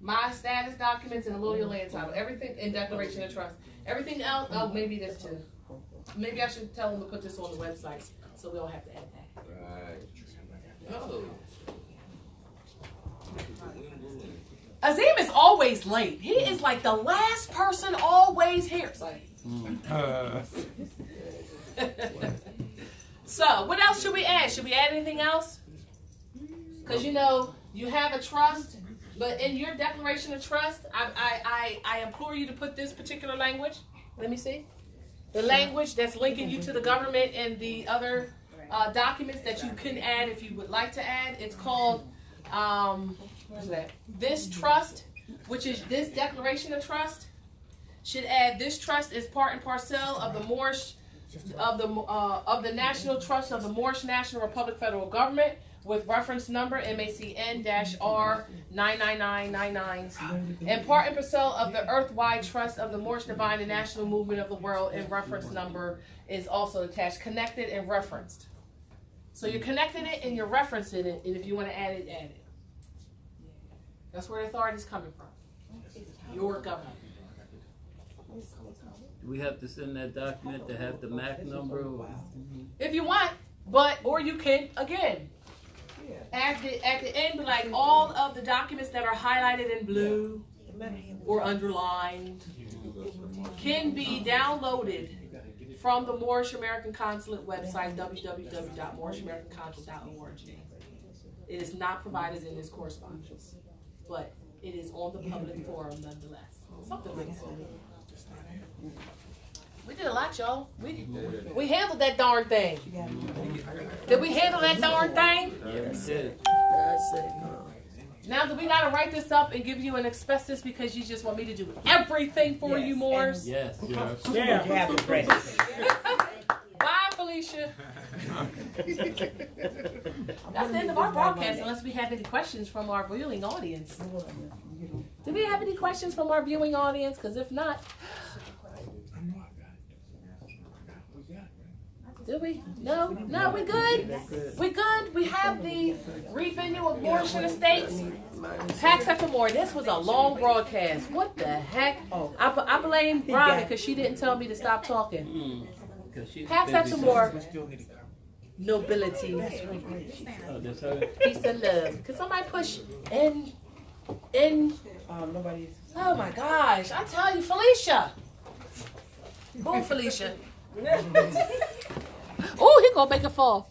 [SPEAKER 1] my status documents, and allodial land title. Everything in declaration of trust. Everything else, oh, maybe this too. Maybe I should tell them to put this on the website so we don't have to add that.
[SPEAKER 7] Right. Oh.
[SPEAKER 1] Azim is always late. He is like the last person always here. So, what else should we add? Should we add anything else? Because you have a trust, but in your declaration of trust, I implore you to put this particular language. Let me see. The language that's linking you to the government and the other documents that you can add if you would like to add. It's called, what is that? This trust, which is this declaration of trust, should add this trust is part and parcel of the Moorish, of the National Trust of the Moorish National Republic Federal Government with reference number MACN-R 99999, and part and parcel of the Earthwide Trust of the Moorish Divine and National Movement of the World, and reference number is also attached, connected and referenced. So you're connecting it and you're referencing it, and if you want to add it, add it. That's where the authority is coming from. Your government.
[SPEAKER 6] Do we have to send that document to have the MAC number? Or?
[SPEAKER 1] If you want, or you can, again, at the end, like all of the documents that are highlighted in blue or underlined can be downloaded from the Moorish American Consulate website, www.moorishamericanconsulate.org. It is not provided in this correspondence, but it is on the public forum nonetheless. Something like that. We did a lot, y'all. We handled that darn thing. Did we handle that darn thing?
[SPEAKER 6] Yeah, we did.
[SPEAKER 1] Now, do we gotta write this up and give you an asbestos because you just want me to do everything for you, Moors?
[SPEAKER 6] Yes, yes.
[SPEAKER 3] Yeah, you have the credit.
[SPEAKER 1] Bye, Felicia. That's the end of our broadcast, unless we have any questions from our viewing audience. Do we have any questions from our viewing audience? Because if not, do we? No, we good. We good. We have the revenue of Moorish Estates. Tax after more. This was a long broadcast. What the heck? I blame Robin because she didn't tell me to stop talking. Tax after more. Nobility. Peace and love. Could somebody push in?
[SPEAKER 3] Nobody's.
[SPEAKER 1] Oh my gosh! I tell you, Felicia. Boom, Felicia. Oh, he gonna make it fall.